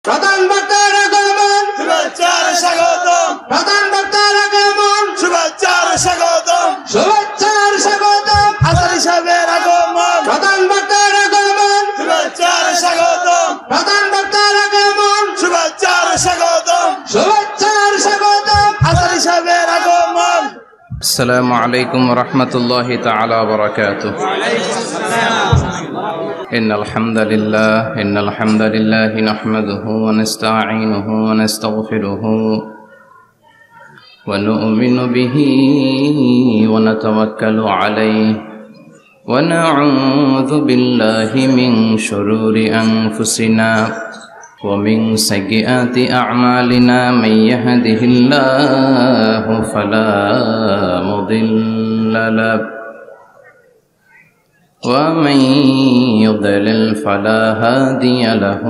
প্রধান বক্তার আগমন, শুভেচ্ছার স্বাগতম। প্রধান বক্তার আগমন, শুভেচ্ছার স্বাগতম। শুভেচ্ছার স্বাগতম। আজারি সাহেবের আগমন, প্রধান বক্তার আগমন, শুভেচ্ছার স্বাগতম। প্রধান বক্তার আগমন, শুভেচ্ছার স্বাগতম। শুভেচ্ছার স্বাগতম। আজারি সাহেবের আগমন। السلام عليكم ورحمة الله تعالى وبركاته. إن الحمد لله نحمده ونستعينه ونستغفره ونؤمن به ونتوكل عليه ونعوذ بالله من شرور أنفسنا ومن سيئات أعمالنا من يهده الله فلا مضل له ومن يضلل فلا هادي له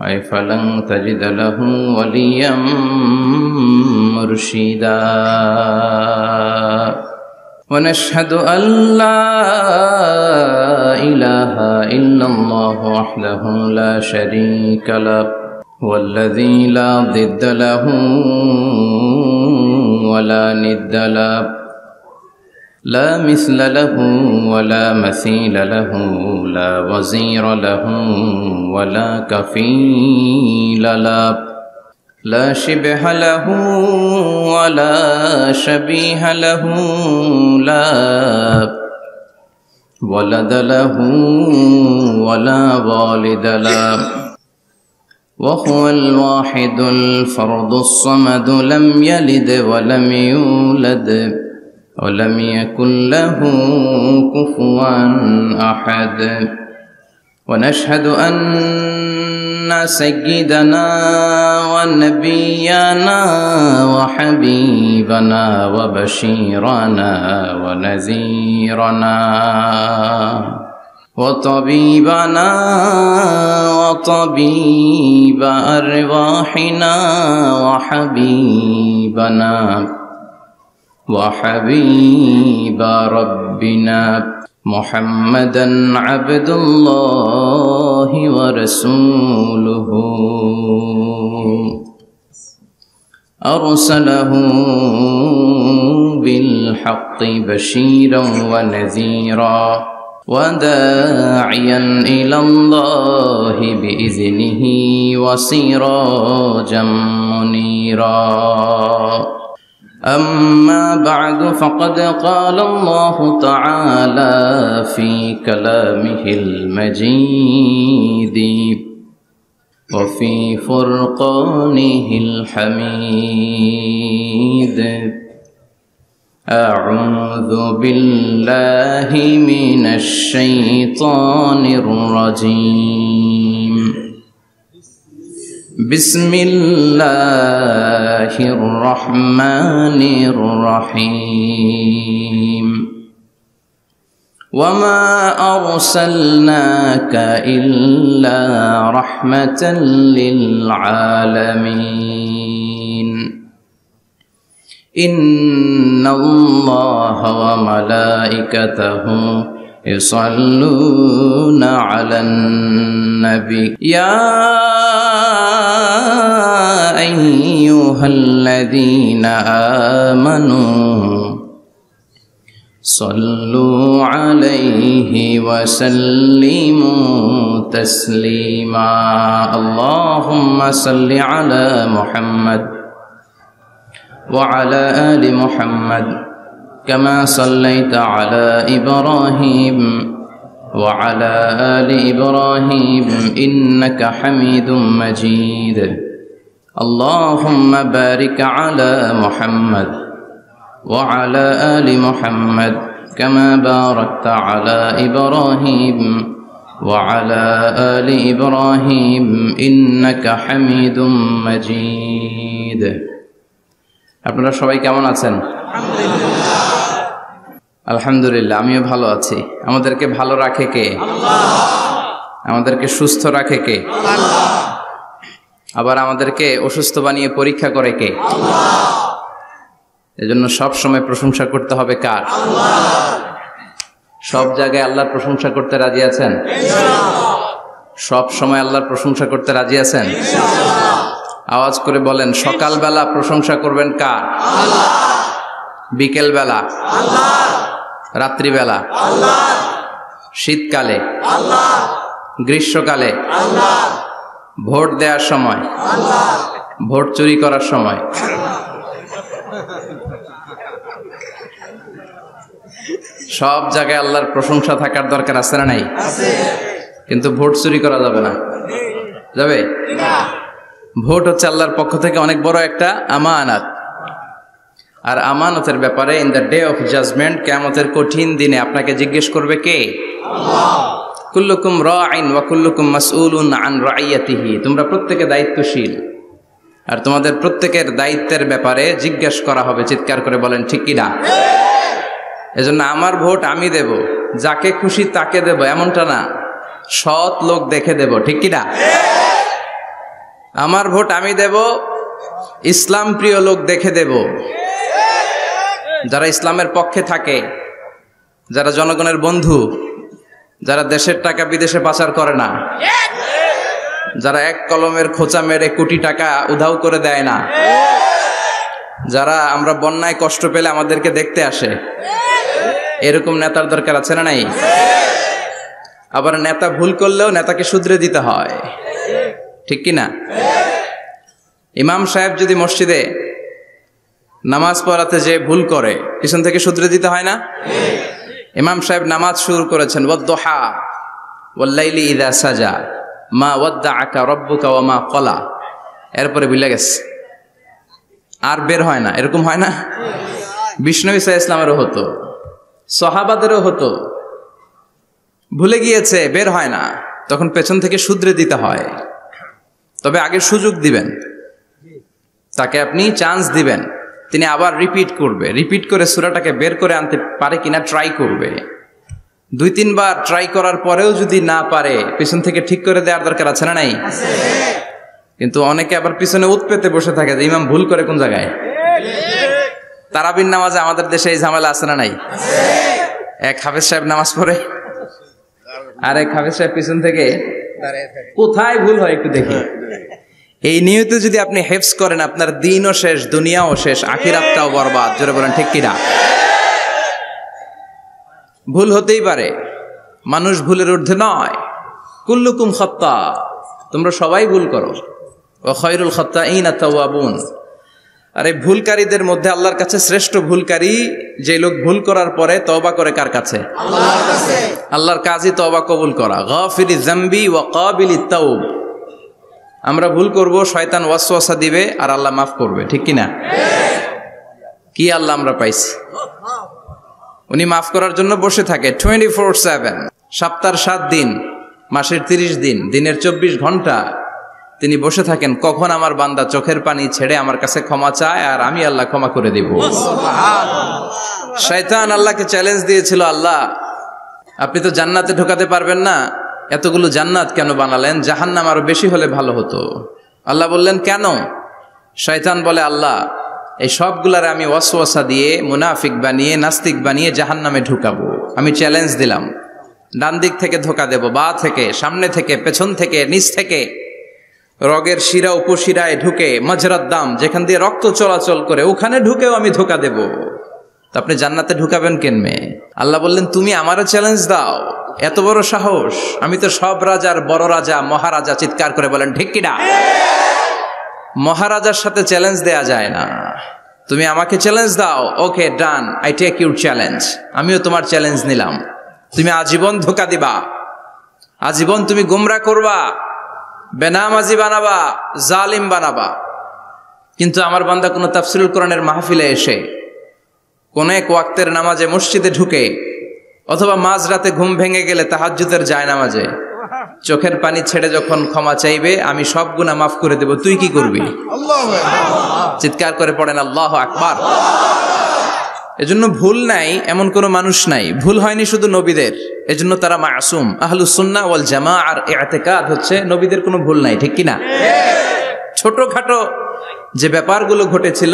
أي فلن تجد له وليا مرشدا ونشهد أن لا إله إلا الله وحده لا شريك له والذي لا ضد له ولا ند له لا مثل له ولا مثيل له لا وزير له ولا كفيل له لا شبه له ولا شبيه له لا ولد له ولا والد له وهو الواحد الفرد الصمد لم يلد ولم يولد ولم يكن له كفوا أحد ونشهد أن سيدنا ونبينا وحبيبنا وبشيرنا ونذيرنا وطبيبنا وطبيب أرواحنا وحبيبنا وحبيب ربنا محمدا عبد الله ورسوله أرسله بالحق بشيرا ونذيرا وداعيا إلى الله بإذنه وسراجا منيرا أما بعد فقد قال الله تعالى في كلامه المجيد وفي فرقانه الحميد أعوذ بالله من الشيطان الرجيم بسم الله الرحمن الرحيم وما أرسلناك إلا رحمة للعالمين إن الله وملائكته يصلون على النبي يا أيها الذين آمنوا صلوا عليه وسلموا تسليما اللهم صل على محمد وعلى آل محمد كما صليت على إبراهيم وعلى آل إبراهيم إنك حميد مجيد اللهم بارك على محمد وعلى آل محمد كما باركت على إبراهيم وعلى آل إبراهيم إنك حميد مجيد আপনারা সবাই কেমন আছেন? আলহামদুলিল্লাহ, আমিও ভালো আছি। আমাদেরকে ভালো রাখে কে? আল্লাহ। আমাদেরকে সুস্থ রাখে কে? আল্লাহ। আবার আমাদেরকে অসুস্থ বানিয়ে পরীক্ষা করে কে? আল্লাহ। এজন্য সব সময় প্রশংসা করতে হবে কার? আল্লাহ। সব জায়গায় আল্লাহর প্রশংসা করতে রাজি আছেন? ইনশাআল্লাহ। সব সময় আল্লাহর প্রশংসা করতে রাজি আছেন? আওয়াজ করে বলেন, সকালবেলা প্রশংসা করবেন কার? বিকেলবেলা? রাত্রিবেলা? শীতকালে? গ্রীষ্মকালে? ভোট দেওয়ার সময়? ভোট চুরি করার সময়? সব জায়গায় আল্লাহর প্রশংসা থাকার দরকার আছে না নাই? কিন্তু ভোট চুরি করা যাবে না। যাবে? ভোট হচ্ছে আল্লাহর পক্ষ থেকে অনেক বড় একটা আমানত। আর আমানতের ব্যাপারে in the day of judgment, কিয়ামতের কঠিন দিনে আপনাকে জিজ্ঞেস করবে কে? কুল্লুকুম রাঈন ওয়া কুল্লুকুম মাসউলুন আন রাইয়াতিহি। তোমরা প্রত্যেকে দায়িত্বশীল, আর তোমাদের প্রত্যেকের দায়িত্বের ব্যাপারে জিজ্ঞেস করা হবে। চিৎকার করে বলেন ঠিক কি না? এজন্য আমার ভোট আমি দেব, যাকে খুশি তাকে দেব এমনটা না, সৎ লোক দেখে দেব। ঠিক কি না? আমার ভোট আমি দেব, ইসলাম প্রিয় লোক দেখে দেব, যারা ইসলামের পক্ষে থাকে, যারা জনগণের বন্ধু, যারা দেশের টাকা বিদেশে পাচার করে না, যারা এক কলমের খোঁচা মেরে কোটি টাকা উধাও করে দেয় না, যারা আমরা বন্যায় কষ্ট পেলে আমাদেরকে দেখতে আসে, এরকম নেতার দরকার আছে না নাই? আবার নেতা ভুল করলেও নেতাকে শুধরে দিতে হয়। ঠিক কি না? ইমাম সাহেব যদি মসজিদে নামাজ পড়াতে যে ভুল করে, পিছন থেকে শুধরে দিতে হয় না? ইমাম সাহেব নামাজ শুরু করেছেন, ওয়াদ-দুহা ওয়াল-লাইলি ইযা সাজা মা ওয়াদ্দাআকা রাব্বুকা ওয়া মা ক্বালা, এরপরে ভুলে গেছে, আর বের হয় না। এরকম হয় না? বিষ্ণু ঈসা ইসলামেরও হতো, সাহাবাদেরও হতো। ভুলে গিয়েছে, বের হয় না, তখন পেছন থেকে শুধরে দিতে হয়। তবে আগে সুযোগ দিবেন, তাকে আপনি চান্স দিবেন, তিনি আবার রিপিট করবে, রিপিট করে সূরাটাকে বের করে আনতে পারে কিনা ট্রাই করবে। 2-3 বার ট্রাই করার পরেও যদি না পারে, পিছন থেকে ঠিক করে দেওয়ার দরকার আছে না নাই? কিন্তু অনেকে আবার পিছনে উৎ পেতে বসে থাকে যে ইমাম ভুল করে কোন জায়গায়। তারাবির নামাজে আমাদের দেশে এই ঝামেলা আছে না নাই? এক হাফেজ সাহেব নামাজ পড়ে, আর এক হাফেজ সাহেব পিছন থেকে কোথায় ভুল হয় একটু দেখি। এই নিয়তে যদি আপনি হেফজ করেন, আপনার দিনও শেষ, দুনিয়াও শেষ, আখিরাতটাও বরবাদ। জোরে বলেন ঠিক কিনা? ভুল হতেই পারে, মানুষ ভুলের ঊর্ধ্বে নয়। কুল্লুকুম খাত্তা, তোমরা সবাই ভুল করো। ওয়া খায়রুল খাত্তাইনা তাওয়াবুন, আরে ভুলকারীদের মধ্যে আল্লাহর কাছে শ্রেষ্ঠ ভুলকারী যে লোক ভুল করার পরে তওবা করে কার কাছে? আল্লাহর কাছে। আল্লাহর কাজই তওবা কবুল করা। গাফিরিজ যামবি ওয়া কাবিলিত তাওব। আমরা ভুল করব, শয়তান ওয়াসওয়াসা দিবে, আর আল্লাহ মাফ করবে। ঠিক কি না? কি আল্লাহ আমরা পাইছি, উনি মাফ করার জন্য বসে থাকে 24/7, সপ্তাহের 7 দিন, মাসের 30 দিন, দিনের 24 ঘন্টা তিনি বসে থাকেন। কখন আমার বান্দা চোখের পানি ছেড়ে আমার কাছে ক্ষমা চায়, আর আমি আল্লাহ ক্ষমা করে দিব। শয়তান আল্লাহকে চ্যালেঞ্জ দিয়েছিল, আল্লাহ আপনি তো জান্নাতে ঢোকাতে পারবেন না, এতগুলো জান্নাত কেন বানালেন? জাহান্নাম আরো বেশি হলে ভালো হতো। আল্লাহ বললেন কেন? শয়তান বলে, আল্লাহ এই সবগুলারে আমি ওয়াসওয়াসা দিয়ে, মুনাফিক বানিয়ে, নাস্তিক বানিয়ে জাহান্নামে ঢুকাবো। আমি চ্যালেঞ্জ দিলাম, ডান দিক থেকে ধোকা দেব, বা থেকে, সামনে থেকে, পেছন থেকে, নিচ থেকে, রগের শিরা উপশিরায় ঢুকে, মাজরাত দাম যেখান দিয়ে রক্ত চলাচল করে ওখানে ঢুকেও আমি ধোকা দেব। তো আপনি জান্নাতে ঢুকাবেন কেনমে? আল্লাহ বললেন তুমি আমারও চ্যালেঞ্জ দাও, এত বড় সাহস? আমি তো সব রাজার বড় রাজা, মহারাজা। চিৎকার করে বলেন ঠিক কিনা? মহারাজার সাথে চ্যালেঞ্জ দেয়া যায় না। তুমি আমাকে চ্যালেঞ্জ দাও, ওকে ডান, আই টেক ইউর চ্যালেঞ্জ। আমিও তোমার চ্যালেঞ্জ নিলাম। তুমি আজীবন ধোকা দিবা, আজীবন তুমি গুমরা করবা, বেনামাজি বানাবা, জালিম বানাবা। কিন্তু আমার বান্দা কোনো তাফসীরুল কোরআনের মাহফিলে এসে, কোন এক ওয়াক্তের নামাজে মসজিদে ঢুকে, অথবা মাঝরাতে ঘুম ভেঙে গেলে তাহাজ্জুদের জায়নামাজে চোখের পানি ছেড়ে যখন ক্ষমা চাইবে, আমি সব গুনাহ মাফ করে দেব, তুই কি করবি? চিৎকার করে পড়েন আল্লাহু আকবার। এজন্য ভুল নাই এমন কোন মানুষ নাই, ভুল হয়নি শুধু নবীদের, এজন্য তারা মাসুম। আহলুস সুন্নাহ ওয়াল জামাআর ইতিকাদ হচ্ছে নবীদের কোনো ভুল নাই। ঠিক কিনা? ছোটখাটো যে ব্যাপারগুলো ঘটেছিল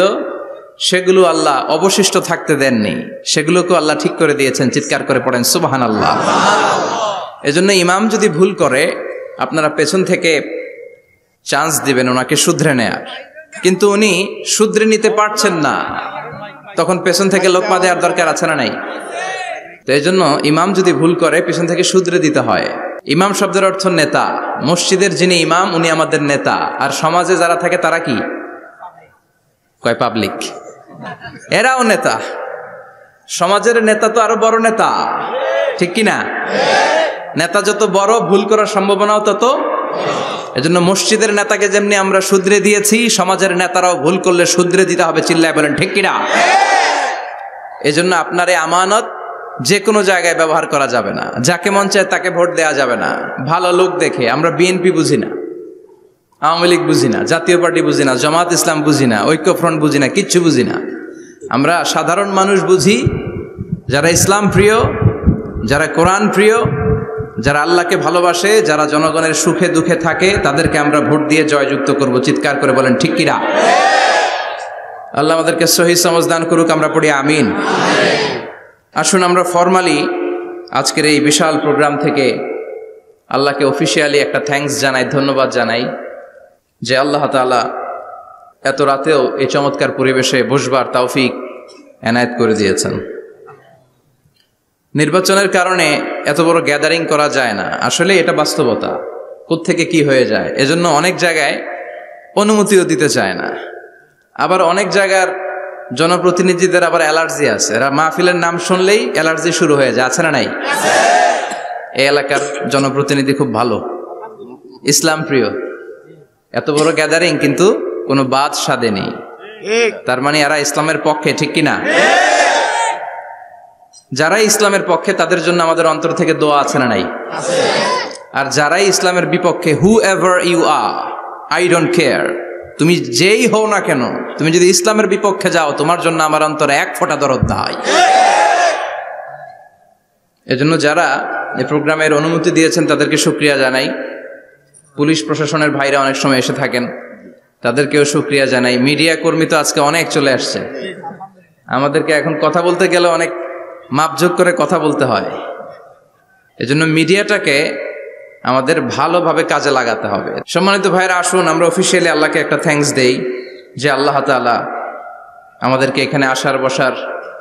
সেগুলো আল্লাহ অবশিষ্ট থাকতে দেননি, সেগুলোকে আল্লাহ ঠিক করে দিয়েছেন। চিৎকার করে পড়েন সুবহানাল্লাহ। এজন্য ইমাম যদি ভুল করে, আপনারা পেছন থেকে চান্স দিবেন ওনাকে শুধরে নেয়ার, কিন্তু উনি শুধরে নিতে পারছেন না, তখন পেছন থেকে লোকমা দেওয়ার দরকার আছে না নাই? তো এই জন্য ইমাম যদি ভুল করে পেছন থেকে শুধরে দিতে হয়। ইমাম শব্দের অর্থ নেতা। মসজিদের যিনি ইমাম উনি আমাদের নেতা, আর সমাজে যারা থাকে তারা কি কয়? পাবলিক। এরাও নেতা। সমাজের নেতা তো আরো বড় নেতা, ঠিক কিনা? নেতা যত বড়, ভুল করার সম্ভাবনাও তত। এজন্য মসজিদের নেতাকে যেমনি আমরা শুধরে দিয়েছি, সমাজের নেতারাও ভুল করলে শুধরে দিতে হবে। চিল্লায় বলেন ঠিক কিনা? এজন্য আপনার এই আমানত যে কোনো জায়গায় ব্যবহার করা যাবে না। যাকে মন চায় তাকে ভোট দেওয়া যাবে না। ভালো লোক দেখে। আমরা বিএনপি বুঝি না, আওয়ামী লীগ বুঝি না, জাতীয় পার্টি বুঝি না, জামাত ইসলাম বুঝি না, ঐক্যফ্রন্ট বুঝি না, কিচ্ছু বুঝি না। আমরা সাধারণ মানুষ বুঝি, যারা ইসলাম প্রিয়, যারা কোরআন প্রিয়, যারা আল্লাহকে ভালোবাসে, যারা জনগণের সুখে দুঃখে থাকে, তাদেরকে আমরা ভোট দিয়ে জয়যুক্ত করব। চিৎকার করে বলেন ঠিক কিনা? আল্লাহ আমাদেরকে সহি সমঝ দান করুক। আমরা পড়ি আমিন। আসুন আমরা ফরমালি আজকের এই বিশাল প্রোগ্রাম থেকে আল্লাহকে অফিসিয়ালি একটা থ্যাঙ্কস জানাই, ধন্যবাদ জানাই যে আল্লাহ তাআলা এত রাতেও এই চমৎকার পরিবেশে বসবার তৌফিক এনায়েত করে দিয়েছেন। নির্বাচনের কারণে এত বড় গ্যাদারিং করা যায় না, আসলে এটা বাস্তবতা। কোত্থেকে কি হয়ে যায়, এজন্য অনেক জায়গায় অনুমতিও দিতে চায় না। আবার অনেক জায়গার জনপ্রতিনিধিদের আবার অ্যালার্জি আছে, এরা মাহফিলের নাম শুনলেই অ্যালার্জি শুরু হয়ে যায়। আছে না নাই? এই এলাকার জনপ্রতিনিধি খুব ভালো, ইসলাম প্রিয়, এত বড় গ্যাদারিং কিন্তু কোনো বাদ সাধে নেই। তার মানে এরা ইসলামের পক্ষে, ঠিক কিনা? যারাই ইসলামের পক্ষে তাদের জন্য আমাদের অন্তর থেকে দোয়া আছে না নাই? আর যারাই ইসলামের বিপক্ষে, whoever you are, I don't care, তুমি যেই হও না কেন, তুমি যদি ইসলামের বিপক্ষে যাও, তোমার জন্য আমার অন্তরে এক ফোঁটা দরদ নাই। এজন্য যারা এই প্রোগ্রামের অনুমতি দিয়েছেন তাদেরকে শুকরিয়া জানাই। পুলিশ প্রশাসনের ভাইরা অনেক সময় এসে থাকেন, তাদেরকেও শুকরিয়া জানাই। মিডিয়া কর্মী তো আজকে অনেক চলে আসছে, আমাদেরকে এখন কথা বলতে গেলে অনেক মাপযোগ করে কথা বলতে হয়। এজন্য মিডিয়াটাকে আমাদের ভালোভাবে কাজে লাগাতে হবে। সম্মানিত ভাইরা, আসুন আমরা অফিসিয়ালি আল্লাহকে একটা থ্যাঙ্কস দেই যে আল্লাহ তাআলা আমাদেরকে এখানে আসার বসার,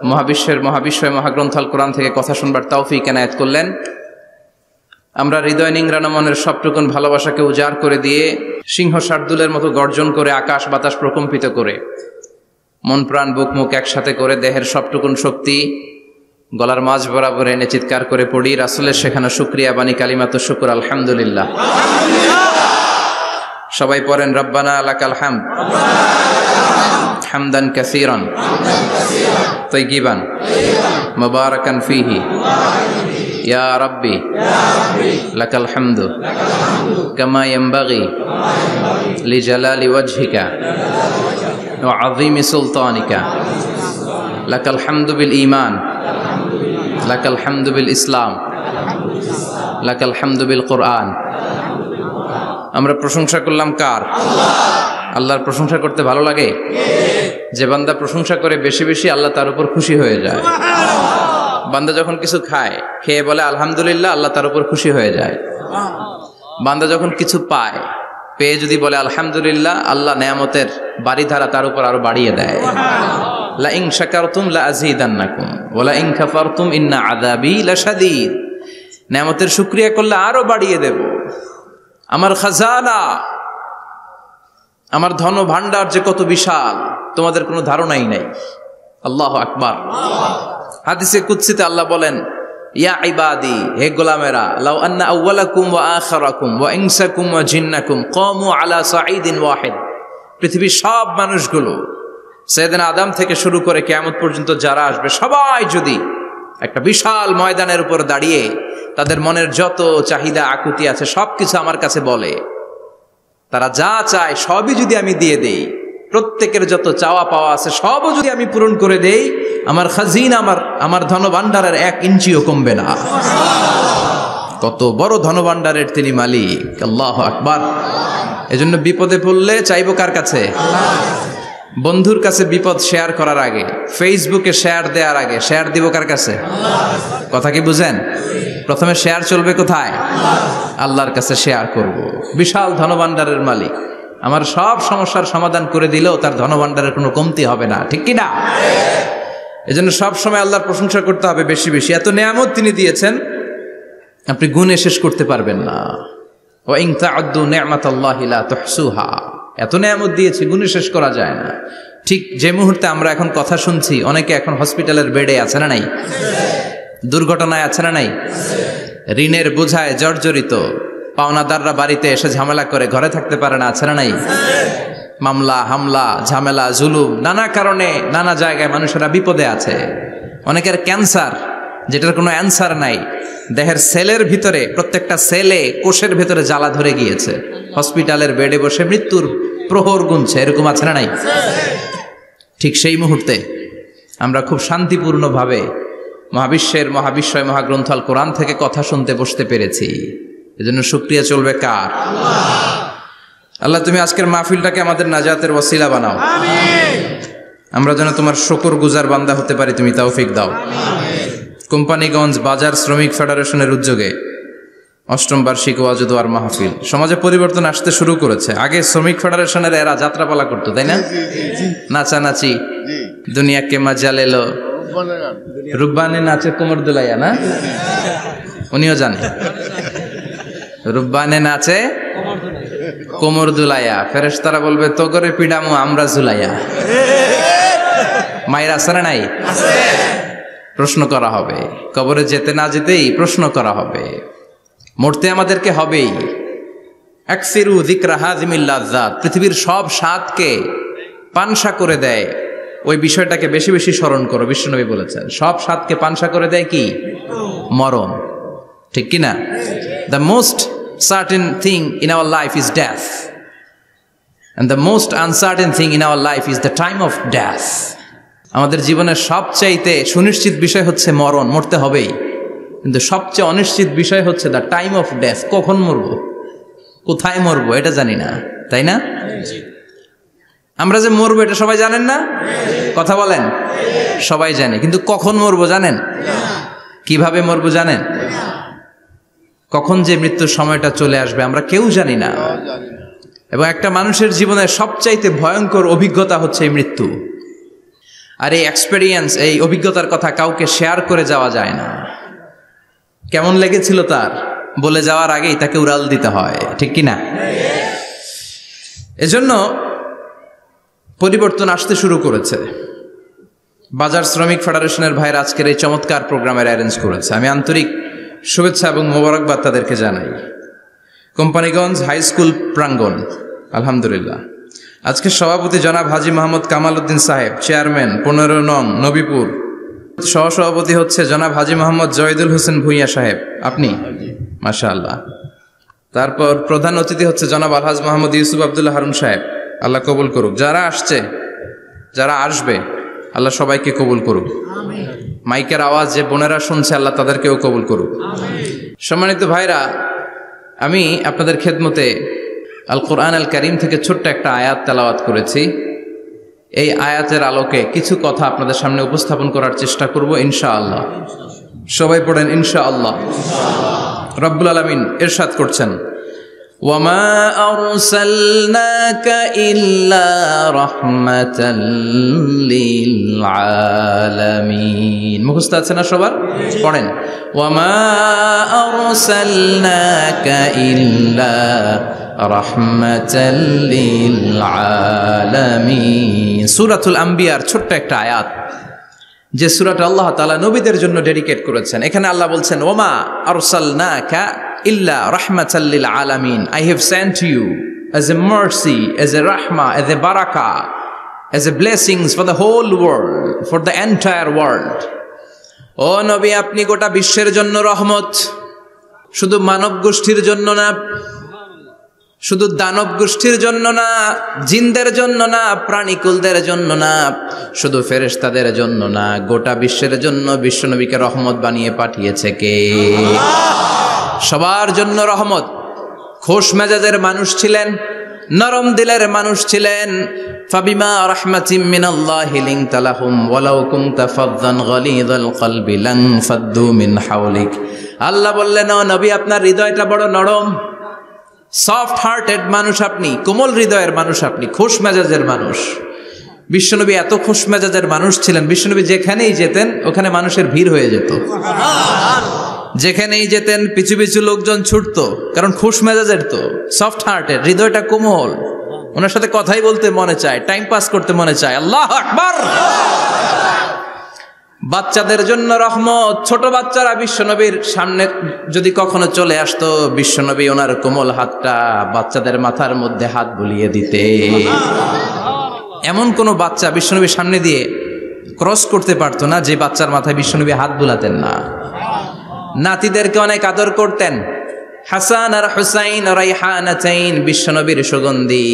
মহাবিশ্বয় মহাগ্রন্থ আল কোরআন থেকে কথা শুনবার তৌফিক এনায়েত করলেন। আমরা হৃদয় নিংড়ানো মনের সবটুকুন ভালোবাসাকে উজাড় করে দিয়ে, সিংহ শার্দুলের মতো গর্জন করে, আকাশ বাতাস প্রকম্পিত করে, মন প্রাণ বুক মুখ একসাথে করে, দেহের সবটুকুন শক্তি গলার মাঝ বরাবর এনে চিৎকার করে পড়ি রাসূলের শেখানো শুকরিয়া বাণী কালিমাত শুকর, আলহামদুলিল্লাহ। সবাই পড়েন রব্বানা লাকাল হামদ হামদান কাসীরান তাইয়িবান মুবারাকান ফীহি ইয়া রাব্বি লাকাল হামদু কামা ইয়ানবাগি লিজালালি ওয়াজহিকা ওয়া আযীমি সুলতানিকা লাকাল হামদু বিল ঈমান লাকাল হামদু বিল ইসলাম লাকাল হামদু বিল কোরআন। আমরা প্রশংসা করলাম কার? আল্লাহর প্রশংসা করতে ভালো লাগে? যে বান্দা প্রশংসা করে বেশি বেশি, আল্লাহ তার উপর খুশি হয়ে যায়। বান্দা যখন কিছু খায়, খেয়ে বলে আলহামদুলিল্লাহ, আল্লাহ তার উপর খুশি হয়ে যায়। বান্দা যখন কিছু পায়, পেয়ে যদি বলে আলহামদুলিল্লাহ, আল্লাহ নেয়ামতের বাড়িধারা তার উপর আরো বাড়িয়ে দেয়। লা ইন শাকারতুম লা আযীদান্নাকুম ওয়া লা ইন কাফারতুম ইন্না আযাবী লাশাদীদ। নেয়ামতের শুকরিয়া করলে আরো বাড়িয়ে দেব। আমার খাজানা, আমার ধন ভান্ডার যে কত বিশাল, তোমাদের কোনো ধারণাই নাই। আল্লাহু আকবার। হাদিসে কুদসিতে আল্লাহ বলেন, ইয়া ইবাদি, হে গোলামেরা, লাউ আন্না আউওয়ালাকুম ওয়া আখিরাকুম ওয়া ইনসাকুম ওয়া জিন্নাকুম কামু আলা সাঈদিন ওয়াহিদ। পৃথিবীর সব মানুষগুলো, সাইয়েদনা আদম থেকে শুরু করে কিয়ামত পর্যন্ত যারা আসবে, সবাই যদি একটা বিশাল ময়দানের উপর দাঁড়িয়ে তাদের মনের যত চাহিদা আকুতি আছে সবকিছু আমার কাছে বলে, তারা যা চায় সবই যদি আমি দিয়ে দেই, প্রত্যেকের যত চাওয়া পাওয়া আছে সবও যদি আমি পূরণ করে দেই, আমার খাজিনা, আমার ধনভাণ্ডারের 1 ইঞ্চিও কমবে না। কত বড় ধনভাণ্ডারের তিনি মালিক। আল্লাহু আকবার। এজন্য বিপদে পড়লে চাইবো কার কাছে? বন্ধুর কাছে বিপদ শেয়ার করার আগে, ফেসবুকে শেয়ার দেওয়ার আগে শেয়ার দিব কার কাছে? কথা কি বুঝেন? প্রথমে শেয়ার চলবে কোথায়? আল্লাহর কাছে শেয়ার করব। বিশাল ধনভাণ্ডারের মালিক আমার সব সমস্যার সমাধান করে দিলেও তার ধনভাণ্ডারের কোনো কমতি হবে না, ঠিক কি না? এজন্য সব সময় আল্লাহর প্রশংসা করতে হবে বেশি বেশি। এত নেয়ামত তিনি দিয়েছেন, আপনি গুণে শেষ করতে পারবেন না। ওয়া ইন তা'উদ্দু নি'মাতাল্লাহি লা তুহসুহা, এত নেয়ামত দিয়েছি, গুণে শেষ করা যায় না। ঠিক যে মুহূর্তে আমরা এখন কথা শুনছি, অনেকে এখন হসপিটালের বেডে আছে না নাই? দুর্ঘটনায় আছে না নাই? ঋণের বোঝায় জর্জরিত, পাওনাদাররা বাড়িতে এসে ঝামেলা করে ঘরে থাকতে পারে না, আছে না নাই? মামলা হামলা ঝামেলা জুলুম, নানা কারণে নানা জায়গায় মানুষেরা বিপদে আছে। অনেকের ক্যান্সার, যেটার কোনো অ্যান্সার নাই, দেহের সেলের ভিতরে, প্রত্যেকটা সেলে কোষের ভিতরে জ্বালা ধরে গিয়েছে, হসপিটালের বেডে বসে মৃত্যুর প্রহর গুনছে, এরকম আছে না নাই? ঠিক সেই মুহূর্তে আমরা খুব শান্তিপূর্ণভাবে মহাবিশ্বের মহাবিশ্বয় মহাগ্রন্থ আল কোরআন থেকে কথা শুনতে বসতে পেরেছি। এজন্য শুকরিয়া চলবে কার? আল্লাহ, তুমি আজকের মাহফিলটাকে আমাদের নাজাতের ওয়াসিলা বানাও, আমরা যেন তোমার শুকর গুজার বান্দা হতে পারি, তুমি তৌফিক দাও। কোম্পানিগঞ্জ বাজার শ্রমিক ফেডারেশনের উদ্যোগে ৮ম বার্ষিক ওয়াজ ও দোয়ার মাহফিল। সমাজে পরিবর্তন আসতে শুরু করেছে। আগে শ্রমিক ফেডারেশনের এরা যাত্রাপালা করতো, তাই না? নাচানাচি, দুনিয়াকে মজা লেলো, রুব্বানে নাচে কোমর দুলাইয়া, না? উনিও জানে রুব্বানে নাচে কোমর দুলাইয়া। ফেরেশতারা বলবে তো করে পিডামু আমরা জুলাইয়া। মায়ের আছে না নাই? প্রশ্ন করা হবে, কবরে যেতে না যেতেই প্রশ্ন করা হবে। মরতে আমাদেরকে হবেই। আকসিরু যিকরা হাযিমিল লাযযাত, পৃথিবীর সব স্বাদকে পানসা করে দেয়, ওই বিষয়টাকে বেশি বেশি স্মরণ করো। বিশ্বনবী বলেছেন সব স্বাদকে পানসা করে দেয় কি? মরণ, ঠিক কি না? The most certain thing in our life is death, and the most uncertain thing in our life is the time of death. আমাদের জীবনের সবচাইতে সুনিশ্চিত বিষয় হচ্ছে মরণ, মরতে হবেই। কিন্তু সবচেয়ে অনিশ্চিত বিষয় হচ্ছে দ্য টাইম অফ ডেথ, কখন মরবো, কোথায় মরবো এটা জানি না, তাই না? আমরা যে মরবো এটা সবাই জানেন না? কথা বলেন। সবাই জানে, কিন্তু কখন মরবো জানেন? কিভাবে মরবো জানেন? কখন যে মৃত্যুর সময়টা চলে আসবে আমরা কেউ জানি না। এবং একটা মানুষের জীবনের সবচাইতে ভয়ঙ্কর অভিজ্ঞতা হচ্ছে এই মৃত্যু। আর এই এক্সপেরিয়েন্স, এই অভিজ্ঞতার কথা কাউকে শেয়ার করে যাওয়া যায় না। কেমন লেগেছিল তার বলে যাওয়ার আগেই তাকে উড়াল দিতে হয়, ঠিক কি না? এজন্য পরিবর্তন আসতে শুরু করেছে। বাজার শ্রমিক ফেডারেশনের ভাইয়ের আজকের এই চমৎকার প্রোগ্রামের অ্যারেঞ্জ করেছে। আমি আন্তরিক শুভেচ্ছা এবং মোবারকবাদ তাদেরকে জানাই। কোম্পানিগঞ্জ হাই স্কুল প্রাঙ্গণ, আলহামদুলিল্লাহ। আজকে সভাপতি জনাব হাজী মোহাম্মদ কামাল উদ্দিন সাহেব, চেয়ারম্যান 15 নং নবীপুর। সহসভাপতি হচ্ছে জনাব হাজী মোহাম্মদ জয়দুল হোসেন ভুইয়া সাহেব, আপনি? মাশাআল্লাহ। তারপর প্রধান অতিথি হচ্ছে জনাব আলহাজ মোহাম্মদ ইউসুফ আব্দুল্লাহ হারুন সাহেব, আল্লাহ কবুল করুক। যারা আসছে, যারা আসবে, আল্লাহ সবাইকে কবুল করুক। মাইকের আওয়াজ যে বোনেরা শুনছে, আল্লাহ তাদেরকেও কবুল করুক। সম্মানিত ভাইরা, আমি আপনাদের খেদমতে আল কোরআন আল কারীম থেকে ছোট্ট একটা আয়াত তেলাওয়াত করেছি। এই আয়াতের আলোকে কিছু কথা আপনাদের সামনে উপস্থাপন করার চেষ্টা করব ইনশাআল্লাহ। সবাই পড়েন ইনশাআল্লাহ। রব্বুল আলামিন ইরশাদ করছেন, ওয়ামা আরসালনাকা ইল্লা রাহমাতাল লিল আলামিন। মুখস্থ আছে না সবার? পড়েন, ওয়ামা আরসালনাকা ইল্লা রাহমাতাল লিল আলামিন। সূরাতুল আম্বিয়ার ছোট্ট একটা আয়াত, যে সূরাটা আল্লাহ তাআলা নবীদের জন্য ডেডিকেট করেছেন। এখানে আল্লাহ বলছেন, ওমা আরসালনাকা ইল্লা রাহমাতাল লিল আলামিন, I have sent you as a mercy, as a rahmah, as a barakah, as a blessings for the whole world, for the entire world. ও নবী, আপনি গোটা বিশ্বের জন্য রহমত, শুধু মানব গোষ্ঠীর জন্য না, শুধু দানব গোষ্ঠীর জন্য না, জিনদের জন্য না, প্রাণীকুলদের জন্য না, শুধু ফেরেশতাদের জন্য না, গোটা বিশ্বের জন্য বিশ্বনবীকে রহমত বানিয়ে পাঠিয়েছে কে? সবার জন্য রহমত। খোশ মেজাজের মানুষ ছিলেন, নরম দিলের মানুষ ছিলেন। ফাবিমা রাহমাতিম মিনাল্লাহি লিনতা লাহুম ওয়ালাউ কুনতা ফাযযান গালিযাল কলবি লানফাদ্দু মিন হাওলিক আল্লাহ বললেন, ও নবী, আপনার হৃদয়টা বড় নরম, সফট হার্টেড মানুষ আপনি, কোমল হৃদয়ের মানুষ আপনি, খোশ মেজাজের মানুষ। বিশ্বনবী এত খোশ মেজাজের মানুষ ছিলেন, বিশ্বনবী যেখানেই যেতেন ওখানে মানুষের ভিড় হয়ে যেত। যেখানেই যেতেন পিছু পিছু লোকজন ছুটতো, কারণ খোশ মেজাজের তো, সফট হার্টেড, হৃদয়টা কোমল, ওনার সাথে কথাই বলতে মনে চায়, টাইম পাস করতে মনে চায়। আল্লাহু আকবার। বাচ্চাদের জন্য রহমত, ছোট বাচ্চারা বিশ্বনবীর সামনে যদি কখনো চলে আসতো, বিশ্বনবী ওনার কোমল হাতটা বাচ্চাদের মাথার মধ্যে হাত বুলিয়ে দিতে। এমন কোন বাচ্চা বিশ্বনবীর সামনে দিয়ে ক্রস করতে পারতো না যে বাচ্চার মাথায় বিশ্বনবী হাত বুলাতেন না। নাতিদেরকে অনেক আদর করতেন। হাসান আর হুসাইন রাইহানাতাইন, বিশ্বনবীর সুগন্ধি।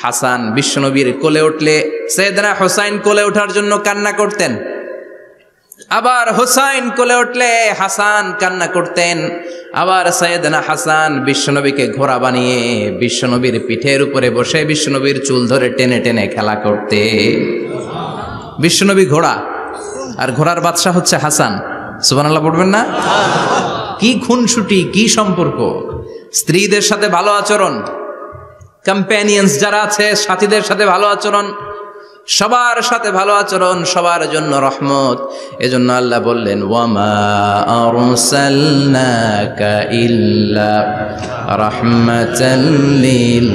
হাসান বিশ্বনবীর কোলে উঠলে সাইয়েদনা হুসাইন কোলে ওঠার জন্য কান্না করতেন, আবার হুসাইন কোলে উঠলে হাসান কান্না করতেন। আবার সাইয়েদনা হাসান বিশ্বনবীকে ঘোড়া বানিয়ে বিশ্বনবীর পিঠের উপরে বসে বিশ্বনবীর চুল ধরে টেনে টেনে খেলা করতে। বিশ্বনবী ঘোড়া, আর ঘোড়ার বাদশা হচ্ছে হাসান। সুবহানাল্লাহ পড়বেন না? কি খুনসুটি, কি সম্পর্ক! স্ত্রীদের সাথে ভালো আচরণ, কম্প্যানিয়ন্স যারা আছে সাথীদের সাথে ভালো আচরণ, সবার সাথে ভালো আচরণ, সবার জন্য রহমত। এজন্য আল্লাহ বললেন, ওয়ামা আরসালনাকা ইল্লা রাহমাতাল লিল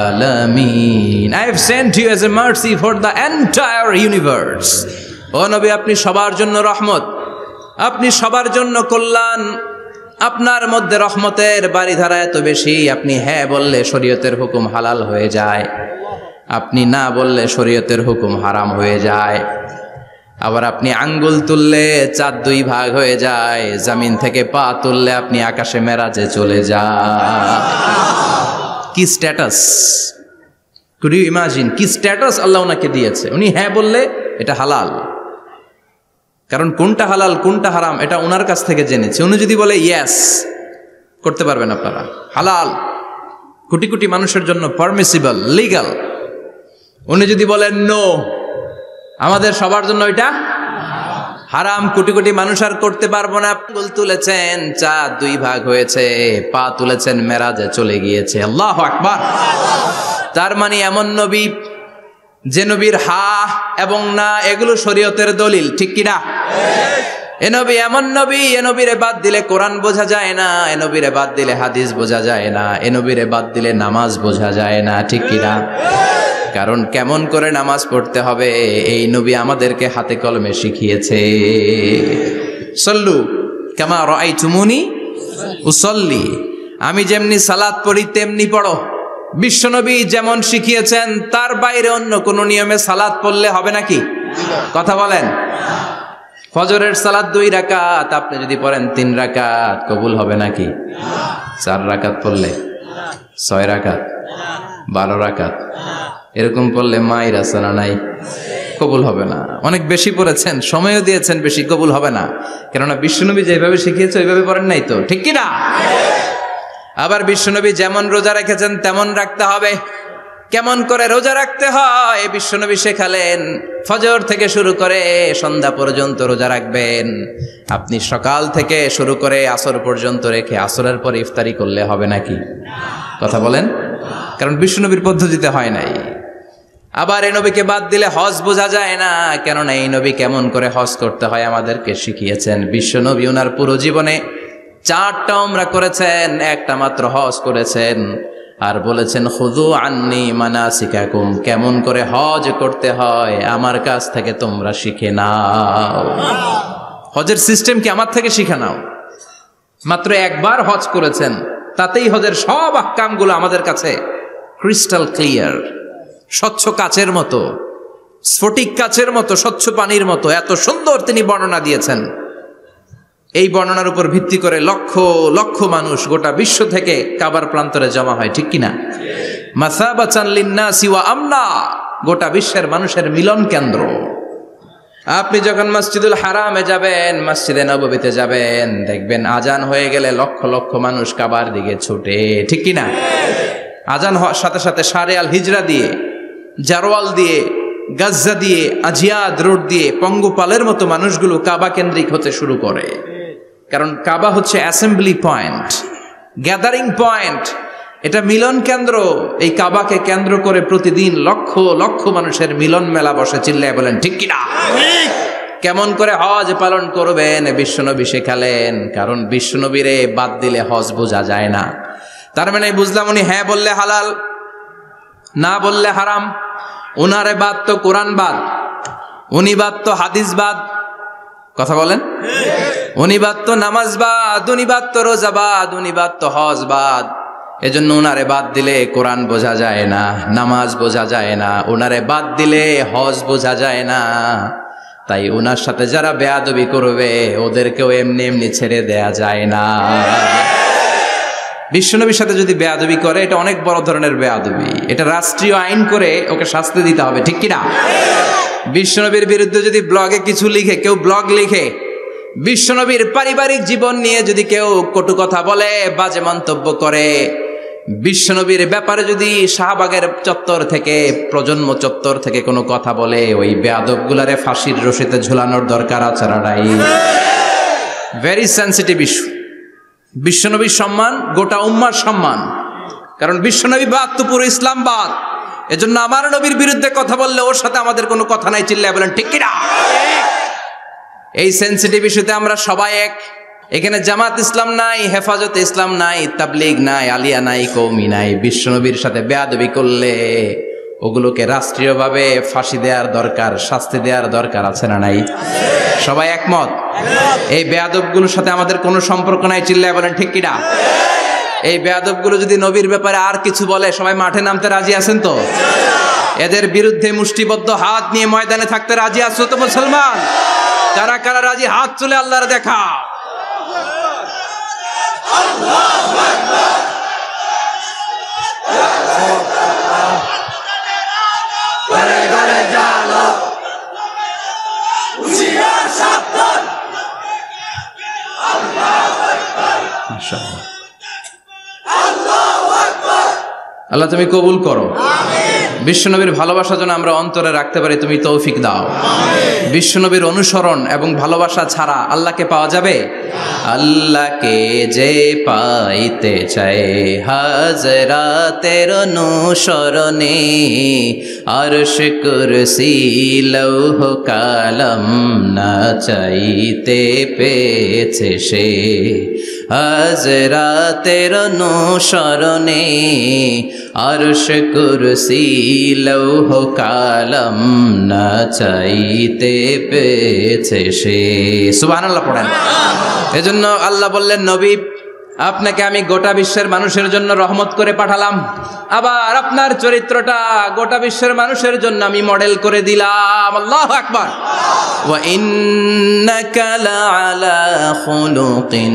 আলামিন। I have sent you as a mercy for the entire universe. ও নবী, আপনি সবার জন্য রহমত, আপনি সবার জন্য কল্যাণ। আপনার মধ্যে রহমতের বাড়িধারা এত বেশি, আপনি হ্যাঁ বললে শরীয়তের হুকুম হালাল হয়ে যায়, আপনি না বললে শরীয়তের হুকুম হারাম হয়ে যায়। আবার আপনি আঙ্গুল তুললে চাঁদ দুই ভাগ হয়ে যায়, জমিন থেকে পা তুললে আপনি আকাশে মেরাজে চলে যান। কি স্ট্যাটাস! কুড ইউ ইমাজিন কি স্ট্যাটাস আল্লাহ ওনাকে দিয়েছে। উনি হ্যাঁ বললে এটা হালাল, কারণ কোনটা হালাল কোনটা হারাম এটা ওনার কাছ থেকে জেনেছে। উনি যদি বলে ইয়েস, করতে পারবেন আপনারা, হালাল, কোটি কোটি মানুষের জন্য পারমিসিবল, লিগ্যাল। উনি যদি বলেন নো, আমাদের সবার জন্য এটা হারাম, কোটি কোটি মানুষ আর করতে পারবো না। আঙ্গুল তুলেছেন চাঁদ দুই ভাগ হয়েছে, পা তুলেছেন মেরাজে চলে গিয়েছে। আল্লাহু আকবার। তার মানে এমন নবী যে নবীর হা এবং না এগুলো শরীয়তের দলিল, ঠিক কিনা? এ নবী এমন নবী, এ নবীরে বাদ দিলে কোরআন বোঝা যায় না, এ নবীরে বাদ দিলে হাদিস বোঝা যায় না, এ নবীরে বাদ দিলে নামাজ বোঝা যায় না, ঠিক কিনা? কারণ কেমন করে নামাজ পড়তে হবে এই নবী আমাদেরকে হাতে কলমে শিখিয়েছে। সল্লু কামা রাআইতুমুনি উসাল্লি, আমি যেমনি সালাত পড়ি তেমনি পড়ো। বিশ্বনবী যেমন শিখিয়েছেন তার বাইরে অন্য কোন নিয়মে সালাত পড়লে হবে নাকি? কথা বলেন। ফজরের সালাত 2 রাকাত, আপনি যদি পড়েন 3 রাকাত, কবুল হবে নাকি? 4 রাকাত পড়লে, 6 রাকাত, 12 রাকাত এরকম পড়লে মায়ের আসানা নাই, কবুল হবে না। অনেক বেশি পড়েছেন, সময়ও দিয়েছেন বেশি, কবুল হবে না। কেননা বিশ্বনবী যেভাবে শিখিয়েছে ওইভাবে পড়েন নাই তো, ঠিক কিনা? আবার বিশ্বনবী যেমন রোজা রেখেছেন তেমন রাখতে হবে। কেমন করে রোজা রাখতে হয় বিশ্বনবী শেখালেন। ফজর থেকে শুরু করে সন্ধ্যা পর্যন্ত রোজা রাখবেন। আপনি সকাল থেকে শুরু করে আসর পর্যন্ত রেখে আসরের পরে ইফতারি করলে হবে নাকি? কথা বলেন। কারণ বিশ্বনবীর পদ্ধতিতে হয় নাই। আবার এই নবীকে বাদ দিলে হজ বোঝা যায় না, কেননা এই নবী কেমন করে হজ করতে হয় আমাদেরকে শিখিয়েছেন। বিশ্বনবী ওনার পুরো জীবনে 4টা উমরা করেছেন, একটা মাত্র হজ করেছেন। আর বলেছেন খুযু আন্নী মানাসিকাকুম, কেমন করে হজ করতে হয় আমার কাছ থেকে তোমরা শিখে নাও। হজের সিস্টেম কি আমার থেকে শিখে নাও। মাত্র একবার হজ করেছেন, তাতেই হজের সব আহকামগুলো আমাদের কাছে ক্রিস্টাল ক্লিয়ার, স্বচ্ছ কাচের মতো, স্ফটিক কাচের মতো, স্বচ্ছ পানির মতো এত সুন্দর তিনি বর্ণনা দিয়েছেন। এই বর্ণনার উপর ভিত্তি করে লক্ষ লক্ষ মানুষ গোটা বিশ্ব থেকে কাবার প্রান্তরে জমা হয়, ঠিক কিনা? মাসাবাতান লিন্নাসি ওয়া আমনা, গোটা বিশ্বের মানুষের মিলন কেন্দ্র। আপনি যখন মসজিদুল হারামে যাবেন, মসজিদে নববীতে যাবেন, দেখবেন আজান হয়ে গেলে লক্ষ লক্ষ মানুষ কাবার দিকে ছুটে, ঠিক কিনা? আজান হওয়ার সাথে সাথে শারে আল হিজরা দিয়ে, জারওয়াল দিয়ে, গাজ্জা দিয়ে, আজিয়াদ রোড দিয়ে পঙ্গপালের মতো মানুষগুলো কাবা কেন্দ্রিক হতে শুরু করে। কারণ কাবা হচ্ছে অ্যাসেম্বলি পয়েন্ট, গ্যাদারিং পয়েন্ট, এটা মিলন কেন্দ্র। এই কাবাকে কেন্দ্র করে প্রতিদিন লক্ষ লক্ষ মানুষের মিলন মেলা বসে। চিল্লায় বলেন ঠিক কিনা? কেমন করে হজ পালন করবেন বিশ্বনবী শেখালেন, কারণ বিশ্বনবীরে বাদ দিলে হজ বোঝা যায় না। তার মানে বুঝলাম উনি হ্যাঁ বললে হালাল, না বললে হারাম। উনারে বাদ তো কোরআন বাদ, উনি বাদ তো হাদিস বাদ। কথা বলেন? উনি বাদ তো নামাজ বাদ, উনি বাদ তো রোজা বাদ, উনি বাদ তো হজ বাদ। এজন্য উনারে বাদ দিলে কোরআন বোঝা যায় না, নামাজ বোঝা যায় না, উনারে বাদ দিলে হজ বোঝা যায় না। তাই উনার সাথে যারা বেয়াদবি করবে ওদেরকেও এমনি এমনি ছেড়ে দেয়া যায় না। বিশ্বনবীর সাথে যদি বেয়াদবি করে এটা অনেক বড় ধরনের বেয়াদবি, এটা রাষ্ট্রীয় আইন করে ওকে শাস্তি দিতে হবে, ঠিক কিনা? বিশ্বনবীর বিরুদ্ধে যদি ব্লগে কিছু লিখে, কেউ ব্লগ লিখে, বিশ্বনবীর পারিবারিক জীবন নিয়ে যদি কেউ কটু কথা বলে, বাজে মন্তব্য করে, বিশ্বনবীর ব্যাপারে যদি শাহবাগের চত্বর থেকে, প্রজন্ম চত্বর থেকে কোনো কথা বলে, ওই বেয়াদবগুলারে ফাঁসির রশিতে ঝুলানোর দরকার আছে না নাই? Very sensitive issue. বিশ্বনবীর সম্মান গোটা উম্মার সম্মান, কারণ বিশ্বনবী বাদ তো পুরো ইসলাম বাদ। এজন্য আমার নবীর বিরুদ্ধে কথা বললে ওর সাথে আমাদের কোনো কথা নাই। চিল্লায় বলেন ঠিক কিনা? এই সেনসিটিভ ইস্যুতে আমরা সবাই এক। এখানে জামাত ইসলাম নাই, হেফাজত ইসলাম নাই, তাবলিগ নাই, আলিয়া নাই, কওমি নাই। বিশ্বনবীর সাথে বেয়াদবি করলে ওগুলোকে রাষ্ট্রীয়ভাবে ফাঁসি দেওয়ার দরকার, শাস্তি দেওয়ার দরকার আছে না নাই? সবাই একমত? এই বেয়াদবগুলোর সাথে আমাদের কোনো সম্পর্ক নাই। চিল্লায় বলেন ঠিক কিনা? এই বেয়াদবগুলো যদি নবীর ব্যাপারে আর কিছু বলে সবাই মাঠে নামতে রাজি আছেন তো? এদের বিরুদ্ধে মুষ্টিবদ্ধ হাত নিয়ে ময়দানে থাকতে রাজি আছো তো মুসলমান? কারা কারা রাজি হাত তুলে আল্লাহর দেখা। আল্লাহ তুমি কবুল করো। বিশ্বনবীর ভালোবাসা যেন আমরা অন্তরে রাখতে পারি, তুমি তৌফিক দাও। বিশ্বনবীর অনুসরণ এবং ভালোবাসা ছাড়া আল্লাহকে পাওয়া যাবে? আল্লাহকে যে পাইতে চায় হাজরাতের অনুসরণে, আরশ কুরসি লৌহ কালাম না চাইতে পেয়েছে সে। হাজরাতের অনুসরণে আরশ কুরসি লৌহ কালাম না চাইতে পেয়েছে সে। সুবহানাল্লাহ পড়েন। এজন্য আল্লাহ বললেন, নবী আপনাকে আমি গোটা বিশ্বের মানুষের জন্য রহমত করে পাঠালাম, আবার আপনার চরিত্রটা গোটা বিশ্বের মানুষের জন্য আমি মডেল করে দিলাম। আল্লাহু আকবার। ওয়া ইন্নাকা লাআলা খুলুকিন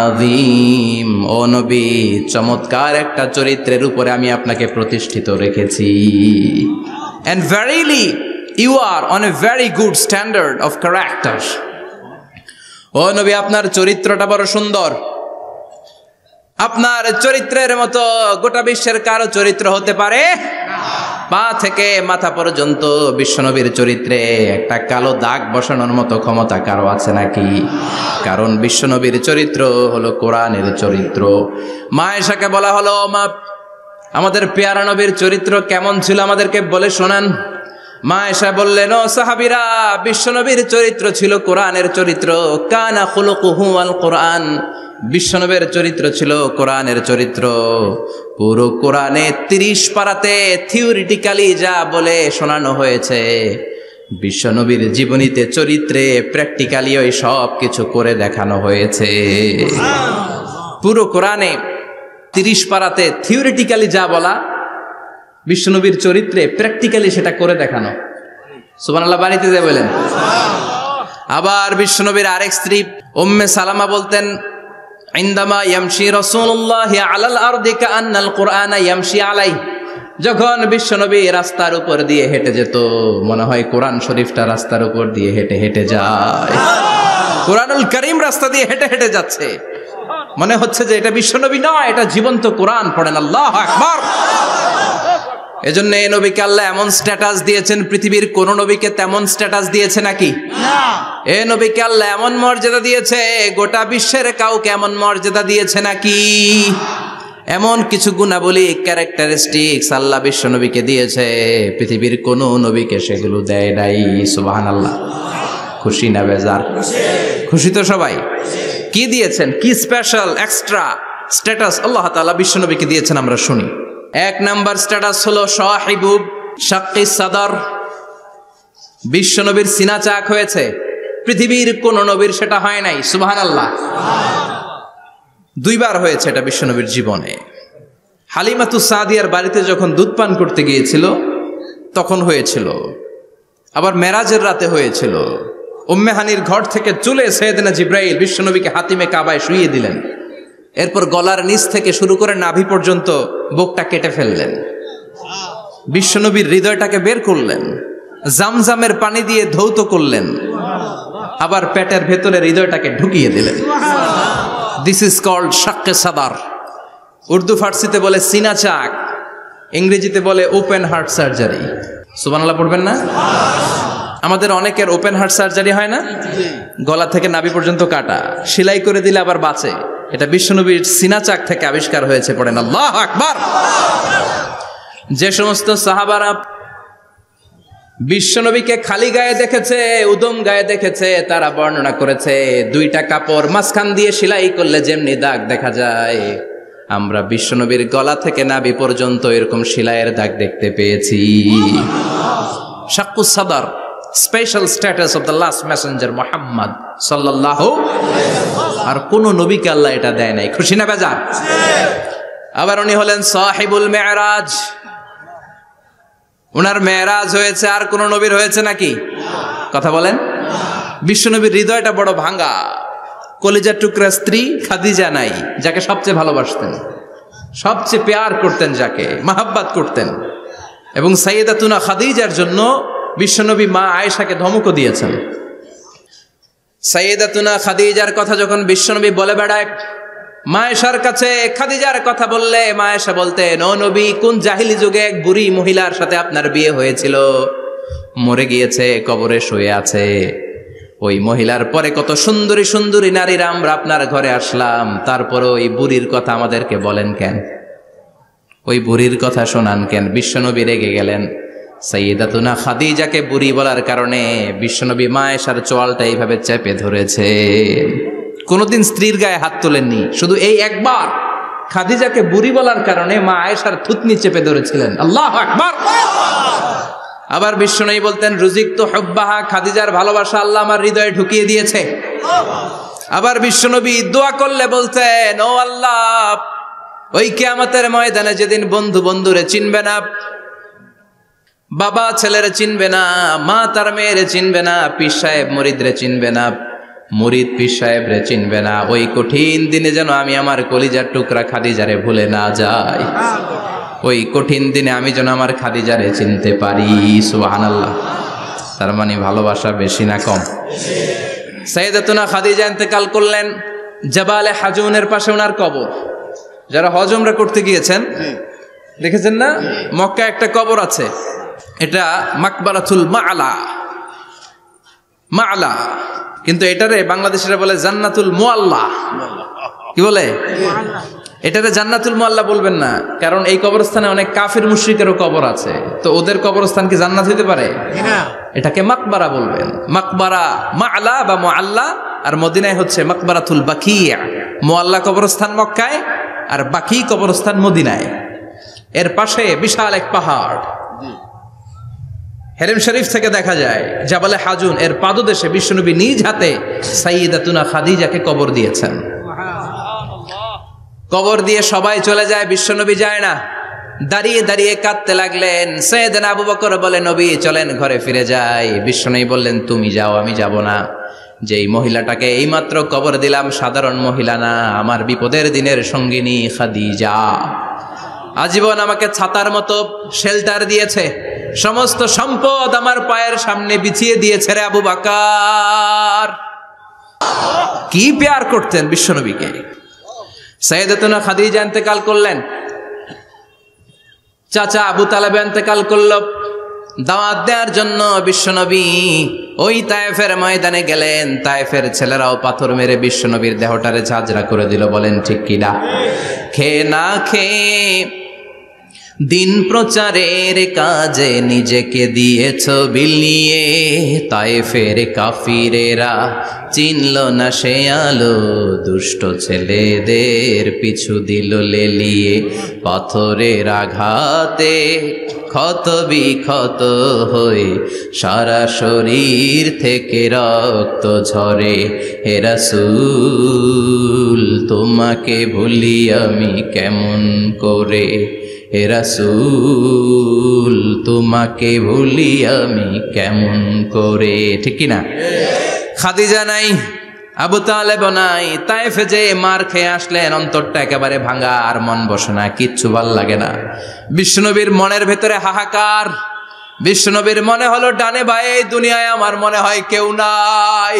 আযীম। ও নবী, চমৎকার একটা চরিত্রের উপরে আমি আপনাকে প্রতিষ্ঠিত রেখেছি। And verily you are on a very good standard of character. ও নবী, আপনার চরিত্রটা বড় সুন্দর। আপনার চরিত্রের মতো গোটা বিশ্বের কারো চরিত্র হতে পারে? পা থেকে মাথা পর্যন্ত বিশ্বনবীর চরিত্রে একটা কালো দাগ বসানোর মতো ক্ষমতা কারো আছে নাকি? কারণ বিশ্বনবীর চরিত্র হলো কোরআনের চরিত্র। মা আয়েশাকে বলা হলো, মা আমাদের পেয়ারা নবীর চরিত্র কেমন ছিল আমাদেরকে বলে শোনান। মা আয়েশা বললেন, ও সাহাবীরা, বিশ্বনবীর চরিত্র ছিল কোরআনের চরিত্র। কানা খুলুকুহু আল কোরআন। বিশ্বনবীর চরিত্র ছিল কোরআনের চরিত্র। পুরো কোরআনে 30 পারাতে থিওরিটিক্যালি যা বলে শোনানো হয়েছে, বিশ্বনবীর জীবনীতে চরিত্রে প্র্যাকটিক্যালি ওই সব কিছু করে দেখানো হয়েছে। পুরো কোরআনে 30 পারাতে থিওরিটিক্যালি যা বলা, বিশ্বনবীর চরিত্রে প্র্যাকটিক্যালি সেটা করে দেখানো। সুবহানাল্লাহ বাড়িতে যায় বলেন। আবার বিশ্বনবীর আরেক স্ত্রী উম্মে সালামা বলতেন, ইনদামা ইয়ামশি রাসূলুল্লাহ আলাল আরদি কাআন্নাল কুরআনা ইয়ামশি আলাইহি। যখন বিশ্বনবী রাস্তার উপর দিয়ে হেঁটে যেত, মনে হয় কোরআন শরীফটা রাস্তার উপর দিয়ে হেঁটে হেঁটে যায়। কোরআনুল কারীম রাস্তা দিয়ে হেঁটে হেঁটে যাচ্ছে, মনে হচ্ছে যে এটা বিশ্বনবী নয়, এটা জীবন্ত কোরআন। পড়েন আল্লাহু আকবার। এজন্য এই নবীকে আল্লাহ এমন স্ট্যাটাস দিয়েছেন, পৃথিবীর কোন নবীকে তেমন স্ট্যাটাস দিয়েছে নাকি? এই নবীকে আল্লাহ এমন মর্যাদা দিয়েছে, গোটা বিশ্বের কাউকে এমন মর্যাদা দিয়েছে নাকি? এমন কিছু গুণাবলী, ক্যারেক্টারিস্টিক্স আল্লাহ বিশ্ব নবীকে দিয়েছে, পৃথিবীর কোন নবীকে সেগুলো দেয় নাই। সুবহানাল্লাহ। খুশি না বেজার? খুশি তো সবাই। কি দিয়েছেন, কি স্পেশাল এক্সট্রা স্ট্যাটাস আল্লাহ তাআলা বিশ্ব নবীকে দিয়েছেন আমরা শুনি। এক নাম্বার স্ট্যাটাস হলো সাহিবুব শাক্কি সাদর। বিশ্ব নবীর সিনা চাক হয়েছে, পৃথিবীর কোন নবীর সেটা হয় নাই। সুবহানাল্লাহ। দুইবার হয়েছে এটা বিশ্ব নবীর জীবনে। হালিমাতু সাদিয়ার বাড়িতে যখন দুধ পান করতে গিয়েছিল তখন হয়েছিল, আবার মেরাজের রাতে হয়েছিল। উম্মে হানির ঘর থেকে চলে সাইয়েদনা জিব্রাইল বিশ্ব নবীকে হাতিমে কাবায় শুইয়ে দিলেন। এরপর গলার নিচ থেকে শুরু করে নাভি পর্যন্ত বুকটা কেটে ফেললেন, বিশ্বনবীর হৃদয়টাকে বের করলেন, জামজামের পানি দিয়ে ধৌত করলেন, আবার পেটের ভেতরে হৃদয়টাকে ঢুকিয়ে দিলেন। দিস ইজ কল্ড শাক্কে সাদার। উর্দু ফার্সিতে বলে সিনা চাক, ইংরেজিতে বলে ওপেন হার্ট সার্জারি। সুবহানাল্লাহ পড়বেন না? আমাদের অনেকের ওপেন হার্ট সার্জারি হয় না, গলা থেকে নাভি পর্যন্ত কাটা, সেলাই করে দিলে আবার বাঁচে। এটা বিশ্বনবীর সিনা চাক থেকে আবিষ্কার হয়েছে। পড়েন আল্লাহু আকবার। যে সমস্ত সাহাবারা বিশ্বনবীকে খালি গায়ে দেখেছে, উদম গায়ে দেখেছে, তারা বর্ণনা করেছে দুইটা কাপড় মাঝখান দিয়ে সেলাই করলে যেমনি দাগ দেখা যায়, আমরা বিশ্বনবীর গলা থেকে নাভি পর্যন্ত এরকম সেলাইয়ের দাগ দেখতে পেয়েছি। শাক্কুস সাদর, special status of the last Messenger Muhammad সাল্লাল্লাহু। আর কোন নবীকে আল্লাহ এটা দেয় নাই। খুশি না বেজার? আবার উনি হলেন সাহিবুল মেরাজ। উনার মেরাজ হয়েছে, আর কোন নবীর হয়েছে নাকি? কথা বলেন। বিশ্বনবীর হৃদয়টা বড় ভাঙা, কলিজার টুকরা স্ত্রী খাদিজা নাই, যাকে সবচেয়ে ভালোবাসতেন, সবচেয়ে প্যার করতেন, যাকে মাহাব্বাত করতেন। এবং সাইয়েদাতুনা খাদিজার জন্য বিশ্বনবী মা আয়েশাকে ধমকও দিয়েছেন। সাইয়েদাতুনা খাদিজার কথা যখন বিশ্বনবী বলে বেড়ায় মা আয়েশার কাছে, খাদিজার কথা বললে মা আয়েশা বলতেন, ও নবী, কোন জাহিলি যুগে এক বুড়ি মহিলার সাথে আপনার বিয়ে হয়েছিল, মরে গিয়েছে, কবরে শুয়ে আছে। ওই মহিলার পরে কত সুন্দরী সুন্দরী নারীরা আমরা আপনার ঘরে আসলাম, তারপরে ওই বুড়ির কথা আমাদেরকে বলেন কেন? ওই বুড়ির কথা শোনান কেন? বিশ্বনবী রেগে গেলেন। সাইয়েদাতুনা খাদিজাকে বুড়ি বলার কারণে বিশ্বনবী মা আয়েশার চোয়ালটা এইভাবে চেপে ধরেছে। কোনদিন স্ত্রীর গায়ে হাত তোলেননি, শুধু এই একবার খাদিজাকে বুড়ি বলার কারণে মা আয়েশার থুতনি চেপে ধরেছিলেন। আল্লাহু আকবার। আবার বিশ্বনবী বলতেন, রুজিকতু হুব্বাহা, খাদিজার ভালোবাসা আল্লাহ আমার হৃদয়ে ঢুকিয়ে দিয়েছে। আবার বিশ্বনবী দোয়া করলে বলতেন, ও আল্লাহ, ওই কিয়ামতের ময়দানে যেদিন বন্ধু বন্ধুরে চিনবে না, বাবা ছেলেরে চিনবে না, মা তার মেয়েরে চিনবে না, পীর সাহেব মুরিদরে চিনবে না, মুরিদ পীর সাহেবরে চিনবে না, ওই কঠিন দিনে যেন আমি আমার কলিজার টুকরা খাদিজারে ভুলে না যাই। ওই কঠিন দিনে আমি যেন আমার খাদিজারে চিনতে পারি। সুবহানাল্লাহ। তার মানে ভালোবাসা বেশি না কম? সাইয়েদাতুনা খাদিজা ইন্তেকাল করলেন, জাবালে হাজুনের পাশে ওনার কবর। যারা হজ উমরা করতে গিয়েছেন দেখেছেন না, মক্কা একটা কবর আছে, এটা মাকবারাতুল মা'লা। মা'লা, কিন্তু এটারে বাংলাদেশিরা বলে জান্নাতুল মুআল্লা। কি বলে? এটারে জান্নাতুল মুআল্লা বলবেন না, কারণ এই কবরস্থানে অনেক কাফির মুশরিকেরও কবর আছে, তো ওদের কবরস্থান কি জান্নাত হইতে পারে? এটাকে মাকবারা বলবেন। মাকবারা মা'লা বা মুআল্লা, আর মদিনায় হচ্ছে মাকবারাতুল বাকিয়া। মুআল্লা কবরস্থান মক্কায়, আর বাকি কবরস্থান মদিনায়। এর পাশে বিশাল এক পাহাড়, হেরেম শরীফ থেকে দেখা যায় জাবালে হাজুন, এর পাদদেশে বিশ্বনবী নিজ হাতে সাইয়েদাতুনা খাদিজাকে কবর দিয়েছেন। কবর দিয়ে সবাই চলে যায়, বিশ্বনবী যায় না। দাঁড়িয়ে দাঁড়িয়ে কাঁদতে লাগলেন। সাইয়েদনা আবু বকর বলে, নবী চলেন ঘরে ফিরে যাই। বিশ্বনবী বললেন, তুমি যাও, আমি যাব না। যেই মহিলাটাকে এইমাত্র কবর দিলাম সাধারণ মহিলা না, আমার বিপদের দিনের সঙ্গিনী খাদিজা। আজীবন আমাকে ছাতার মতো শেল্টার দিয়েছে, সমস্ত সম্পদ আমার পায়ের সামনে বিছিয়ে দিয়েছে রে আবু বকর। কি প্যার করতেন বিশ্বনবীকে। সাইয়েদাতুনা খাদিজা ইন্তেকাল করলেন। চাচা আবু তালেব ইন্তেকাল করলো, দাওয়াত দেওয়ার জন্য বিশ্বনবী ওই তায়েফের ময়দানে গেলেন। তায়েফের ছেলেরাও পাথর মেরে বিশ্বনবীর দেহটারে ঝাঁঝরা করে দিল। বলেন ঠিক কিনা? খেয়ে না খেয়ে দিন প্রচারের কাজে নিজেকে দিয়েছ বিলিয়ে, তায়েফের কাফিরেরা চিনল না সে আলো, দুষ্ট ছেলেদের পিছু দিল লেলিয়ে। পাথরের আঘাতে ক্ষত বিক্ষত হয়ে সারা শরীর থেকে রক্ত ঝরে। হে রাসূল তোমাকে ভুলি আমি কেমন করে, হে রাসূল তোমাকে ভুলি আমি কেমন করে। ঠিক কিনা? খাদিজা নাই, আবু তালেব নাই, তায়েফে যে মার খেয়ে আসলেন, অন্তরটা একেবারে ভাঙা, আর মন বসে না, কিচ্ছু ভাল লাগে না। বিশ্বনবীর মনের ভেতরে হাহাকার। বিশ্বনবীর মনে হলো ডানে বায়ে দুনিয়ায় আমার মনে হয় কেউ নাই।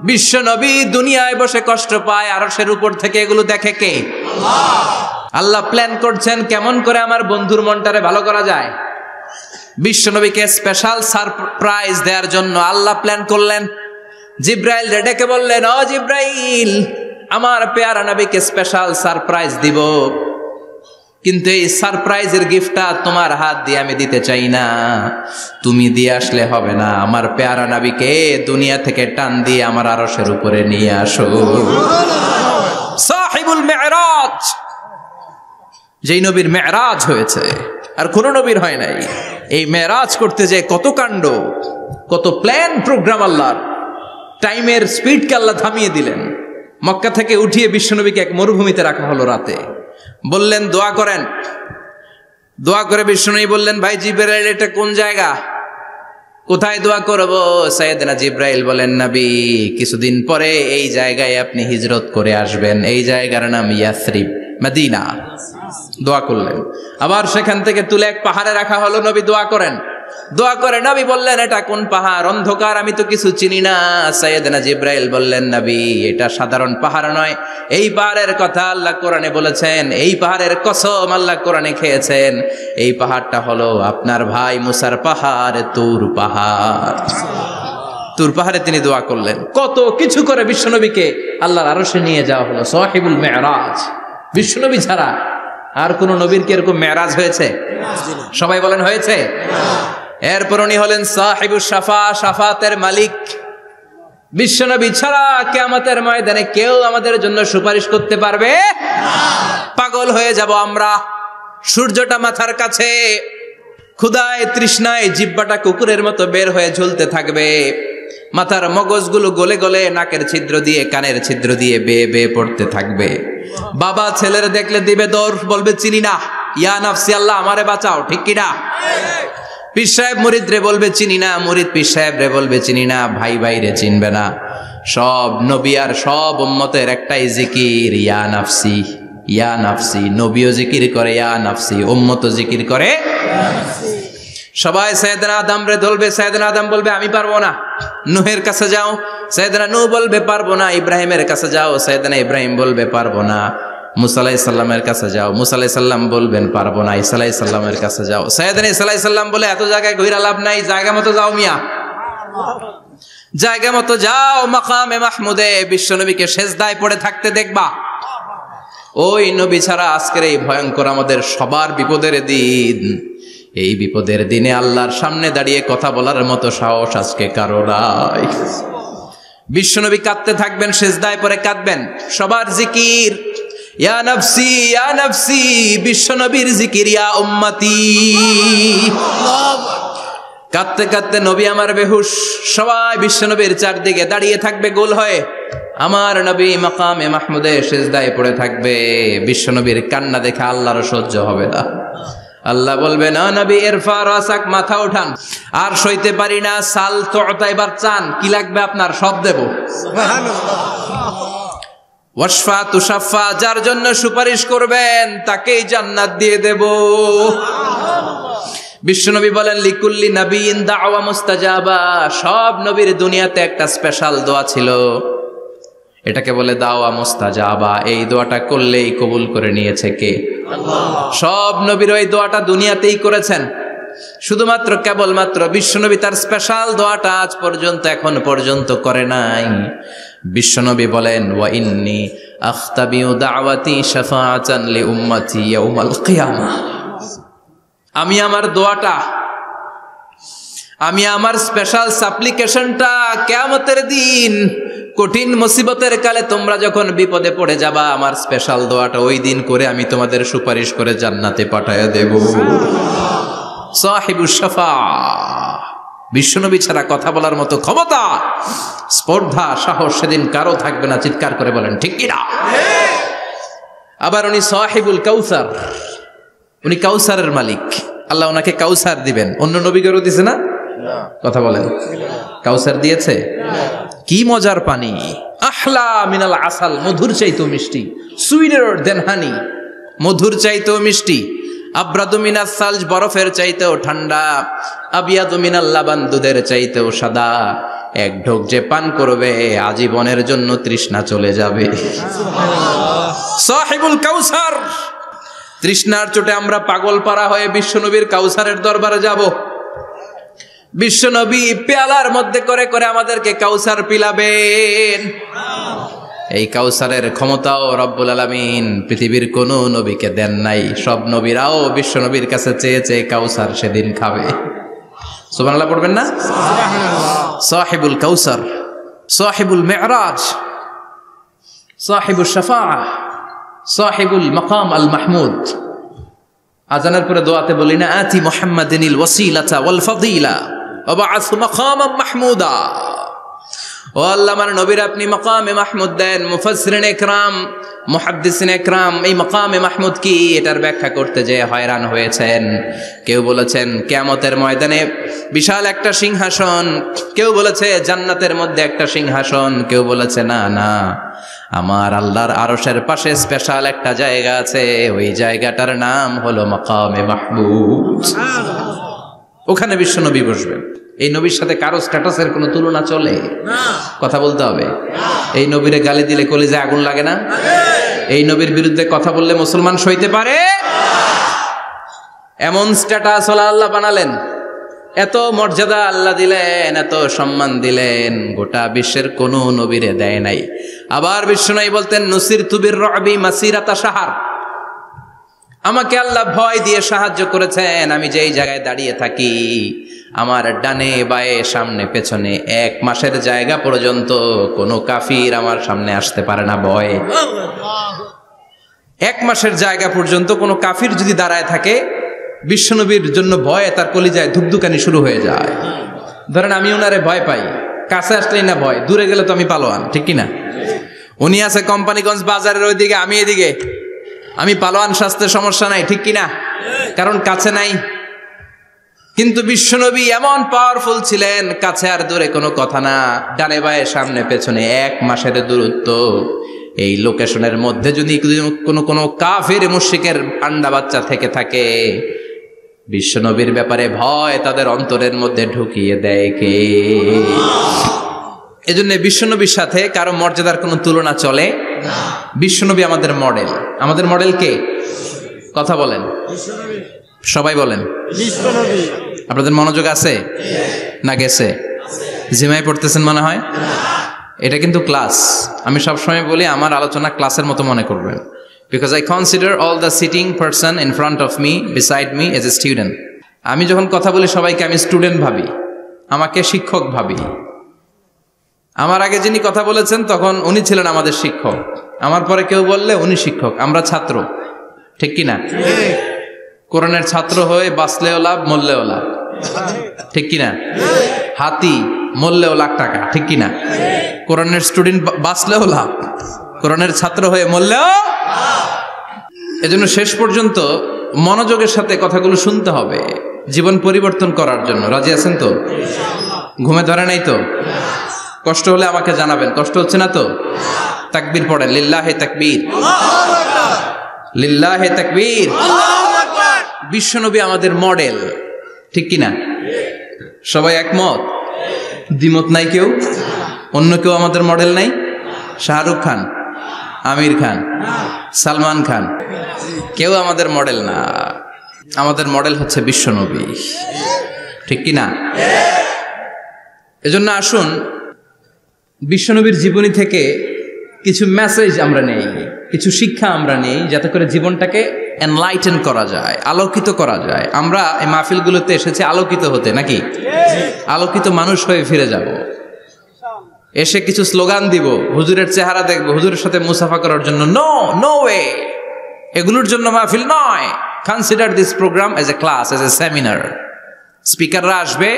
বিশ্বনবী দুনিয়ায় বসে কষ্ট পায়, আরশের উপর থেকে এগুলো দেখে কে? আল্লাহ প্ল্যান করছেন কেমন করে আমার বন্ধুর মনটারে ভালো করা যায়। বিশ্বনবীকে স্পেশাল সারপ্রাইজ দেওয়ার জন্য আল্লাহ প্ল্যান করলেন। জিব্রাইল ডেকে বললেন, ও জিব্রাইল, আমার পেয়ারা নবীকে স্পেশাল সারপ্রাইজ দিব, কিন্তু এই সারপ্রাইজের গিফটটা তোমার হাত দিয়ে আমি দিতে চাই না, তুমি দিয়ে আসলে হবে না। আমার পেয়ারা নবীকে দুনিয়া থেকে টান দিয়ে আমার আরশের উপরে নিয়ে আসো। সাহিবুল মেরাজ, যেই নবীর মেরাজ হয়েছে আর কোন নবীর হয় নাই। এই মেরাজ করতে যে কত কাণ্ড, কত প্ল্যান প্রোগ্রাম আল্লাহর। টাইমের স্পিডকে আল্লাহ থামিয়ে দিলেন। মক্কা থেকে উঠিয়ে বিশ্বনবীকে এক মরুভূমিতে রাখা হলো রাতে। বললেন দোয়া করেন। দোয়া করে বিশ্বনবী বললেন, ভাই জিবরাইল, এটা কোন জায়গা, কোথায় দোয়া করব? সাইয়েদনা জিবরাইল বলেন, নবী কিছুদিন পরে এই জায়গায় আপনি হিজরত করে আসবেন, এই জায়গার নাম ইয়াসরিব, মদিনা। দোয়া করলেন। আবার সেখান থেকে তুলে এক পাহাড়ে রাখা হলো, নবী দোয়া করেন। দোয়া করে নবী বললেন, এটা কোন পাহাড়? অন্ধকার, আমি তো কিছু চিনি না। সাইয়েদনা জিবরাইল বললেন, নবী এটা সাধারণ পাহাড় নয়, এই পাহাড়ের কথা আল্লাহ কোরআনে বলেছেন, এই পাহাড়ের কসম আল্লাহ কোরআনে খেয়েছেন। এই পাহাড়টা হলো আপনার ভাই মুসার পাহাড়, তুর পাহাড়। তুর পাহাড়ে তিনি দোয়া করলেন। কত কিছু করে বিশ্বনবীকে আল্লাহর আরশে নিয়ে যাওয়া হলো। সাহিবুল মেরাজ। বিশ্বনবী ছাড়া আর কোন নবীর কি এরকম মেরাজ হয়েছে? সবাই বলেন হয়েছে। এরপর উনি হলেন সাহিবুস শাফা, শাফাতের মালিক। বিশ্বনবী ছাড়া কিয়ামতের ময়দানে কেউ আমাদের জন্য সুপারিশ করতে পারবে না। পাগল হয়ে যাব আমরা। সূর্যটা মাথার কাছে, ক্ষুধায় তৃষ্ণায় জিহ্বাটা কুকুরের মতো বের হয়ে ঝুলতে থাকবে। মাথার মগজগুলো গলে গলে নাকের ছিদ্র দিয়ে, কানের ছিদ্র দিয়ে বেয়ে বেয়ে পড়তে থাকবে। বাবা ছেলের দেখলে দিবে দৌড়, বলবে চিনি না, ইয়া নাফসি, আল্লাহ আমারে বাঁচাও। ঠিক কিনা? পীর সাহেব মুরিদ রে বলবে চিনি না, মুরিদ পীর সাহেব রে বলবে চিনি না, ভাই ভাই রে চিনবে না। সব নবী আর সব উম্মতের একটাই জিকির, ইয়া নাফসি, ইয়া নাফসি। নবীও জিকির করে ইয়া নাফসি, উম্মতও জিকির করে। সবাই সাইয়েদনা আদম রে ধরবে, সাইয়েদনা আদম বলবে আমি পারবো না। নূহের কাছে যাও, সাইয়েদনা নূহ বলবে পারবো না। ইব্রাহিমের কাছে যাও, সাইয়েদনা ইব্রাহিম বলবে পারবো না। মুসা আলাইহিস সালামের কাছে যাও, মুসা আলাইহিস সালাম বলবেন পারবো না। ঈসা আলাইহিস সালামের কাছে যাও, সাইয়েদনা ঈসা আলাইহিস সালাম বলে এত জায়গায় ঘুরে লাভ নাই, জায়গা মতো যাও মিয়া, জায়গা মতো যাও। মাকামে মাহমুদে বিশ্বনবীকে সেজদায় পড়ে থাকতে দেখবা। ওই নবী ছাড়া আজকের এই ভয়ঙ্কর আমাদের সবার বিপদের দিন। এই বিপদের দিনে আল্লাহর সামনে দাঁড়িয়ে কথা বলার মতো সাহস আজকে কারো নাই। বিশ্বনবী কাঁদতে থাকবেন, সেজদায় পড়ে কাঁদবেন। সবার জিকির ইয়া নাফসি, ইয়া নাফসি। বিশ্বনবীর জিকির ইয়া উম্মতি। কাঁদতে কাঁদতে নবী আমার বেহুশ। সবাই বিশ্বনবীর চারদিকে দাঁড়িয়ে থাকবে গোল হয়ে। আমার নবী মাকামে মাহমুদে সেজদায় পড়ে থাকবে। বিশ্বনবীর কান্না দেখে আল্লাহর সহ্য হবে না। আল্লাহ বলবে না নবী ইরফা রাসাক, মাথা উঠান, আর সইতে পারি না। সাল তুতা, এবার চান, কি লাগবে আপনার সব দেব। ওয়াশফা তুশাফা, যার জন্য সুপারিশ করবেন তাকেই জান্নাত দিয়ে দেব। বিশ্বনবী বলেন লিকুল্লি নবিয়িন দাওয়া মুস্তাজাবা। সব নবীর দুনিয়াতে একটা স্পেশাল দোয়া ছিল, এটাকে বলে দাওয়া মুস্তাজাবা। এই দোয়াটা করলেই কবুল করে নিয়েছে কে? সব নবীর ওই দোয়াটা দুনিয়াতেই করেছেন, শুধুমাত্র কেবলমাত্র বিশ্বনবী তার স্পেশাল দোয়াটা আজ পর্যন্ত এখন পর্যন্ত করে নাই। বিশ্বনবী বলেন, ওয়া ইন্নী আখতাবিউ দাওয়াতি শাফাআতান লি উম্মতি ইয়াউমাল কিয়ামাহ। আমি আমার দোয়াটা, আমি আমার স্পেশাল সাপ্লিকেশনটা কিয়ামতের দিন কঠিন মুসিবতের কালে তোমরা যখন বিপদে পড়ে যাবা, আমার স্পেশাল দোয়াটা ওই দিন করে আমি তোমাদের সুপারিশ করে জান্নাতে পাঠায়া দেব। সাহিবুশ শাফাআহ, বিশ্বনবী ছাড়া কথা বলার মতো ক্ষমতা, স্পর্ধা, সাহস সেদিন কারো থাকবে না। চিৎকার করে বলেন ঠিক কিনা? আবার উনি সাহিবুল কাউসার, উনি কাউসারের মালিক। আল্লাহ ওনাকে কাউসার দিবেন। অন্য নবীদেরও দিছে না? কথা বলেন, কাউসার দিয়েছে? কি মজার পানি, আহলা মিনাল আসাল, মধুর চাইতেও মিষ্টি, সুইটার দেন হানি, মধুর চাইতেও মিষ্টি, আব্রাদু মিনাস সালজ, বরফের চাইতেও ঠান্ডা, আবিয়াদু মিনাল লাবান, দুধের চাইতেও সাদা। এক ঢোক যে পান করবে আজীবনের জন্য তৃষ্ণা চলে যাবে। সাহিবুল কাউসার। তৃষ্ণার চোটে আমরা পাগল পারা হয়ে বিশ্বনবীর কাউসারের দরবারে যাব। বিশ্বনবী পেয়ালার মধ্যে করে করে আমাদেরকে কাউসার পিলাবেন। এই কাউসারের ক্ষমতাও রব্বুল আলামিন পৃথিবীর কোন নবীকে দেন নাই। সব নবীরাও বিশ্বনবীর কাছে চেয়ে চেয়ে কাউসার সেদিন খাবে। সুবহানাল্লাহ পড়বেন না? সাহিবুল কাউসার, সাহিবুল মিরাজ, সাহিবুশ শাফাআহ, সাহিবুল মাকাম আল মাহমুদ। আজানের পরে দোয়াতে বলি না, আতি মুহাম্মাদিনিল ওয়াসিলাতা ওয়াল ফাদিলা ওয়া বা'আসহু মাকামান মাহমুদা। ও আল্লাহ, আমার নবীর আপনি মাকামে মাহমুদ দেন। মুফাসসিরিন ইকরাম, মুহাদ্দিসিন ইকরাম এই মাকামে মাহমুদ কি এটার ব্যাখ্যা করতে যে হয়রান হয়েছেন। কেউ বলেছেন কিয়ামতের ময়দানে বিশাল একটা সিংহাসন, কেউ বলেছে জান্নাতের মধ্যে একটা সিংহাসন, কেউ বলেছে না না, আমার আল্লাহর আরশের পাশে স্পেশাল একটা জায়গা আছে, ওই জায়গাটার নাম হলো মাকামে মাহমুদ। ওখানে বিশ্বনবী বসবেন। এই নবীর সাথে কারো স্ট্যাটাসের কোনো তুলনা চলে? কথা বলতে হবে। এই নবীরে গালি দিলে কলিজায় আগুন লাগে না? এই নবীর বিরুদ্ধে কথা বললে মুসলমান সইতে পারে? এমন স্ট্যাটাস হলো আল্লাহ বানালেন, এত মর্যাদা আল্লাহ দিলেন, এত সম্মান দিলেন, গোটা বিশ্বের কোন নবীরে দেয় নাই। আবার বিশ্বনবী বলতেন, নুসিরতু বির-রু'বি মাসিরাতা শাহর, আমাকে আল্লাহ ভয় দিয়ে সাহায্য করেছেন। আমি যেই জায়গায় দাঁড়িয়ে থাকি, আমার ডানে বায়ে সামনে পেছনে 1 মাসের জায়গা পর্যন্ত কোনো কাফির আমার সামনে আসতে পারে না ভয়ে। 1 মাসের জায়গা পর্যন্ত কোনো কাফির যদি দাঁড়ায় থাকে, বিশ্বনবীর জন্য ভয়ে তার কলিজায় ধুকধুকানি শুরু হয়ে যায়। ধরেন আমি ওনারে ভয় পাই, কাছে আসলেই না ভয়, দূরে গেলে তো আমি পালোয়ান, ঠিক কিনা? উনি আছে কোম্পানিগঞ্জ বাজারের ওইদিকে, আমি এদিকে, আমি পালোয়ান, স্বাস্থ্যে সমস্যা নাই, ঠিক কিনা? কারণ কাছে নাই। কিন্তু বিশ্বনবী এমন পাওয়ারফুল ছিলেন, কাছে আর দূরে কোনো কথা না, ডানে বায়ে সামনে পেছনে 1 মাসের দূরত্ব। এই লোকেশনের মধ্যে যদি কোনো কাফির মুশরিকের আন্ডা বাচ্চা থেকে থাকে, বিশ্বনবীর ব্যাপারে ভয় তাদের অন্তরের মধ্যে ঢুকিয়ে দেয় কে? এজন্য বিশ্বনবীর সাথে কারো মর্যাদার কোনো তুলনা চলে না। বিশ্বনবী আমাদের মডেল। আমাদের মডেল কে? কথা বলেন, সবাই বলেন। বিশ্বনবী। আপনাদের মনোযোগ আছে না গেছে? জিমাই পড়তেছেন মনে হয়। এটা কিন্তু ক্লাস। আমি সবসময় বলি আমার আলোচনা ক্লাসের মতো মনে করবেন, because I consider all the sitting person in front of me, beside me as a student. আমি যখন কথা বলি সবাইকে আমি স্টুডেন্ট ভাবি, আমাকে শিক্ষক ভাবি। আমার আগে যিনি কথা বলেছেন তখন উনি ছিলেন আমাদের শিক্ষক, আমার পরে কেউ বললে উনি শিক্ষক, আমরা ছাত্র, ঠিক কিনা? কোরআনের ছাত্র হয়ে বাঁচলেও লাভ, মরলেও লাভ, ঠিক কিনা? হাতি মরলেও লাখ টাকা, ঠিক কিনা? কোরআনের স্টুডেন্ট বাঁচলেও লাভ, কোরআনের ছাত্র হয়ে মরলেও। এজন্য শেষ পর্যন্ত মনোযোগের সাথে কথাগুলো শুনতে হবে জীবন পরিবর্তন করার জন্য। রাজি আছেন তো? ঘুমে ধরে নাই তো? কষ্ট হলে আমাকে জানাবেন। কষ্ট হচ্ছে না তো? তাকবীর পড়েন, লিল্লাহে তাকবীর, লিল্লাহে তাকবীর। বিশ্বনবী আমাদের মডেল, ঠিক কিনা? সবাই একমত? দ্বিমত নাই কেউ? অন্য কেউ আমাদের মডেল নাই? শাহরুখ খান, আমির খান, সালমান খান, কেউ আমাদের মডেল না, আমাদের মডেল হচ্ছে বিশ্বনবী, ঠিক কি না? এজন্য আসুন বিশ্বনবীর জীবনী থেকে কিছু মেসেজ আমরা নেই, কিছু শিক্ষা আমরা নেই, যাতে করে জীবনটাকে এনলাইটেন করা যায়, আলোকিত করা যায়। আমরা এই মাহফিলগুলোতে এসেছি আলোকিত হতে, নাকি আলোকিত মানুষ হয়ে ফিরে যাব। এসে কিছু স্লোগান দিব, হুজুরের চেহারা দেখবো, হুজুরের সাথে মুসাফা করার জন্য, নো নো ওয়ে, এগুলোর জন্য মাহফিল নয়। Consider this program as a class, as a seminar. স্পিকাররা আসবে,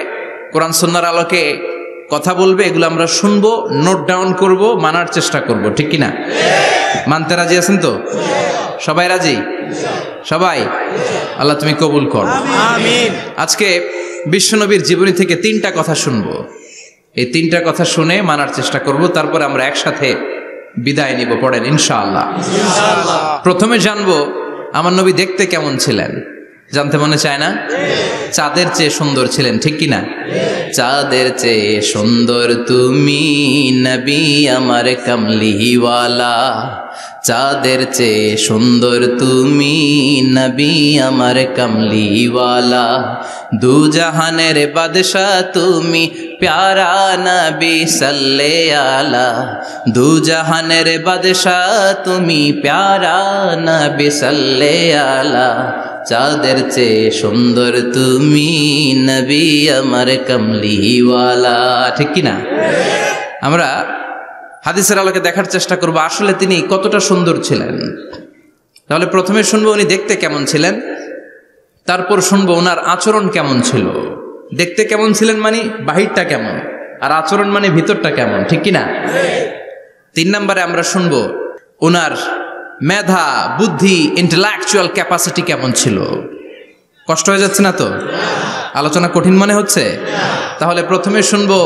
কোরআন সুন্নাহর আলোকে কথা বলবে, এগুলো আমরা শুনবো, নোট ডাউন করব, মানার চেষ্টা করব, ঠিক কিনা? মানতে রাজি আছেন তো? সবাই রাজি? সবাই? আল্লাহ তুমি কবুল কর, আমিন। আজকে বিশ্বনবীর জীবনী থেকে 3টা কথা শুনবো। এই 3টা কথা শুনে মানার চেষ্টা করব, তারপর আমরা একসাথে বিদায় নিব। পড়েন ইনশাআল্লাহ। প্রথমে জানবো আমার নবী দেখতে কেমন ছিলেন। জানতে মনে চায় না? চাঁদের চেয়ে সুন্দর ছিলেন, ঠিক কিনা? চাঁদের চেয়ে সুন্দর তুমি নবী আমার কামলিওয়ালা, চাঁদের চেয়ে সুন্দর তুমি নবী আমার কামলিওয়ালা, দু জাহানের বাদশাহ তুমি প্যারা নবী সাল্লে আলা, দু জাহানের বাদশাহ তুমি প্যারা নবী সাল্লে আলা, চাঁদের চেয়ে সুন্দর তুমি নবী আমার কামলিওয়ালা, ঠিক কিনা? আমরা হাদিসের আলোকে দেখার চেষ্টা করব আসলে তিনি কতটা সুন্দর ছিলেন। তাহলে প্রথমে শুনবো উনি দেখতে কেমন ছিলেন, তারপর শুনবো ওনার আচরণ কেমন ছিল। দেখতে কেমন ছিলেন মানে বাহিরটা কেমন, আর আচরণ মানে ভিতরটা কেমন, ঠিক কিনা? 3 নম্বরে আমরা শুনবো ওনার মেধা, বুদ্ধি, ইন্টেলেকচুয়াল ক্যাপাসিটি কেমন ছিল। কষ্ট হয়ে যাচ্ছে না তো? আলোচনা কঠিন মনে হচ্ছে? তাহলে প্রথমে শুনবো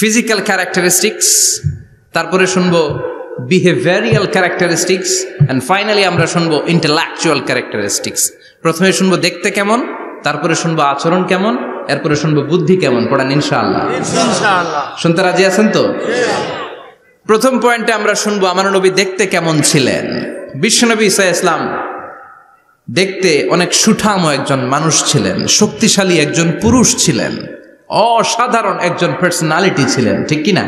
ফিজিক্যাল ক্যারেক্টারিস্টিক্স, তারপরে শুনবো বিহেভিয়ারিয়াল ক্যারেক্টারিস্টিক্স, এন্ড ফাইনালি আমরা শুনবো ইন্টেলেকচুয়াল ক্যারেক্টারিস্টিক্স। প্রথমে শুনবো দেখতে কেমন, তারপরে শুনবো আচরণ কেমন, এরপরে শুনবো বুদ্ধি কেমন। পড়ান ইনশাআল্লাহ। শুনতে রাজি আছেন তো? প্রথম পয়েন্টে আমরা শুনবো আমার নবী দেখতে কেমন ছিলেন। বিশ্বনবী ঈসা ইসলাম দেখতে অনেক সুঠাম একজন মানুষ ছিলেন, শক্তিশালী একজন পুরুষ ছিলেন, অসাধারণ একজন পার্সোনালিটি ছিলেন, ঠিক কিনা?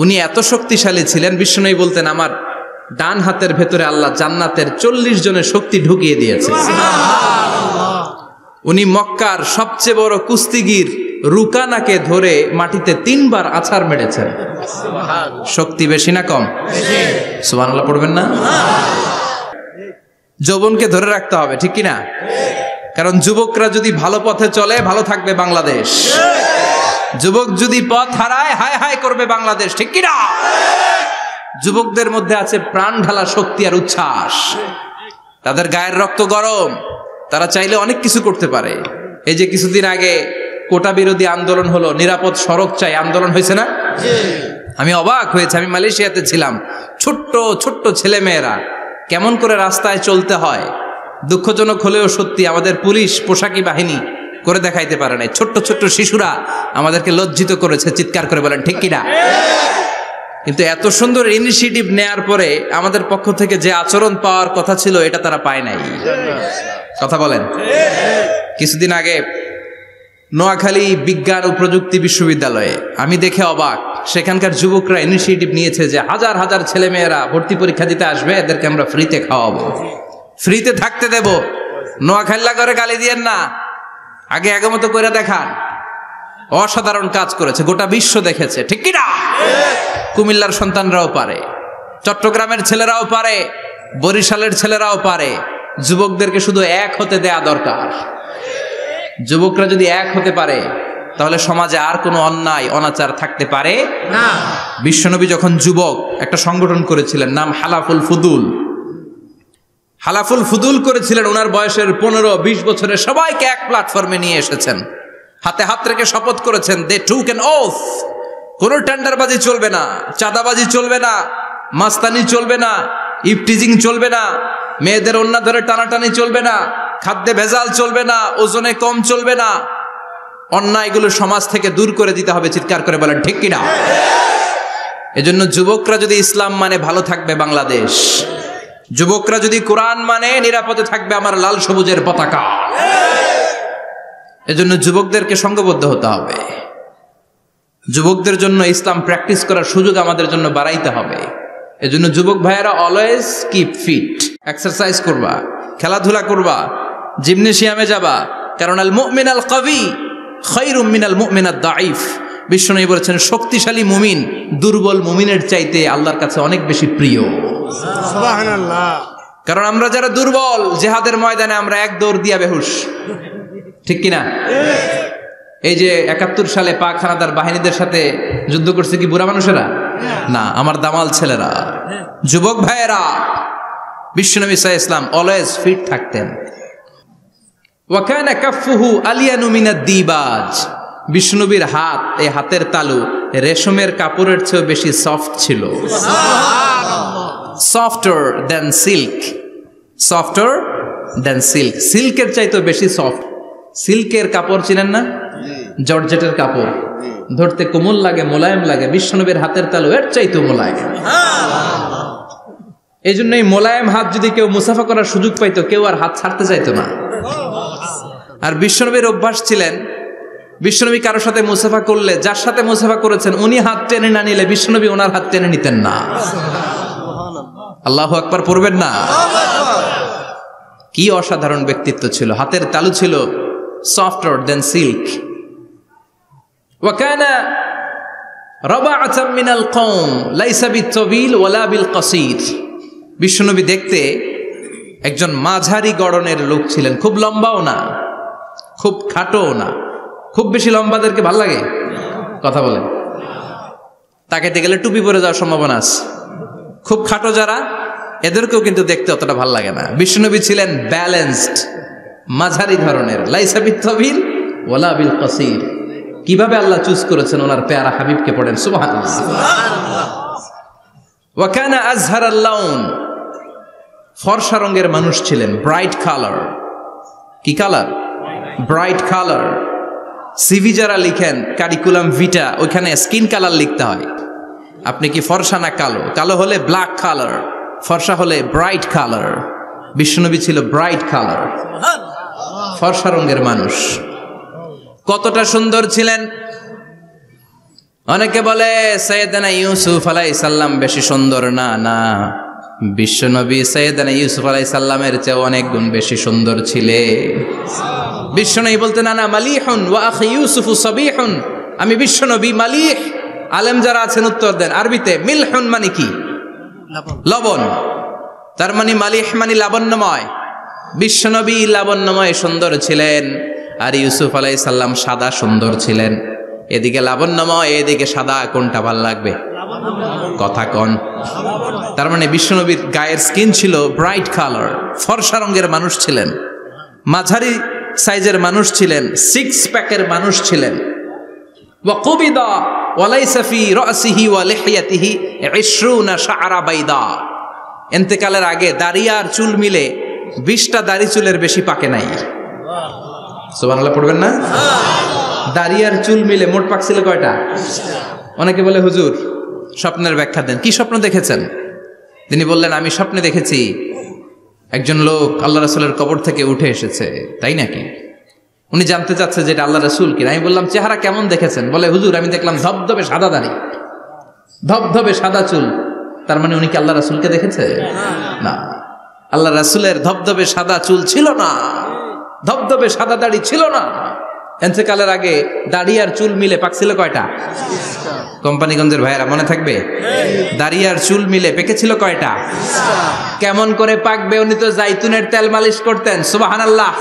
উনি এত শক্তিশালী ছিলেন, বিশ্বনবী বলতেন আমার ডান হাতের ভেতরে আল্লাহ জান্নাতের 40 জনের শক্তি ঢুকিয়ে দিয়েছে। উনি মক্কার সবচেয়ে বড় কুস্তিগির রুকানাকে ধরে মাটিতে 3 বার আছাড় মেরেছেন। শক্তি বেশি না কম? সুবহানাল্লাহ পড়বেন না? যৌবনকে ধরে রাখতে হবে, ঠিক কিনা? কারণ যুবকরা যদি ভালো পথে চলে ভালো থাকবে বাংলাদেশ, যুবক যদি পথ হারায় হায় হায় করবে বাংলাদেশ, ঠিক কিনা? যুবকদের মধ্যে আছে প্রাণ ঢালা শক্তি আর উচ্ছ্বাস, তাদের গায়ের রক্ত গরম, তারা চাইলে অনেক কিছু করতে পারে। এই যে কিছুদিন আগে কোটা বিরোধী আন্দোলন হলো, নিরাপদ সড়ক চাই আন্দোলন হয়েছে না? আমি অবাক হয়েছে, আমি মালয়েশিয়াতে ছিলাম, ছোট্ট ছোট্ট ছেলে মেয়েরা কেমন করে রাস্তায় চলতে হয় দুঃখজনক হলেও সত্যি আমাদের পুলিশ পোশাকি বাহিনী করে দেখাইতে পারে নাই। ছোট্ট ছোট্ট শিশুরা আমাদেরকে লজ্জিত করেছে, চিৎকার করে বলেন ঠিক কিনা? কিন্তু এত সুন্দর ইনিশিয়েটিভ নেয়ার পরে আমাদের পক্ষ থেকে যে আচরণ পাওয়ার কথা ছিল এটা তারা পায় নাই। কথা বলেন। কিছুদিন আগে নোয়াখালী বিজ্ঞান ও প্রযুক্তি বিশ্ববিদ্যালয়ে আমি দেখে অবাক, সেখানকার যুবকরা ইনিশিয়েটিভ নিয়েছে যে হাজার হাজার ছেলে মেয়েরা ভর্তি পরীক্ষা দিতে আসবে, এদেরকে আমরা ফ্রিতে খাওয়াবো, ফ্রিতে থাকতে দেব। নোয়াখাল্লা করে গালি দিয়েন না, আগে আগমত করে দেখান। অসাধারণ কাজ করেছে, গোটা বিশ্ব দেখেছে, ঠিক কিনা? কুমিল্লার সন্তানরাও পারে, চট্টগ্রামের ছেলেরাও পারে, বরিশালের ছেলেরাও পারে। যুবকদেরকে শুধু এক হতে দেয়া দরকার। যুবকরা যদি এক হতে পারে তাহলে সমাজে আর কোনো অন্যায় অনাচার থাকতে পারে না। বিশ্বনবী যখন যুবক একটা সংগঠন করেছিলেন, নাম হালাফুল ফুদুল। হালাফুল ফুদুল করেছিলেন, ওনার বয়সের 15-20 বছরের সবাইকে এক প্ল্যাটফর্মে নিয়ে এসেছেন, হাতে হাত রেখে শপথ করেছেন, দে টুক অ্যান ওথ, কোনো টেন্ডারবাজি চলবে না, চাঁদাবাজি চলবে না, মাস্তানি চলবে না, ইফটিজিং চলবে না, মেয়েদের ওন্না ধরে টানাটানি চলবে না, খাদ্যে ভেজাল চলবে না, ওজনে কম চলবে না, অন্যায়গুলো সমাজ থেকে দূর করে দিতে হবে। চিৎকার করে বলেন ঠিক কিনা? এজন্য যুবকরা যদি ইসলাম মানে ভালো থাকবে বাংলাদেশ, যুবকরা যদি কোরআন মানে নিরাপদে থাকবে আমার লাল সবুজের পতাকা। এজন্য যুবকদেরকে সংঘবদ্ধ হতে হবে। যুবকদের জন্য ইসলাম প্র্যাকটিস করার সুযোগ আমাদের জন্য বাড়াইতে হবে। এজন্য যুবক ভাইয়েরা অলওয়েজ কিপ ফিট, এক্সারসাইজ করবা, খেলাধুলা করবা, জিমনেশিয়ামে যাবা। কারণ আল মুমিন আল কবি খায়রুম মিনাল মুমিন আদ দাঈফ। বিশ্বনবী বলেছেন শক্তিশালী মুমিন দুর্বল মুমিনের চাইতে আল্লাহর কাছে অনেক বেশি প্রিয়। সুবহানাল্লাহ। কারণ আমরা যারা দুর্বল জিহাদের ময়দানে আমরা এক দৌড় দিয়া বেহুশ, ঠিক কিনা? এই যে ৭১ সালে পাক হানাদার বাহিনীদের সাথে যুদ্ধ করছে কি বুড়া মানুষেরা? না, আমার দামাল ছেলেরা, যুবক ভাইয়েরা। বিশ্বনবী সাল্লাল্লাহু আলাইহি ওয়াসাল্লাম অলওয়েজ ফিট থাকতেন। ওয়া কানা কাফফুহু আলিয়ানু মিনাদ দিবাজ। বিশ্বনবীর হাত, এই হাতের তালু রেশমের কাপড়ের চেয়ে বেশি সফট ছিল। সফটার দেন সিল্ক, সফটার দেন সিল্ক। সিল্কের চাইতে বেশি সফট। সিল্কের কাপড় চিনেন না? জর্জেটের কাপড় ধরতে কোমল লাগে, মোলায়েম লাগে। বিশ্বনবীর হাতের তালু এর চাইতেও মোলায়েম। এই জন্য এই মোলায়েম হাত যদি কেউ মুসাফা করার সুযোগ পাইতো, কেউ আর হাত ছাড়তে চাইতো না। আর বিশ্বনবীর অভ্যাস ছিলেন, বিশ্বনবী কারোর সাথে মুসাফা করলে, যার সাথে মুসাফা করেছেন উনি হাত টেনে না নিলে বিশ্বনবী ওনার হাত টেনে নিতেন না। আল্লাহু আকবার পড়বেন না? কি অসাধারণ ব্যক্তিত্ব ছিল। হাতের তালু ছিল সফটার দেন সিল্ক। ওয়া কানা রাবাআতাম মিনাল কওম লাইসা বিত-তাবিল ওয়ালা বিল কাসীর। বিশ্বনবী দেখতে একজন মাঝারি গড়নের লোক ছিলেন, খুব লম্বাও না, খুব খাটোও না। খুব বেশি লম্বাদেরকে ভাল লাগে? কথা বলেন। তাকাইতে গেলে টুপি পরে যাওয়ার সম্ভাবনা আছে। খুব খাটো যারা, এদেরকেও কিন্তু দেখতে অতটা ভাল লাগে না। বিশ্বনবী ছিলেন ব্যালেন্সড, মাঝারি ধরনের। লাইসা বিত-তাবিল ওয়ালা বিল কাসীর। কিভাবে আল্লাহ চুজ করেছেন ওনার পেয়ারা হাবিবকে, পড়েন সুবহানাল্লাহ। ওয়া কানা আযহারাল লাউন। ফর্সা রঙের মানুষ ছিলেন, ব্রাইট কালার। কি কালার? Bright colour. সিভি যারা লিখেন কারিকুলাম ভিটা, ওইখানে স্কিন কালার লিখতে হয়। আপনি কি ফর্সা না কালো? কালো হলে ব্ল্যাক কালার, ফর্সা হলে ব্রাইট কালার। বিশ্বনবী ছিল ব্রাইট কালার, ফর্সা রঙের মানুষ। কতটা সুন্দর ছিলেন! অনেকে বলে সাইয়েদনা ইউসুফ আলাইহিস সালাম বেশি সুন্দর। না না, বিশ্বনবী সাইয়েদনা ইউসুফ আলাইহিস সালামের চেয়ে অনেক গুণ বেশি সুন্দর ছিলেন। বিশ্বনবী বলতেন আনা মালিহুন ওয়া আখি ইউসুফু সাবিহুন। আমি বিশ্বনবী মালিহ। আলেম যারা আছেন উত্তর দেন আরবিতে। মিলহুন মানে কি? লবণ। তার মানে মালিহ মানে লাবণ্যময়। বিশ্বনবী লাবণ্যময় সুন্দর ছিলেন, আর ইউসুফ আলাইহিস সালাম সাদা সুন্দর ছিলেন। এদিকে লাবণ্যময়, এদিকে সাদা, কোনটা ভাল লাগবে? কথা কন। তার মানে বিশ্বনবীর গায়ের স্কিন ছিল ব্রাইট কালার, ফর্সা রঙের মানুষ ছিলেন, মাঝারি সাইজের মানুষ ছিলেন, সিক্স প্যাকের মানুষ ছিলেন। ওয়া কুবিদা ওয়া লাইসা ফি রাসিহি ওয়া লিহিয়াতিহি 20 শাআরা বাইদা। ইন্তেকালের আগে দাড়ি আর চুল মিলে 20টা দাড়ি চুলের বেশি পাকে নাই। সুবহানাল্লাহ পড়বেন না? দাড়ি আর চুল মিলে মোট পাকছিল কয়টা? অনেকে বলে হুজুর স্বপ্নের ব্যাখ্যা দেন। কি স্বপ্ন দেখেছেন? তিনি বললেন আমি স্বপ্নে দেখেছি একজন লোক আল্লাহ রাসূলের কবর থেকে উঠে এসেছে। তাই নাকি? উনি জানতে চাচ্ছে যে এটা আল্লাহ রাসূল কিনা। আমি বললাম চেহারা কেমন দেখেছেন? বলে হুজুর আমি দেখলাম ধবধবে সাদা দাড়ি, ধবধবে সাদা চুল। তার মানে উনি কি আল্লাহ রাসূলকে দেখেছে? না, আল্লাহ রাসূলের ধবধবে সাদা চুল ছিল না, ধবধবে সাদা দাড়ি ছিল না। ইন্তেকালের আগে দাড়ি আর চুল মিলে পাকছিল কয়টা? কোম্পানিগঞ্জের ভাইয়েরা মনে থাকবে? দাড়ি আর চুল মিলে পেকেছিল কয়টা? কেমন করে পাকবে? উনি তো জাইতুনের তেল মালিশ করতেন। সুবহানাল্লাহ।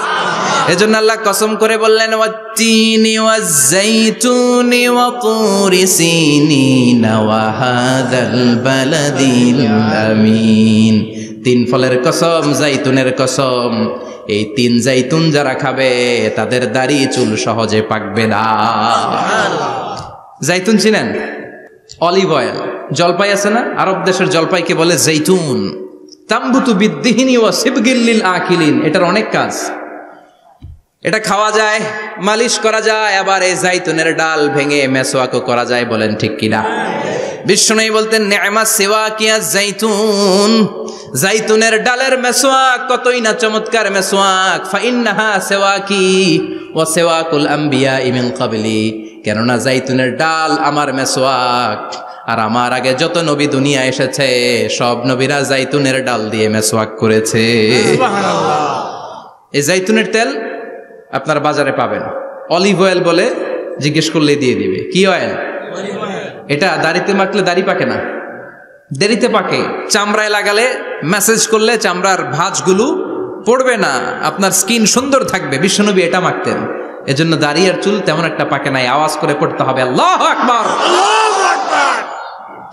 এজন্য আল্লাহ কসম করে বললেন ওয়াত্তিনি ওয়াজ-জাইতুনি ওয়া তুরি সিনিনা ওয়া হাযাল বালাদিল আমিন। তিন ফলের কসম, জাইতুনের কসম। এই তিন জাইতুন যারা খাবে তাদের দাড়ি চুল সহজে পাকবে না। জাইতুন চিনেন? Olive oil. জলপাই আছে না? আরব দেশের জলপাইকে বলে জাইতুন। তাম্বুতু বিদ্দিহিনি ওয়া সিবগিল লিল আকিলিন। এটার অনেক কাজ। এটা খাওয়া যায়, মালিশ করা যায়, আবার এই জাইতুনের ডাল ভেঙে মেসওয়াকও করা যায়, বলেন ঠিক কিনা? বিষ্ণু বলতেন নি'মা সিওয়াকিয়া জাইতুন, জাইতুনের ডালের মেসওয়াক কতই না চমৎকার মেসওয়াক। ফাইন্নাহা সিওয়াকি ওয়া সিওয়াকুল আম্বিয়া মিন ক্বাবলি, কেননা জাইতুনের ডাল আমার মেসওয়াক, আর আমার আগে যত নবী দুনিয়া এসেছে সব নবীরা জাইতুনের ডাল দিয়ে মেসওয়াক করেছে। এই জাইতুনের তেল আপনার বাজারে পাবেন, অলিভ অয়েল বলে জিজ্ঞেস করলে দিয়ে দিবে। কি অয়েল? এটা দাড়িতে মাখলে দাড়ি পাকে না, দেরিতে পাকে। চামড়ায় লাগালে ম্যাসেজ করলে চামড়ার ভাঁজগুলো পড়বে না, আপনার স্কিন সুন্দর থাকবে। বিশ্বনবী এটা মাখতেন, এজন্য দাড়ি আর চুল তেমন একটা পাকে নাই। আওয়াজ করে পড়তে হবে আল্লাহু আকবার।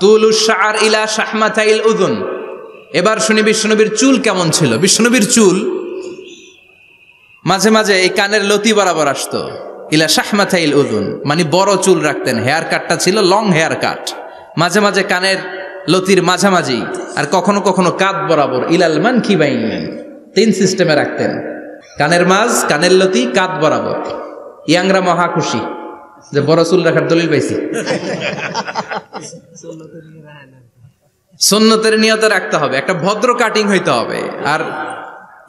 তুলুশ শাআর ইলা শাহমাতাইল উযুন। এবার শুনি বিশ্বনবীর চুল কেমন ছিল। বিশ্বনবীর চুল মাঝে মাঝে এই কানের লতি বরাবর আসতো। ইলা শাহমাতাইল উযুন মানে বড় চুল রাখতেন, হেয়ার কাটটা ছিল লং হেয়ার কাট, মাঝে মাঝে কানের লতির মাঝামাঝি, আর কখনো কখনো কাঁধ বরাবর ইলাল মানকিবাইন, 3 সিস্টেমে রাখতেন। কানের মাঝ, কানের লতি, কাঁধ বরাবর। ইয়াংরা মহা খুশি যে বড় চুল রাখার দলিল পাইছি। সুন্নতের নিয়তে রাখতে হবে, একটা ভদ্র কাটিং হইতে হবে। আর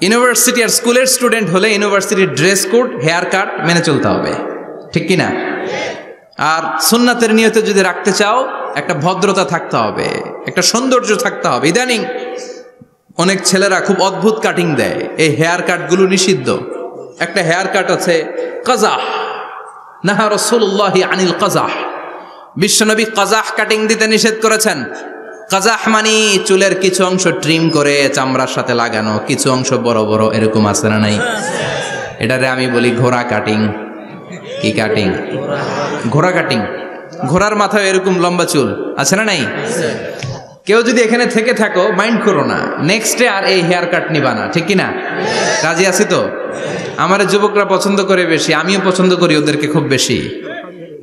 ইউনিভার্সিটি আর স্কুলের স্টুডেন্ট হলে ইউনিভার্সিটির ড্রেস কোড, হেয়ার কাট মেনে চলতে হবে, ঠিক কিনা? আর সুন্নাতের নিয়তে যদি রাখতে চাও একটা ভদ্রতা থাকতে হবে, একটা সৌন্দর্য থাকতে হবে। ইদানিং অনেক ছেলেরা খুব অদ্ভুত কাটিং দেয়, এই হেয়ার কাটগুলো নিষিদ্ধ। একটা হেয়ার কাট আছে কাজাহ, নাহা রাসূলুল্লাহি আনিল কাজাহ, বিশ্বনবী কাজাহ কাটিং দিতে নিষেধ করেছেন। কাজাহ মানে চুলের কিছু অংশ ট্রিম করে চামড়ার সাথে লাগানো, কিছু অংশ বড় বড় এরকম আছে না নাই? এটারে আমি বলি ঘোড়া কাটিং। কি কাটিং? ঘোড়া কাটিং। ঘোড়ার মাথায় এরকম লম্বা চুল আছে না নাই? কেউ যদি এখানে থেকে থাকো মাইন্ড করো না, নেক্সট ডে আর এই হেয়ার কাট নিবা না, ঠিক কিনা? রাজি আছি তো? আমার যুবকরা পছন্দ করে বেশি, আমিও পছন্দ করি ওদেরকে খুব বেশি।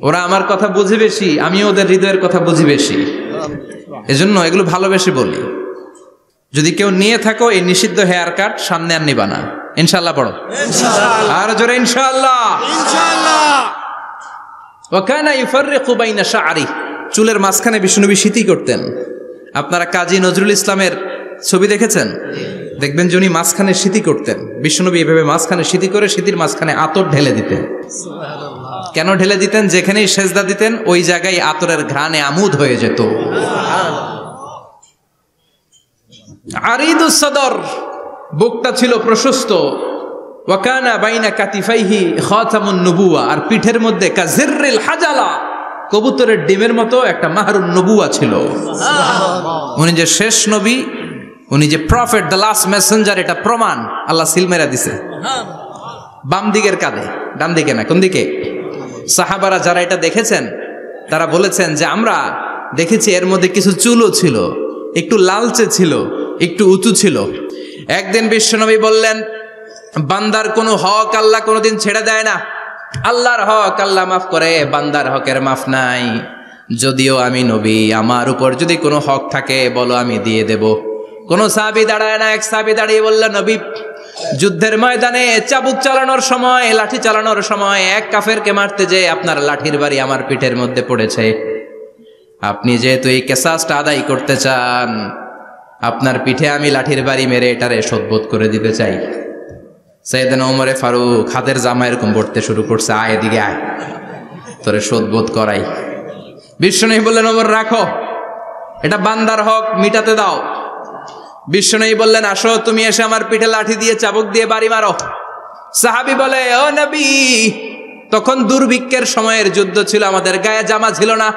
ওরা আমার কথা বুঝে বেশি, আমিও ওদের হৃদয়ের কথা বুঝি বেশি, এজন্য এগুলো ভালোবেসে বলি। যদি কেউ নিয়ে থাকো এই নিষিদ্ধ হেয়ার কাট, সামনে আর নিবা না, ইনশাআল্লাহ পড়ো। আর জোরে ইনশাআল্লাহ। ওয়া কানা ইউফাররিকু বাইনা শা'রি, চুলের মাঝখানে বিষ্ণুনবী সিঁথি করতেন। আপনারা কাজী নজরুল ইসলামের ছবি দেখেছেন? দেখবেন যে উনি মাঝখানে সিঁথি করতেন। বিষ্ণুনবী এভাবে মাঝখানে সিঁথি করে সিঁথির মাঝখানে আতর ঢেলে দিতেন। কেন ঢেলে দিতেন? যেখানেই সেজদা দিতেন ওই জায়গায় আতরের ঘ্রাণে আমোদ হয়ে যেত। আরিদুস সদর, বুকটা ছিল প্রশস্ত। ওয়া কানা বাইনা কাতিফাইহি খাতামুন নবুওয়া, আর পিঠের মধ্যে কাজিররিল হাজালা, কবুতরের ডিমের মতো একটা মাহরুন নবুওয়া ছিল। উনি যে শেষ নবী, উনি যে প্রফেট, দ্য লাস্ট মেসেঞ্জার, এটা প্রমাণ আল্লাহ সিল মেরা দিছে। বাম দিকের কাঁধে, ডান দিকে না। কোন দিকে? সাহাবারা যারা এটা দেখেছেন তারা বলেছেন যে আমরা দেখেছি এর মধ্যে কিছু চুলও ছিল, একটু লালচে ছিল, একটু উঁচু ছিল। একদিন বিশ্বনবী বললেন, বান্দার কোনো হক আল্লাহ কোনোদিন ছেড়ে দেয় না। আল্লাহর হক আল্লাহ মাফ করে, বান্দার হকের মাফ নাই। যদিও আমি নবী, আমার উপর যদি কোনো হক থাকে বলো, আমি দিয়ে দেব। কোন সাহাবী দাঁড়ায় না। এক সাহাবী দাঁড়িয়ে বলল, নবী, যুদ্ধের ময়দানে চাবুক চালানোর সময়, লাঠি চালানোর সময় এক কাফেরকে মারতে যে আপনার লাঠির বাড়ি আমার পিঠের মধ্যে পড়েছে। আপনি যেহেতু এই কেসাসটা আদায় করতে চান, আপনার পিঠে আমি লাঠির বাড়ি মেরে এটারে শোধবোধ করে দিতে চাই। সাইয়েদনা ওমরে ফারুক হাতের জামা এরকম পড়তে শুরু করছে, আয় এদিকে আয়, তোরে শোধবোধ করাই। বিশ্বনবী বললেন, ওমর রাখো, এটা বান্দার হক, মিটাতে দাও। বিশ্বনবী বললেন, আসো তুমি এসে আমার পিঠে লাঠি দিয়ে চাবুক দিয়ে বাড়ি মারো। সাহাবী বলে, ও নবী, তখন দুর্ভিক্ষের সময়ের যুদ্ধ ছিল, আমাদের গায়ে জামা ছিল না।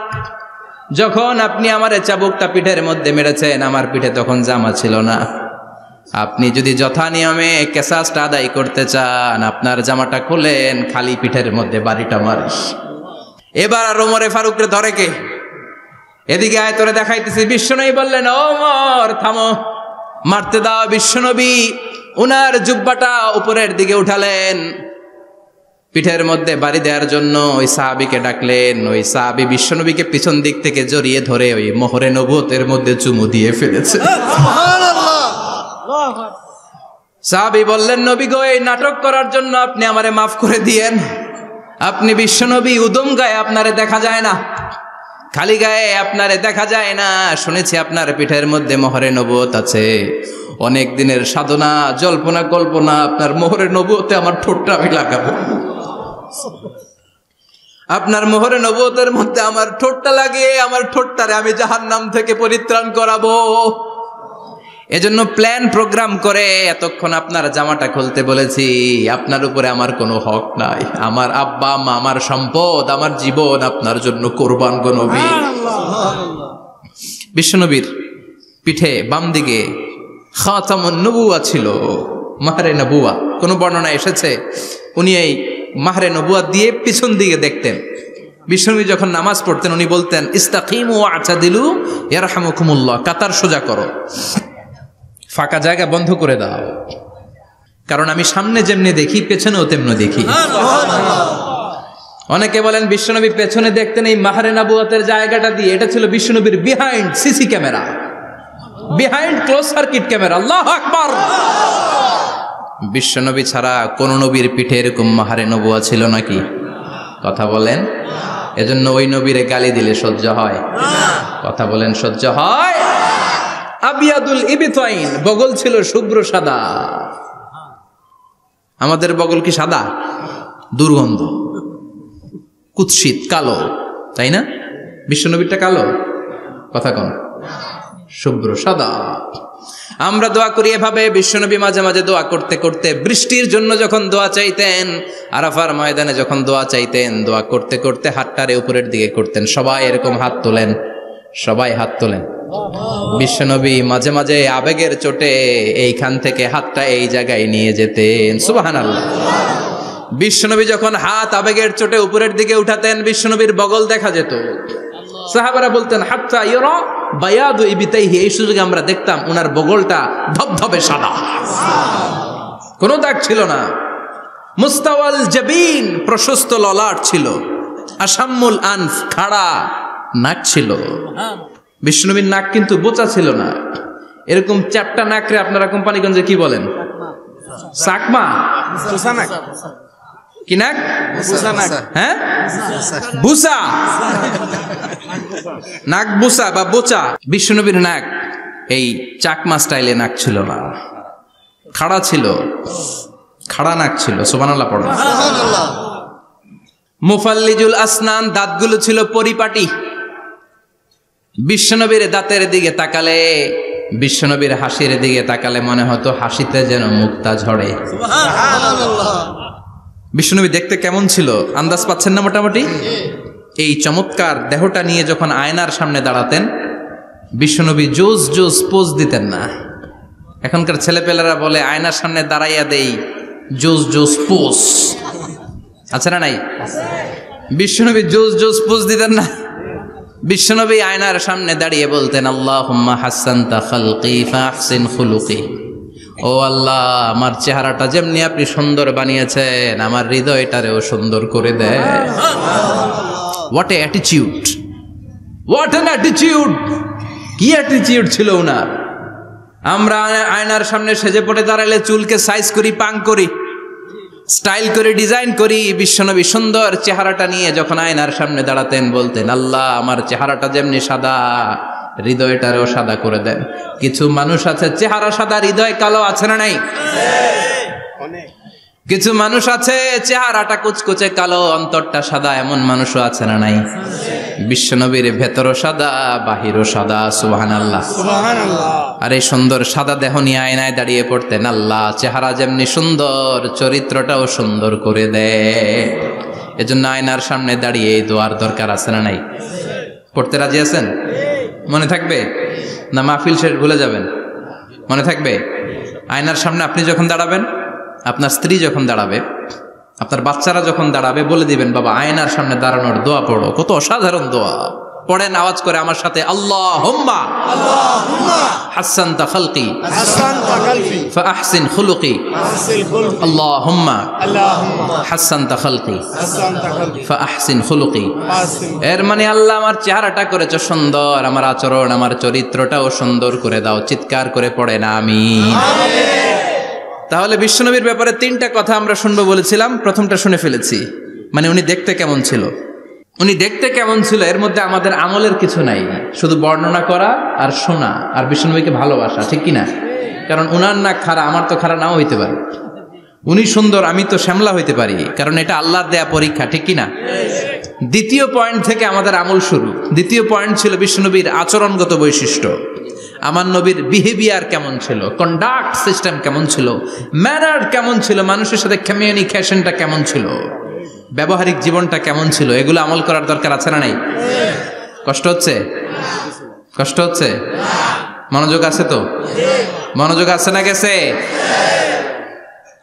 যখন আপনি আমার চাবুকটা পিঠের মধ্যে মেরেছেন, আমার পিঠে তখন জামা ছিল না। আপনি যদি যথা নিয়মে কেসাসটা আদায় করতে চান, আপনার জামাটা খুলেন, খালি পিঠের মধ্যে বাড়িটা মারিস। এবার আর ওমরে ফারুকরে ধরে কে? এদিকে আয়, তোরে দেখাইতেছি। বিশ্বনবী বললেন, ওমর থামো, মারতে দাও। বিশ্বনবী উনার জুব্বাটা উপরের দিকে উঠালেন, পিঠের মধ্যে বাড়ি দেওয়ার জন্য ওই সাহাবীকে ডাকলেন। ওই সাহাবী বিশ্বনবীকে পিছন দিক থেকে জড়িয়ে ধরে ওই মোহরে নবুয়তের মধ্যে চুমু দিয়ে ফেলেছে। সাহাবী বললেন, নবী গো, এই নাটক করার জন্য আপনি আমারে মাফ করে দিয়েন। আপনি বিশ্বনবী, উদম গায়ে আপনারে দেখা যায় না, খালি গায়ে আপনারে দেখা যায় না। শুনেছি আপনার পিঠের মধ্যে মোহরে নবুয়ত আছে। অনেক দিনের সাধনা, জল্পনা কল্পনা, আপনার মোহরে নবুয়তে আমার ঠোঁটটা আমি লাগাবো। আপনার মোহরে নবুয়তের মধ্যে আমার ঠোঁটটা লাগিয়ে আমার ঠোঁটটারে আমি জাহান্নাম থেকে পরিত্রাণ করাবো। এজন্য প্ল্যান প্রোগ্রাম করে এতক্ষণ আপনার জামাটা খুলতে বলেছি। আপনার উপরে আমার কোনো হক নাই। আমার আব্বা আম্মা, আমার সম্পদ, আমার জীবন আপনার জন্য কোরবান গো নবী। বিশ্বনবীর পিঠে বাম দিকে খাতামুন নবুয়া ছিল, মাহরে নবুয়া। কোন বর্ণনা এসেছে উনি এই মাহরে নবুয়া দিয়ে পিছন দিকে দেখতেন। বিশ্বনবী যখন নামাজ পড়তেন উনি বলতেন, ইস্তাকিমু ওয়া'তাদিলু ইয়ারহামুকুমুল্লাহ, কাতার সোজা করো, ফাঁকা জায়গা বন্ধ করে দাও, কারণ আমি সামনে যেমনি দেখি পেছনেও তেমনি দেখি। অনেকে বলেন বিশ্বনবী পেছনে দেখতেন এই মাহরে নবুয়তের জায়গাটা দিয়ে। এটা ছিল বিশ্বনবীর behind CC camera, behind close circuit camera. আল্লাহু আকবার। বিশ্বনবী ছাড়া কোন নবীর পিঠে এরকম মাহরে নবুয়া ছিল নাকি? কথা বলেন। এজন্য ওই নবীরে গালি দিলে সহ্য হয়? কথা বলেন, সহ্য হয়? আবিয়াদুল ইবতাইন, বগল ছিল শুভ্র সাদা। আমাদের বগল কি সাদা? দুর্গন্ধ, কুৎসিত, কালো, তাই না? বিশ্বনবীরটা কালো? কথা কন, শুভ্র সাদা। আমরা দোয়া করি এভাবে। বিশ্বনবী মাঝে মাঝে দোয়া করতে করতে বৃষ্টির জন্য যখন দোয়া চাইতেন, আরাফার ময়দানে যখন দোয়া চাইতেন, দোয়া করতে করতে হাতটারে উপরের দিকে করতেন। সবাই এরকম হাত তোলেন, সবাই হাত তোলেন। বিশ্বনবী মাঝে মাঝে আবেগের চোটে এইখান থেকে হাতটা এই জায়গায় নিয়ে যেতেন। সুবহানাল্লাহ। বিশ্বনবী যখন হাত আবেগের চোটে উপরের দিকে উঠাতেন, বিশ্বনবীর বগল দেখা যেত। সাহাবারা বলতেন, হাত্তা ইরা বায়াদু ইবতাইহি, এই সুযোগে আমরা দেখতাম ওনার বগলটা ধবধবে সাদা, কোনো দাগ ছিল না। মুস্তাওয়াল জাবিন, প্রশস্ত ললাট ছিল। আসাম্মুল আনফ, খাড়া নাক ছিল। বিশ্বনবীর নাক কিন্তু বোচা ছিল না। এরকম চ্যাপটা নাকরে আপনারা কোম্পানিগঞ্জে কি বলেন? চাকমা, কি নাক? হ্যাঁ, বুসা, নাক বুসা বা বোচা। বিশ্বনবীর নাক এই চাকমা স্টাইলে নাক ছিল না, খাড়া ছিল, খাড়া নাক ছিল। সুবহানাল্লাহ পড়ো। মুফাল্লিজুল আসনান, দাঁতগুলো ছিল পরিপাটি। বিশ্বনবীর দাঁতের দিকে তাকালে, বিশ্বনবীর হাসির দিকে তাকালে মনে হতো হাসিতে যেন মুক্তা ঝরে। বিশ্বনবী দেখতে কেমন ছিল আন্দাজ পাচ্ছেন না মোটামুটি? এই চমৎকার দেহটা নিয়ে যখন আয়নার সামনে দাঁড়াতেন, বিশ্বনবী জোস জোস পোজ দিতেন না। এখনকার ছেলেপেলেরা বলে আয়নার সামনে দাঁড়াইয়া দেই জোস জোস পোজ, আছে না নাই? বিশ্বনবী জোস জোস পোজ দিতেন না। বিশ্বনবী আয়নার সামনে দাঁড়িয়ে বলতেন, আল্লাহুম্মা হাসানতা খালকি ফাহসিন খুলুকি। ও আল্লাহ, আমার চেহারাটা যেমনি আপনি সুন্দর বানিয়েছেন, আমার হৃদয়টারেও সুন্দর করে দেয়। What a attitude, what an attitude! কি অ্যাটিটিউড ছিল ওনার! আমরা আয়নার সামনে সেজে পড়ে দাঁড়ালে চুলকে সাইজ করি, পাং করি, স্টাইল করে ডিজাইন করি। বিশ্বনবী সুন্দর চেহারাটা নিয়ে যখন আয়নার সামনে দাঁড়াতেন বলতেন, আল্লাহ, আমার চেহারাটা যেমনি সাদা, হৃদয়টারেও সাদা করে দেন। কিছু মানুষ আছে চেহারা সাদা, হৃদয় কালো, আছে না নাই? কিছু মানুষ আছে চেহারাটা কুচকুচে কালো, অন্তরটা সাদা, এমন মানুষও আছে না নাই? বিশ্বনবীর ভেতরও সাদা, বাহিরও সাদা। সুবহানাল্লাহ। আর এই সুন্দর সাদা দেহ নিয়ে আয়নায় দাঁড়িয়ে পড়তেন, আল্লাহ, চেহারা যেমনি সুন্দর, চরিত্রটাও সুন্দর করে দেয়। এজন্য আয়নার সামনে দাঁড়িয়ে এই দোয়ার দরকার আছে না নাই? পড়তে রাজি আছেন? মনে থাকবে না মাহফিল শেষ ভুলে যাবেন? মনে থাকবে? আয়নার সামনে আপনি যখন দাঁড়াবেন, আপনার স্ত্রী যখন দাঁড়াবে, আপনার বাচ্চারা যখন দাঁড়াবে, বলে দিবেন, বাবা, আয়নার সামনে দাঁড়ানোর দোয়া পড়ো। কত অসাধারণ দোয়া! পড়েন আওয়াজ করে আমার সাথে, আল্লাহুম্মা হাসানতা খালকি ফাহসিন খুলুকি। আল্লাহুম্মা হাসানতা খালকি ফাহসিন খুলুকি। এর মানে, আল্লাহ, আমার চেহারাটা করেছো সুন্দর, আমার আচরণ, আমার চরিত্রটাও সুন্দর করে দাও। চিৎকার করে পড়েন আমিন। তাহলে বিশ্বনবীর ব্যাপারে 3টা কথা আমরা শুনবো বলেছিলাম, প্রথমটা শুনে ফেলেছি। মানে উনি দেখতে কেমন ছিল, উনি দেখতে কেমন ছিল এর মধ্যে আমাদের আমলের কিছু নাই, শুধু বর্ণনা করা আর শোনা আর বিশ্বনবীকে ভালোবাসা, ঠিক কিনা? কারণ উনার না খাড়া, আমার তো খাড়া নাও হইতে পারে। উনি সুন্দর, আমি তো শ্যামলা হইতে পারি, কারণ এটা আল্লাহর দেয়া পরীক্ষা, ঠিক কিনা? দ্বিতীয় পয়েন্ট থেকে আমাদের আমল শুরু। দ্বিতীয় পয়েন্ট ছিল বিশ্বনবীর আচরণগত বৈশিষ্ট্য। আমার নবীর বিহেভিয়ার কেমন ছিল, কন্ডাক্ট সিস্টেম কেমন ছিল, ম্যানার কেমন ছিল, মানুষের সাথে কমিউনিকেশনটা কেমন ছিল, ব্যবহারিক জীবনটা কেমন ছিল, এগুলো আমল করার দরকার আছে না নাই? কষ্ট হচ্ছে? কষ্ট হচ্ছে? মনোযোগ আছে তো? মনোযোগ আছে না গেছে?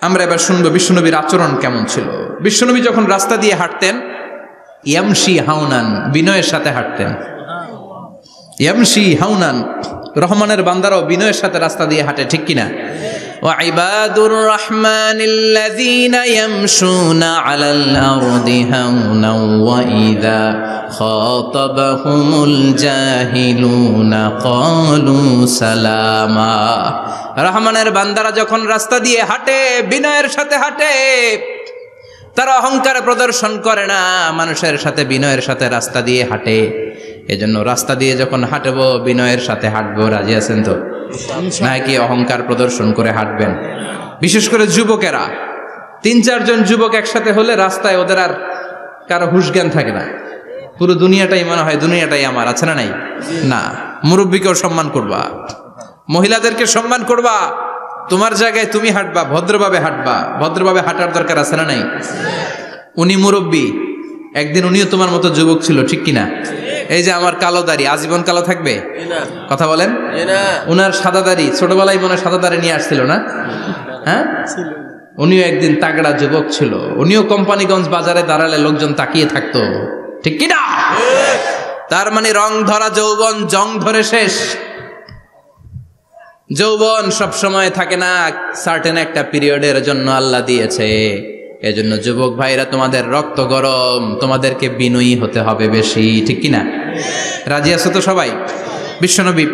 আমরা এবার শুনবো বিশ্বনবীর আচরণ কেমন ছিল। বিশ্বনবী যখন রাস্তা দিয়ে হাঁটতেন, ইয়ামশি হাউনান, বিনয়ের সাথে হাঁটতেন। ইয়ামশি হাউনান, রহমানের বান্দারাও বিনয়ের সাথে রাস্তা দিয়ে হাঁটে, ঠিক কিনা? ওয়া ইবাদুর রহমানিল্লাযীনা ইয়ামশুনা আলাল আরদি হাওনাও ওয়া ইযা খাতাবাহুমুল জাহিলুনা ক্বালু সালামা। রহমানের বান্দারা যখন রাস্তা দিয়ে হাঁটে, বিনয়ের সাথে হাঁটে, তারা অহংকার প্রদর্শন করে না, মানুষের সাথে বিনয়ের সাথে রাস্তা দিয়ে হাঁটে। এজন্য রাস্তা দিয়ে যখন হাঁটবো বিনয়ের সাথে হাঁটবো। রাজি আছেন তো? নাকি অহংকার প্রদর্শন করে হাঁটবেন? বিশেষ করে যুবকেরা, 3-4 জন যুবক একসাথে হলে রাস্তায় ওদের আর কারো হুঁশ জ্ঞান থাকে না, পুরো দুনিয়াটাই মনে হয় দুনিয়াটাই আমার, আছে না নাই? না, মুরব্বীকেও সম্মান করবা, মহিলাদেরকে সম্মান করবা, তোমার জায়গায় তুমি হাঁটবা, ভদ্রভাবে হাঁটবা। ভদ্রভাবে হাঁটার দরকার আছে না নাই? উনি মুরব্বী, একদিন উনিও তোমার মতো যুবক ছিল, ঠিক কিনা? এই যে আমার কালো দাড়ি আজীবন কালো থাকবে? কথা বলেন। উনার সাদা দাড়ি ছোটবেলায় মনে সাদা দাড়ি নিয়ে আসছিল না? হ্যাঁ, উনিও একদিন তাগড়া যুবক ছিল। উনিও কোম্পানিগঞ্জ বাজারে দাঁড়ালে লোকজন তাকিয়ে থাকতো, ঠিক কিনা? তার মানে রং ধরা যৌবন জং ধরে শেষ। যৌবন সব সময় থাকে না, সার্টেন একটা পিরিয়ডের জন্য আল্লাহ দিয়েছে। এজন্য যুবক ভাইরা, তোমাদের রক্ত গরম, তোমাদেরকে বিনয়ী হতে হবে বেশি, ঠিক কিনা? রাজি আছো তো সবাই? বিশ্বনবী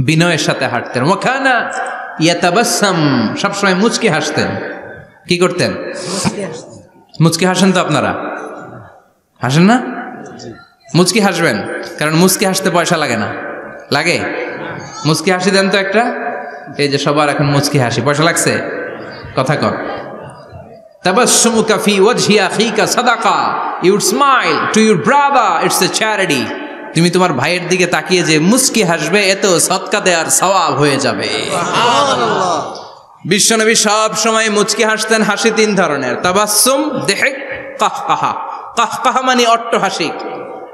বিনয়ের সাথে হাঁটতেন। ওয়াকানা ইয়াতাবাসসাম, সবসময় মুচকি হাসতেন। কি করতেন? মুচকি হাসেন তো আপনারা? হাসেন না? মুচকি হাসবেন, কারণ মুচকি হাসতে পয়সা লাগে না। লাগে? মুচকি হাসি দেন তো একটা। এই যে সবার এখন মুচকি হাসি, পয়সা লাগছে? কথা কর। তাবাসসুমুকা ফি ওয়াজহি আখিকা সাদাকা, you would smile to your brother, it's a charity. তুমি তোমার ভাইয়ের দিকে তাকিয়ে যে মুচকি হাসবে, এত সদকা দেওয়ার সওয়াব হয়ে যাবে। সুবহানাল্লাহ। বিশ্বনবী সব সময় মুচকি হাসতেন। হাসি 3 ধরনের, তাবাসসুম, দিহক, কাহকাহা। কাহকাহা মানে অট্ট হাসি,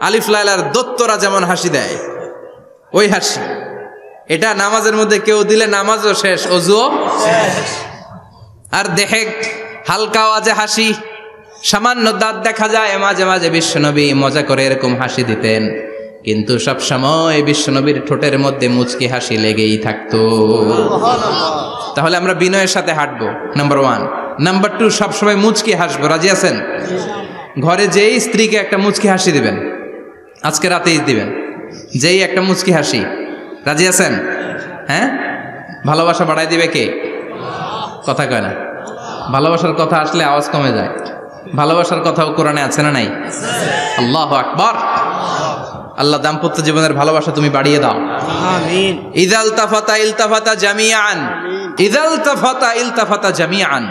আলিফ লাইলার দত্তরা যেমন হাসি দেয় ওই হাসি। এটা নামাজের মধ্যে কেউ দিলে নামাজও শেষ, ওযুও শেষ। আর দিহক, হালকা আওয়াজে হাসি, সামান্য দাঁত দেখা যায় মাঝে মাঝে। বিশ্বনবী মজা করে এরকম হাসি দিতেন, কিন্তু সব সময় বিশ্বনবীর ঠোঁটের মধ্যে মুচকি হাসি লেগেই থাকতো। তাহলে আমরা বিনয়ের সাথে হাঁটবো, নাম্বার 1। নাম্বার 2, সব সময় মুচকি হাসবো। রাজি আছেন? ঘরে যেই স্ত্রীকে একটা মুচকি হাসি দিবেন, আজকে রাতেই দিবেন, যেই একটা মুচকি হাসি। রাজি আছেন? হ্যাঁ, ভালোবাসা বাড়াই দিবে কে? কথা কয় না। ভালোবাসার কথা আসলে আওয়াজ কমে যায়। ভালোবাসার কথাও কোরআনে আছে না নাই? আল্লাহু আকবার। আল্লাহ দাম্পত্য জীবনের ভালোবাসা তুমি বাড়িয়ে দাও, আমিন। ইযাল তাফাতা ইলতাফাতা জামিআন, ইযাল তাফাতা ইলতাফাতা জামিআন।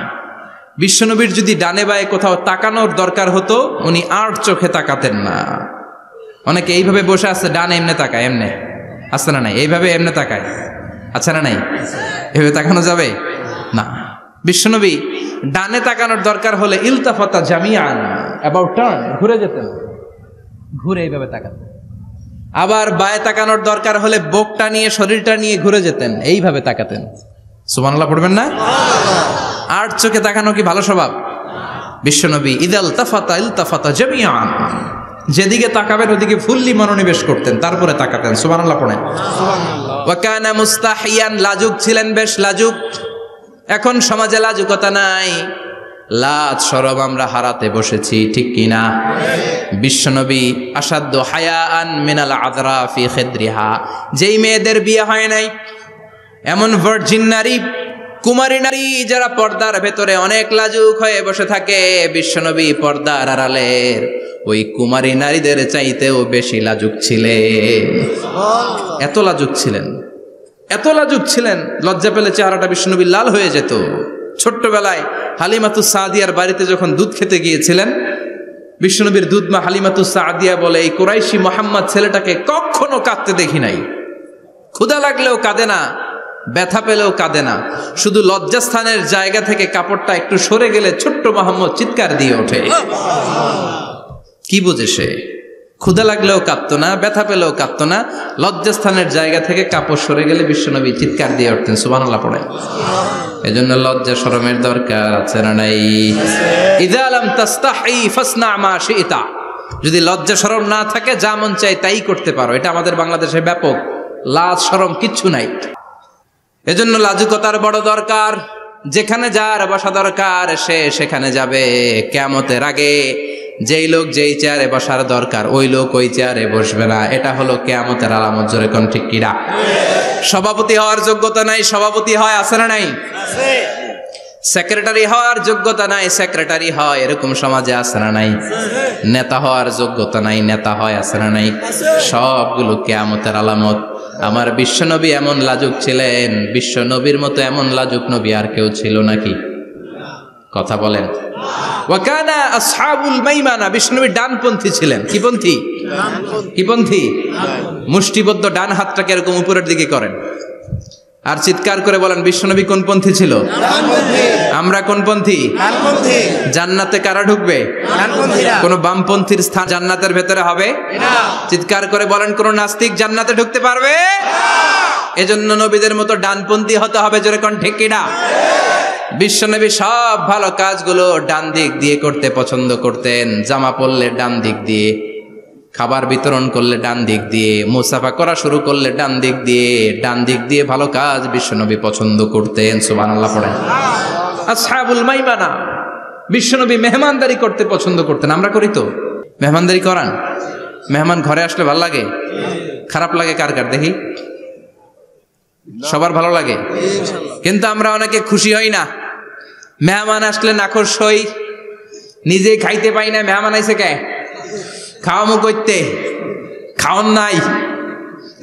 বিশ্বনবীর যদি ডানে বায়ে কোথাও তাকানোর দরকার হতো, উনি আর চোখে তাকাতেন না। অনেকে এইভাবে বসে আছে, ডানে এমনে তাকায়, এমনে আছে না নাই? এইভাবে এমনে তাকায়, আছে না নাই? এভাবে তাকানো যাবে না। বিশ্বনবী ডানে তাকানোর দরকার হলে ইলতাফাতা জামিআন, অ্যাবাউট টার্ন, ঘুরে যেতেন, ঘুরে এইভাবে তাকাতেন। আবার বায়ে তাকানোর দরকার হলে বুকটা নিয়ে, শরীরটা নিয়ে ঘুরে যেতেন, এইভাবে তাকাতেন। সুবহানাল্লাহ পড়বেন না? আর চোখে তাকানো কি ভালো স্বভাব? বিশ্বনবী ইদাল তাফাতা ইলতাফাতা জামিআন, যেদিকে তাকাবেন ওদিকে ফুললি মনোনিবেশ করতেন, তারপরে তাকাতেন। সুবহানাল্লাহ পড়েন। ওয়া কানা মুস্তাহিয়ান, লাজুক ছিলেন, বেশ লাজুক। এখন সমাজে লাজুকতা নাই, লাজ শরম আমরা হারাতে বসেছি, ঠিক কিনা? বিশ্বনবী আসাদ্দ হায়াআন মিনাল আযরা ফি খিদরিহা, যেই মেয়েদের বিয়ে হয় নাই, এমন ভার্জিন নারী কুমারী নারী যারা পর্দার ভেতরে অনেক লাজুক হয়ে বসে থাকে, বিশ্বনবী পর্দার আড়ালের ওই কুমারী নারীদের চাইতেও বেশি লাজুক ছিলেন। এত লাজুক ছিলেন, এত লাজুক ছিলেন, লজ্জা পেলে চেহারাটা বিশ্বনবী লাল হয়ে যেত। ছোট্টবেলায় হালিমাতুস সাদিয়ার বাড়িতে যখন দুধ খেতে গিয়েছিলেন, বিশ্বনবীর দুধমা হালিমাতুস সাদিয়া বলে, এই কুরাইশি মোহাম্মদ ছেলেটাকে কখনো কাঁদতে দেখি নাই। ক্ষুধা লাগলেও কাঁদে না, ব্যথা পেলেও কাঁদে না, শুধু লজ্জাস্থানের জায়গা থেকে কাপড়টা একটু সরে গেলে ছোট্ট মোহাম্মদ চিৎকার দিয়ে ওঠে। কি বোঝে সে? ক্ষুধা লাগলেও কাঁদতো না, ব্যথা পেলেও কাঁদতো না, লজ্জাস্থানের জায়গা থেকে কাপড় সরে গেলে বিশ্বনবী চিৎকার দিয়ে উঠতেন। সুবহানাল্লাহ পড়ে। এজন্য লজ্জা শরমের দরকার আছে না নাই? ইযা লাম তাস্তাহি ফাসনা মা শিতা। যদি লজ্জা শরম না থাকে, যা মন চাই তাই করতে পারো। এটা আমাদের বাংলাদেশে ব্যাপক, লাজ শরম কিচ্ছু নাই। এজন্য লাজুকতার বড় দরকার। যেখানে যার বসা দরকার সে সেখানে যাবে। কিয়ামতের আগে যেই লোক যেই চেয়ারে বসার দরকার ওই লোক ওই চেয়ারে বসবে না। এটা হলো কিয়ামতের আলামত। জোরে কোন ঠিক কিনা? সভাপতি হওয়ার যোগ্যতা নাই, সভাপতি হয়, আছে না নাই? সেক্রেটারি হওয়ার যোগ্যতা নাই, সেক্রেটারি হয়, এরকম সমাজে আছে না নাই? নেতা হওয়ার যোগ্যতা নাই, নেতা হয়, আছে না নাই? সবগুলো কিয়ামতের আলামত। আমার বিশ্বনবী এমন লাজুক ছিলেন, বিশ্বনবীর মতো এমন লাজুক নবী আর কেউ ছিল নাকি? কথা বলেন। ওয়াকানা আসহাবুল মাইমানা, বিশ্বনবী ডানপন্থী ছিলেন। কি পন্থী? কি পন্থী? মুষ্টিবদ্ধ ডান হাতটাকে এরকম উপরের দিকে করেন আর চিৎকার করে বলেন, বিশ্বনবী কোন পন্থী ছিল? আমরা কোন পন্থী? জান্নাতে কারা ঢুকবে? কোন বামপন্থীর স্থান জান্নাতের ভেতরে হবে? চিৎকার করে বলেন, কোন নাস্তিক জান্নাতে ঢুকতে পারবে? এজন্য নবীদের মতো ডানপন্থী হতে হবে। জোরে কোন ঠিক কিনা? বিশ্বনবী সব ভালো কাজগুলো ডান দিক দিয়ে করতে পছন্দ করতেন। জামা পরলে ডান দিক দিয়ে, খাবার বিতরণ করলে ডান দিক দিয়ে, মুসাফা করা শুরু করলে ডান দিক দিয়ে, ডান দিক দিয়ে ভালো কাজ বিশ্বনবী পছন্দ করতেন। সুবহানাল্লাহ পড়েন। আসহাবুল মাইমানা, বিশ্বনবী মেহমানদারি করতে পছন্দ করতেন। আমরা করি তো? মেহমানদারি করান? মেহমান ঘরে আসলে ভালো লাগে? খারাপ লাগে কার কার দেখি? সবার ভালো লাগে, কিন্তু আমরা অনেকে খুশি হই না। মেহমান আসলে নাখোশ হই, নিজে খাইতে পাই না। মেহমান আইছে কে? খাওয়ামো করতে, খাওন নাই,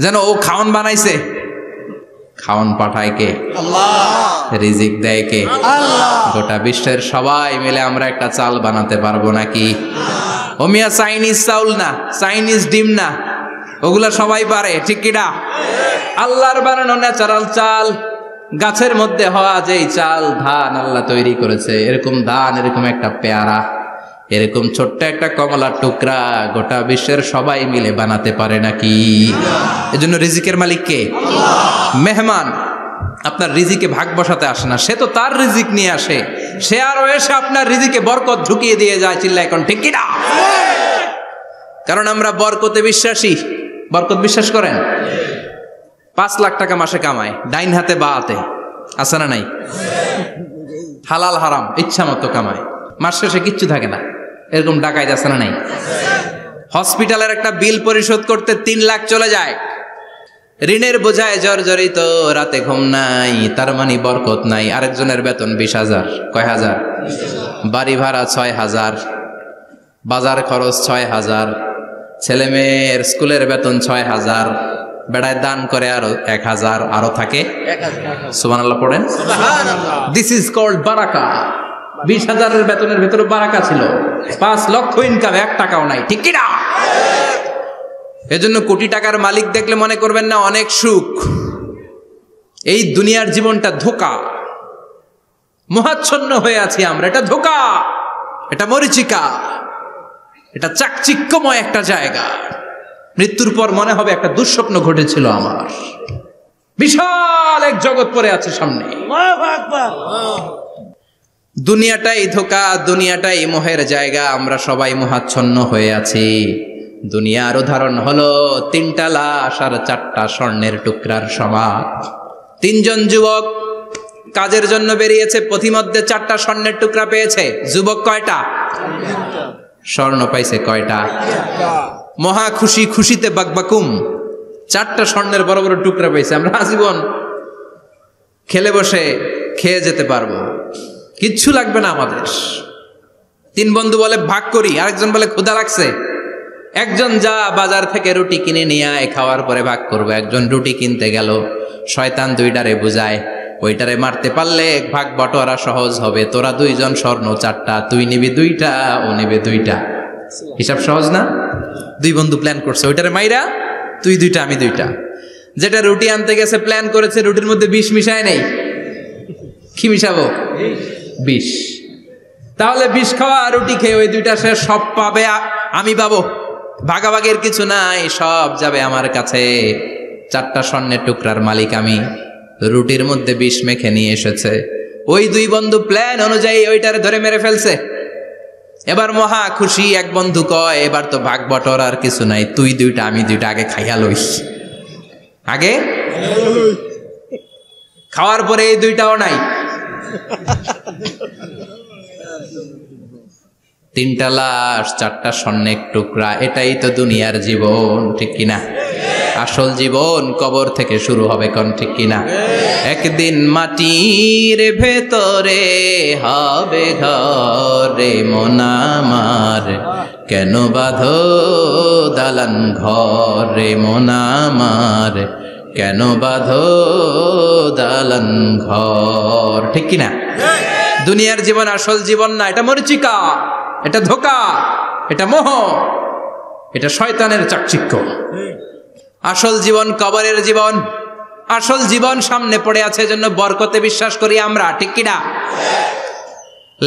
যেন ও খাওন বানাইছে। খাওন পাঠায় কে? আল্লাহ। রিজিক দেয় কে? আল্লাহ। গোটা বিশ্বের সবাই মিলে আমরা একটা চাল বানাতে পারবো নাকি? ও মিয়া চাইনিজ চাউল না, চাইনিজ ডিম না, ওগুলা সবাই পারে, ঠিক কিনা? আল্লাহর বানানো ন্যাচারাল চাল, গাছের মধ্যে হওয়া যেই চাল, ধান আল্লাহ তৈরি করেছে, এরকম ধান, এরকম একটা পেয়ারা, এরকম ছোট্ট একটা কমলার টুকরা গোটা বিশ্বের সবাই মিলে বানাতে পারে নাকি? এজন্য রিজিকের মালিক কে? মেহমান আপনার রিজিকে ভাগ বসাতে আসে না, সে তো তার রিজিক নিয়ে আসে। সে আরো এসে আপনার রিজিকে বরকত ঢুকিয়ে দিয়ে যায়। চিল্লা এখন ঠিক কিনা? কারণ আমরা বরকতে বিশ্বাসী। বরকত বিশ্বাস করেন? 5 লাখ টাকা মাসে কামায়, ডাইন হাতে বা হাতে, আছে না নাই? হালাল হারাম ইচ্ছা মতো কামায়, মাস শেষে কিচ্ছু থাকে না, এরকম ডাকাইত আছে না নাই? হসপিটালের একটা বিল পরিশোধ করতে 3 লাখ চলে যায়, ঋণের বোঝায় জর্জরিত, রাতে ঘুম নাই, তার মানে বরকত নাই। আরেকজনের বেতন 20,000, কয় হাজার? বাড়ি ভাড়া 6,000, বাজার খরচ 6,000, ছেলে মেয়ের স্কুলের বেতন 6,000, বেড়ায় দান করে আরো 1,000, আরো থাকে। সুবহানাল্লাহ পড়েন। দিস ইজ কল্ড বারাকা। 20,000-এর বেতনের ভেতরে বারাকা ছিল। 5 লক্ষ ইনকাম, 1 টাকাও নাই, ঠিক কি না? এজন্য কোটি টাকার মালিক দেখলে মনে করবেন না অনেক সুখ। এই দুনিয়ার জীবনটা ধোঁকা, মোহাচ্ছন্ন হয়ে আছি আমরা। এটা ধোঁকা, এটা মরিচিকা, এটা চাকচিক্যময় একটা জায়গা। মৃত্যুর পর মনে হবে একটা দুঃস্বপ্ন ঘটেছিল আমার। বিশাল এক জগৎ পড়ে আছে সামনে। দুনিয়াটাই ধোঁকা, দুনিয়াটাই মোহের জায়গা। আমরা সবাই মোহাচ্ছন্ন হয়ে আছি। দুনিয়ার উদাহরণ হলো 3টা লাশ আর 4টা স্বর্ণের টুকরার সমান। 3 জন যুবক কাজের জন্য বেরিয়েছে, পথিমধ্যে 4টা স্বর্ণের টুকরা পেয়েছে। যুবক কয়টা? স্বর্ণ পাইছে কয়টা? মহা খুশি, খুশিতে বাকবাকুম। 4টা স্বর্ণের বড় বড় টুকরা পাইছে। আমরা আজীবন খেলে বসে খেয়ে যেতে পারবো, কিচ্ছু লাগবে না আমাদের। তিন বন্ধু বলে ভাগ করি, আরেকজন বলে ক্ষুধা লাগছে, একজন যা বাজার থেকে রুটি কিনে নিয়ে আয়, খাওয়ার পরে ভাগ করবো। একজন রুটি কিনতে গেল, শয়তান দুইটারে বুঝায় ওইটারে মারতে পারলে ভাগ বটোয়ারা সহজ হবে, তোরা দুইজন স্বর্ণ 4টা, তুই নিবি 2টা, ও নিবে 2টা। হিসাব সহজ না? দুই বন্ধু প্ল্যান করছে, ওইটারে মাইরা তুই 2টা আমি 2টা। যেটা রুটি আনতে গেছে প্ল্যান করেছে রুটির মধ্যে বিষ মিশায় নেই, কি মিশাবো? বিষ। তাহলে বিষ খাওয়া রুটি খেয়ে ওই 2টা সে সব পাবে, আমি পাবো, ভাগাভাগির কিছু নাই, সব যাবে আমার কাছে। 4টা স্বর্ণের টুকরার মালিক আমি। রুটির মধ্যে বিষ মেখে নিয়ে এসেছে, ওই দুই বন্ধু প্ল্যান অনুযায়ী ওইটারে ধরে মেরে ফেলছে। এবার মহা খুশি, এক বন্ধু কয় এবার তো ভাগ বটর আর কিছু নাই, তুই 2টা আমি 2টা, আগে খাইয়া লইস। আগে খাওয়ার পরে এই 2টাও নাই, 3টা লাশ, 4টা স্বর্ণের টুকরা। এটাই তো দুনিয়ার জীবন, ঠিক কিনা? আসল জীবন কবর থেকে শুরু হবে, কোন ঠিক কিনা? একদিন মাটির ভেতরে হবে ঘরে মন আমার, কেন বাঁধো দালান ঘরে মন আমার, কেন বাঁধো দালান ঘর, ঠিক কিনা? দুনিয়ার জীবন আসল জীবন না, এটা মরিচিকা, এটা ধোঁকা, এটা মোহ, এটা শয়তানের চাকচিক্য। আসল জীবন কবরের জীবন, আসল জীবন সামনে পড়ে আছে, জন্য বরকতে বিশ্বাস করি আমরা, ঠিক কিনা?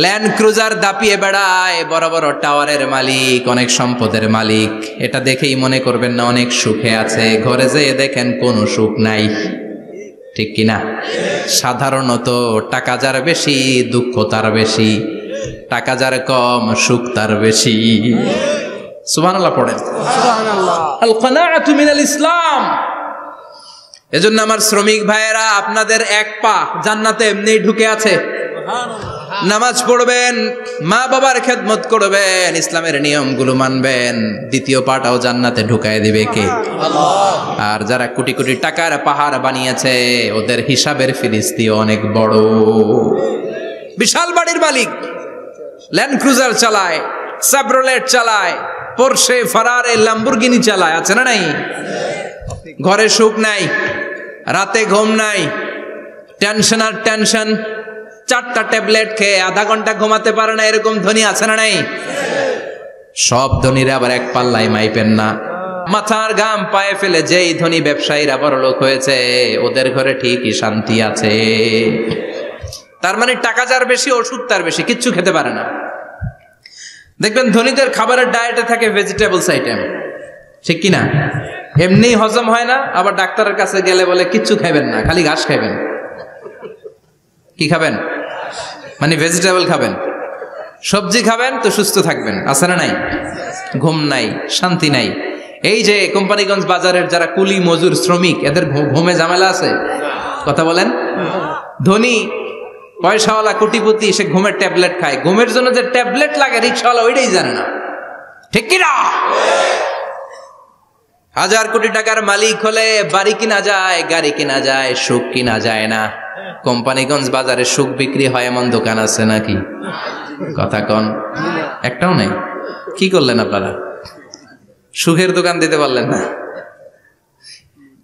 ল্যান্ড ক্রুজার দাপিয়ে বেড়ায়, বড় বড় টাওয়ারের মালিক, অনেক সম্পদের মালিক। এটা দেখেই মনে করবেন না অনেক সুখে আছে, ঘরে যেয়ে দেখেন কোনো সুখ নাই, ঠিক কিনা? সাধারণত টাকা যার বেশি দুঃখ তার বেশি, টাকা যার কম সুখ তার বেশি। সুবহানাল্লাহ পড়েন। আল কানাআতু মিনাল ইসলাম। এজন্য আমার শ্রমিক ভাইয়েরা, আপনাদের এক পা জান্নাতে এমনি ঢুকে আছে। নামাজ পড়বেন, মা বাবার খেদমত করবেন, ইসলামের নিয়মগুলো মানবেন, দ্বিতীয় পাটাও জান্নাতে ঢুকায় দিবে কে? আল্লাহ। আর যারা কোটি কোটি টাকার পাহাড় বানিয়েছে, ওদের হিসাবের ফিরিস্তি অনেক বড়। বিশাল বাড়ির মালিক, ল্যান্ড ক্রুজার চালায়, সাবরোলেট চালায়, পোরশে, ফারারে, ল্যাম্বরগিনি চালায়, আছে না নাই? ঘরে সুখ নাই, রাতে ঘুম নাই, টেনশন আর টেনশন। 4টা ট্যাবলেট খেয়ে আধা ঘন্টা ঘুমাতে পারে না, এরকম ধনী আছে না নাই? সব ধনীরা আবার এক পাল্লায় মাইপেন না। মাথার ঘাম পায়ে ফেলে যেই ধনী ব্যবসায়ীরা বড়লোক হয়েছে, ওদের ঘরে ঠিকই শান্তি আছে। তার মানে টাকা যার বেশি, ওষুধ তার বেশি, কিচ্ছু খেতে পারে না। দেখবেন ধনীদের খাবারের ডায়েটে থাকে ভেজিটেবলস আইটেম, ঠিক কিনা? এমনি হজম হয় না, আবার ডাক্তারের কাছে গেলে বলে কিচ্ছু খাবেন না, খালি ঘাস খাবেন। কি খাবেন? মানে ভেজিটেবল খাবেন, সবজি খাবেন তো সুস্থ থাকবেন, আছে না নাই? ঘুম নাই, শান্তি নাই। এই যে কোম্পানিগঞ্জ বাজারের যারা কুলি মজুর শ্রমিক, এদের ঘুমে ঝামেলা আছে? কথা বলেন। ধনী পয়সাওয়ালা কোটিপতি, সে ঘুমের ট্যাবলেট খায়, ঘুমের জন্য যে ট্যাবলেট লাগে রিক্সাওয়ালা ওইটাই জানে না, ঠিক কিনা? 1000 কোটি টাকার মালিক হলে বাড়ি কিনা যায়, গাড়ি কিনা যায়, সুখ কিনা যায় না। কোম্পানিগঞ্জ বাজারে সুখ বিক্রি হয় এমন দোকান আছে নাকি? কথা কন, একটাও নেই। কি করলেন আপনারা? সুখের দোকান দিতে পারলেন না?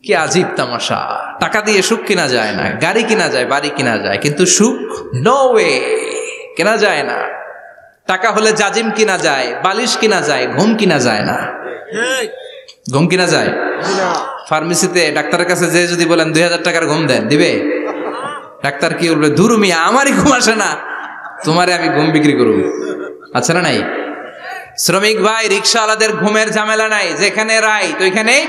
কি আজীব তামাশা। টাকা দিয়ে সুখ কিনা যায় না, গাড়ি কিনা যায়, বাড়ি কিনা যায়, কিন্তু সুখ নো ওয়ে, কেনা যায় না। টাকা হলে জাজিম কিনা যায়, বালিশ কিনা যায়, ঘুম কিনা যায় না। ঘুম কিনা যায়? ফার্মেসিতে ডাক্তারের কাছে যে যদি বলেন 2000 টাকার ঘুম দেন, দিবে? ডাক্তার কি বলবে? ধুরু মিয়া, আমারই ঘুম আসে না, তোমারে আমি ঘুম বিক্রি করব। আচ্ছা না নাই? শ্রমিক ভাই, রিক্সাওয়ালাদের ঘুমের ঝামেলা নাই, যেখানে রাই তো ওইখানেই,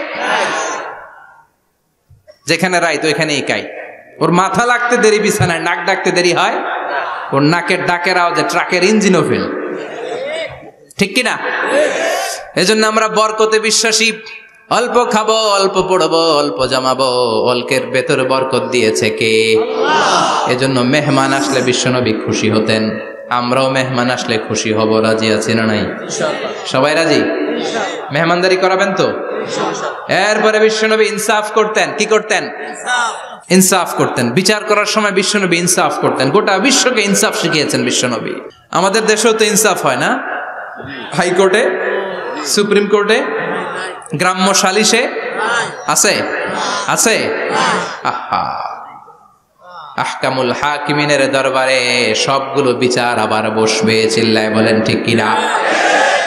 যেখানে রাই তো ওইখানেই কাই। ওর মাথা লাগতে দেরি বিছানায়, নাক ডাকতে দেরি হয়, ওর নাকের ডাকের আওয়াজে ট্রাকের ইঞ্জিনও ফেল, ঠিক কিনা? এজন্য আমরা বরকতে বিশ্বাসী। অল্প খাবো, অল্প পড়বো, অল্প জমাবো, অল্পের ভেতর বরকত দিয়েছে কে? এজন্য মেহমান আসলে বিশ্বনবী খুশি হতেন। আমরাও মেহমান আসলে খুশি হব, রাজি আছি না নাই? সবাই রাজি? মেহমানদারি করাবেন তো? এরপরে বিশ্বনবী ইনসাফ করতেন। কি করতেন? ইনসাফ করতেন। বিচার করার সময় বিশ্বনবী ইনসাফ করতেন। গোটা বিশ্বকে ইনসাফ শিখিয়েছেন বিশ্বনবী। আমাদের দেশেও তো ইনসাফ হয় না? হাইকোর্টে, সুপ্রিম কোর্টে, গ্রাম্য সালিশে আছে? আছে? আহা, আহকামুল হাকিমিনের দরবারে সবগুলো বিচার আবার বসবে। চিল্লায় বলেন ঠিক কিনা?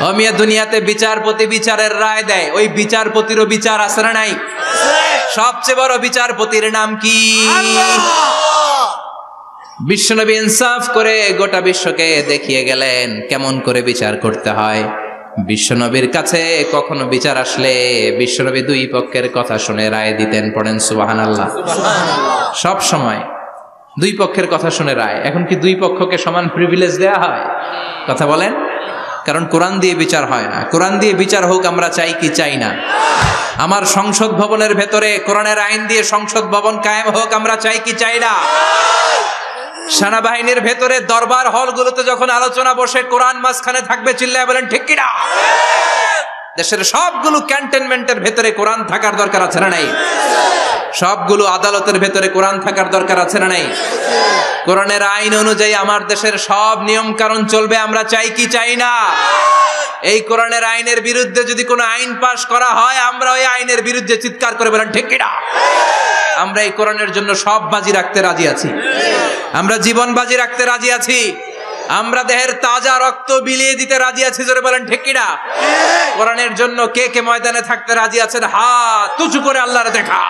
ও মিয়া, দুনিয়াতে বিচারপতি বিচারের রায় দেয়, ওই বিচারপতিরও বিচার আছে না নাই? সবচেয়ে বড় বিচারপতির নাম কি? বিশ্বনবী ইনসাফ করে গোটা বিশ্বকে দেখিয়ে গেলেন কেমন করে বিচার করতে হয়। বিশ্বনবীর কাছে কখনো বিচার আসলে বিশ্বনবী দুই পক্ষের কথা শুনে রায় দিতেন। পড়েন সুবহানাল্লাহ। সব সময় দুই পক্ষের কথা শুনে রায়। এখন কি দুই পক্ষকে সমান প্রিভিলেজ দেয়া হয়? কথা বলেন। কারণ কোরআন দিয়ে বিচার হয় না। কোরআন দিয়ে বিচার হোক আমরা চাই কি চাই না? আমার সংসদ ভবনের ভেতরে কোরআনের আইন দিয়ে সংসদ ভবন কায়েম হোক আমরা চাই কি চাই না? সেনাবাহিনীর ভেতরে দরবার হলগুলোতে যখন আলোচনা বসে কোরআন মাঝখানে থাকবে। চিল্লায় বলেন ঠিক কিনা? দেশের সবগুলো ক্যান্টনমেন্টের ভেতরে কোরআন থাকার দরকার আছে না নাই? সবগুলো আদালতের ভেতরে কোরআন থাকার দরকার আছে না নাই? কোরআনের আইন অনুযায়ী আমার দেশের সব নিয়ম কানুন চলবে আমরা চাই কি চাই না? এই কোরআনের আইনের বিরুদ্ধে যদি কোনো আইন পাশ করা হয় আমরা ওই আইনের বিরুদ্ধে চিৎকার করে বলেন ঠিক কিনা? আমরা এই কোরআনের জন্য সব বাজি রাখতে রাজি আছি। আমরা জীবন বাজি রাখতে রাজি আছি। আমরা দেহের তাজা রক্ত বিলিয়ে দিতে রাজি আছি। জোরে বলেন ঠিক কিনা? কোরআনের জন্য কে কে ময়দানে থাকতে রাজি আছেন? হাত উঁচু করে আল্লাহর দেখা।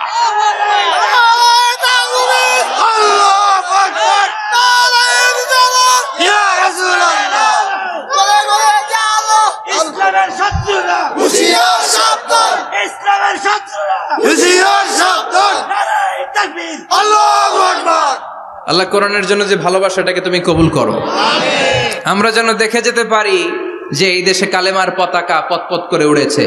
ইসলামের শত্রুরা হুঁশিয়ার সাবধান, ইসলামের শত্রুরা হুঁশিয়ার সাবধান। নারায়ে তাকবীর, আল্লাহু আকবার। আল্লাহ কোরআনের জন্য যে ভালোবাসাটাকে তুমি কবুল করো। আমরা যেন দেখে যেতে পারি যে এই দেশে কালেমার পতাকা পতপত করে উড়েছে।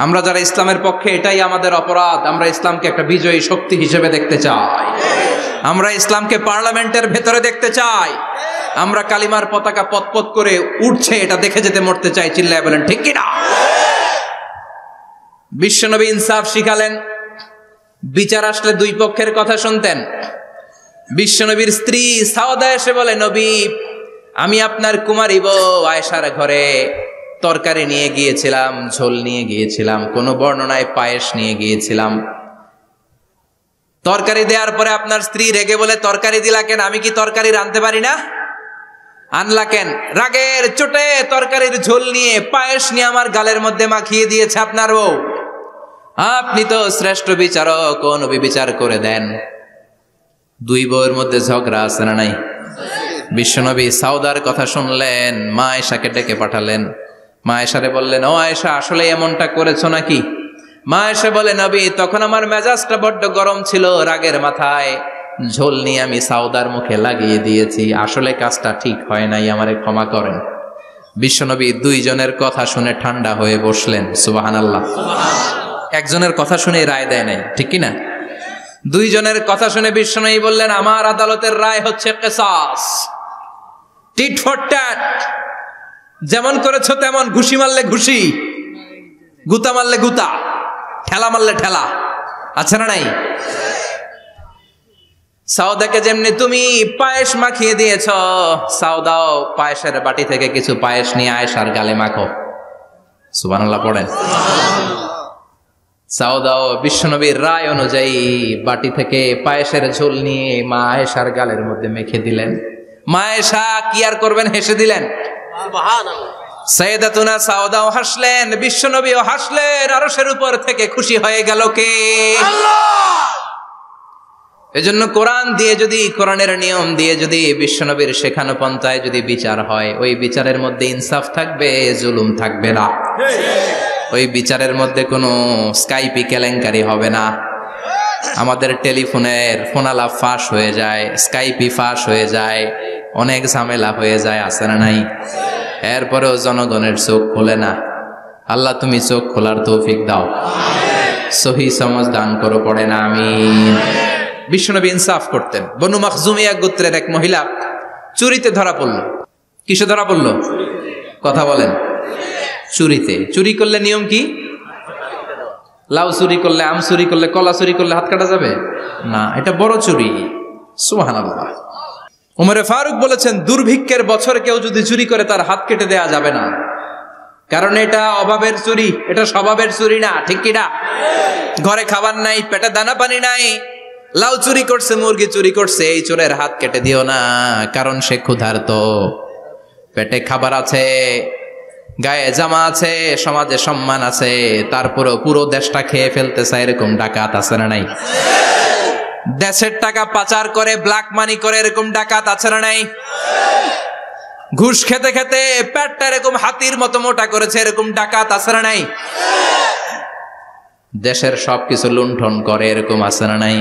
আমরা যারা ইসলামের পক্ষে, এটাই আমাদের অপরাধ। আমরা ইসলামকে একটা বিজয়ী শক্তি হিসেবে দেখতে চাই। আমরা ইসলামকে পার্লামেন্টের ভেতরে দেখতে চাই। আমরা কালিমার পতাকা পতপত করে উঠছে এটা দেখে যেতে মরতে চাই। চিল্লায় বলেন ঠিক কিনা? বিশ্বনবী ইনসাফ শিখালেন। বিচার আসলে দুই পক্ষের কথা শুনতেন। বিশ্বনবীর স্ত্রী সাওদা এসে বলে, নবী, আমি আপনার কুমারী বউ আয়েশার ঘরে তরকারি নিয়ে গিয়েছিলাম, ঝোল নিয়ে গিয়েছিলাম, কোন বর্ণনায় পায়েস নিয়ে গিয়েছিলাম। তরকারি দেওয়ার পরে আপনার স্ত্রী রেগে বলে, তরকারি দিলা কেন? আমি কি তরকারি রাঁধতে পারি না? আনলা কেন? রাগের চোটে তরকারির ঝোল নিয়ে পায়েস নিয়ে আমার গালের মধ্যে মাখিয়ে দিয়েছে আপনার বউ। আপনি তো শ্রেষ্ঠ বিচারক, ও নবী বিচার করে দেন। দুই বউয়ের মধ্যে ঝগড়া আছে না নাই? বিশ্বনবী সাউদার কথা শুনলেন, মা আয়েশাকে ডেকে পাঠালেন। মা আয়েশারে বললেন, ও আয়েশা, আসলে এমনটা করেছো নাকি? মা আয়েশা বলে, নবী, তখন আমার মেজাজটা বড্ড গরম ছিল, রাগের মাথায় ঝোল নিয়ে আমি সাউদার মুখে লাগিয়ে দিয়েছি। আসলে কাজটা ঠিক হয় নাই, আমারে ক্ষমা করেন। বিশ্বনবী দুইজনের কথা শুনে ঠান্ডা হয়ে বসলেন। সুবহানাল্লাহ। একজনের কথা শুনে রায় দেয় নাই, ঠিক কিনা? দুইজনের কথা শুনে বিশ্বনবী বললেন, আমার আদালতের রায় হচ্ছে কিসাস, টিট ফর ট্যাট। যেমন করেছো তেমন, ঘুষি মারলে ঘুষি, গুতা মারলে গুতা, ঠেলা মারলে ঠেলা, আছে না নাই? সাউদাকে যেমনি তুমি পায়েস মাখিয়ে দিয়েছ, সাউদাও পায়েসের বাটি থেকে কিছু পায়েস নিয়ে আয়েশার গালে মাখো। সুবহানাল্লাহ পড়েন। সাউদাও বিশ্বনবীর রায় অনুযায়ী বাটি থেকে পায়েসের ঝোল নিয়ে মা আয়েশার গালের মধ্যে মেখে দিলেন। মা আয়েশা কি আর করবেন, হেসে দিলেন। সুবহানাল্লাহ। সাইয়েদাতুনা সাউদাও হাসলেন, বিশ্বনবীও হাসলেন। আরশের উপর থেকে খুশি হয়ে গেল কে? আল্লাহ। এজন্য কোরআন দিয়ে যদি, কোরআনের নিয়ম দিয়ে যদি, বিশ্বনবীর শেখানো পন্থায় যদি বিচার হয়, ওই বিচারের মধ্যে ইনসাফ থাকবে, জুলুম থাকবে না। ওই বিচারের মধ্যে কোনো স্কাইপি কেলেঙ্কারি হবে না। আমাদের টেলিফোনের ফোনালাপ ফাঁস হয়ে যায়, স্কাইপি ফাঁস হয়ে যায়, অনেক ঝামেলা হয়ে যায়, আছে না নাই? এরপরেও জনগণের চোখ খোলে না। আল্লাহ তুমি চোখ খোলার তৌফিক দাও, সহি সমঝ দান করো, পড়ে না আমিন। বিশ্বনবী ইনসাফ করতেন। বনু মাখজুমিয়া গোত্রের এক মহিলা চুরিতে ধরা পড়লো। কিসে ধরা পড়লো? কথা বলেন। চুরিতে। চুরি করলে নিয়ম কি? লাউ চুরি করলে, আম চুরি করলে, কলা চুরি করলে হাত কাটা যাবে না, এটা বড় চুরি। সুবহানাল্লাহ। উমরে ফারুক বলেছেন, দুর্ভিক্ষের বছরে কেউ যদি চুরি করে তার হাত কেটে দেয়া যাবে না, কারণ এটা অভাবের চুরি, এটা স্বভাবের চুরি না। ঠিক কিনা? ঘরে খাবার নাই, পেটে দানা পানি নাই, লাউ চুরি করছে, মুরগি চুরি করছে, এই চোরের হাত কেটে দিও না, কারণ সে ক্ষুধার্ত। পেটে খাবার আছে, গায়ে জামা আছে, সমাজে সম্মান আছে, তারপরে পুরো দেশটা খেয়ে ফেলতে চায়, এরকম ডাকাত আছে না নাই? দেশের টাকা পাচার করে, ব্ল্যাক মানি করে, এরকম ডাকাত আছে না নাই? ঘুষ খেতে খেতে পেটটা এরকম হাতির মতো মোটা করেছে, এরকম ডাকাত আছে না নাই? দেশের সবকিছু লুণ্ঠন করে, এরকম আছে না নাই?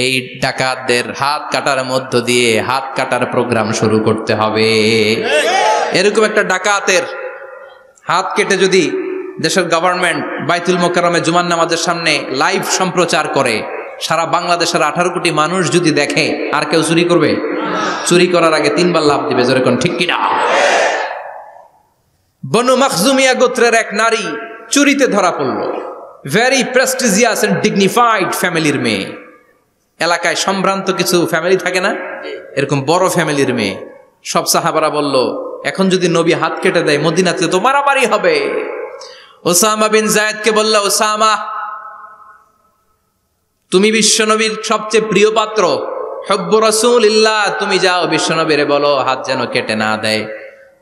এই ডাকাতদের হাত কাটার মধ্য দিয়ে হাত কাটার প্রোগ্রাম শুরু করতে হবে। এরকম একটা ডাকাতের হাত কেটে যদি দেশের গভর্নমেন্ট বাইতুল মোকাররমে জুমার নামাজের সামনে লাইভ সম্প্রচার করে, সারা বাংলাদেশের 18 কোটি মানুষ যদি দেখে, আর কেউ চুরি করবে? চুরি করার আগে 3 বার লাফ দিবে, যেরকম ঠিক কিনা? বনু মাখজুমিয়া গোত্রের এক নারী চুরিতে ধরা পড়ল। ভেরি প্রেস্টিজিয়াস এন্ড ডিগনিফাইড ফ্যামিলির মেয়ে। এলাকায় সম্ভ্রান্ত কিছু ফ্যামিলি থাকে না, এরকম বড় ফ্যামিলির মেয়ে। সব সাহাবারা বলল, এখন যদি নবী হাত কেটে দেয় মদিনাতে তো মারামারি হবে। ওসামা বিন যায়েদকে বলল, ওসামা, তুমি বিশ্বনবীর সবচেয়ে প্রিয় পাত্র, হুব্বু রাসূলিল্লাহ, তুমি যাও বিশ্বনবীরে বলো হাত যেন কেটে না দেয়।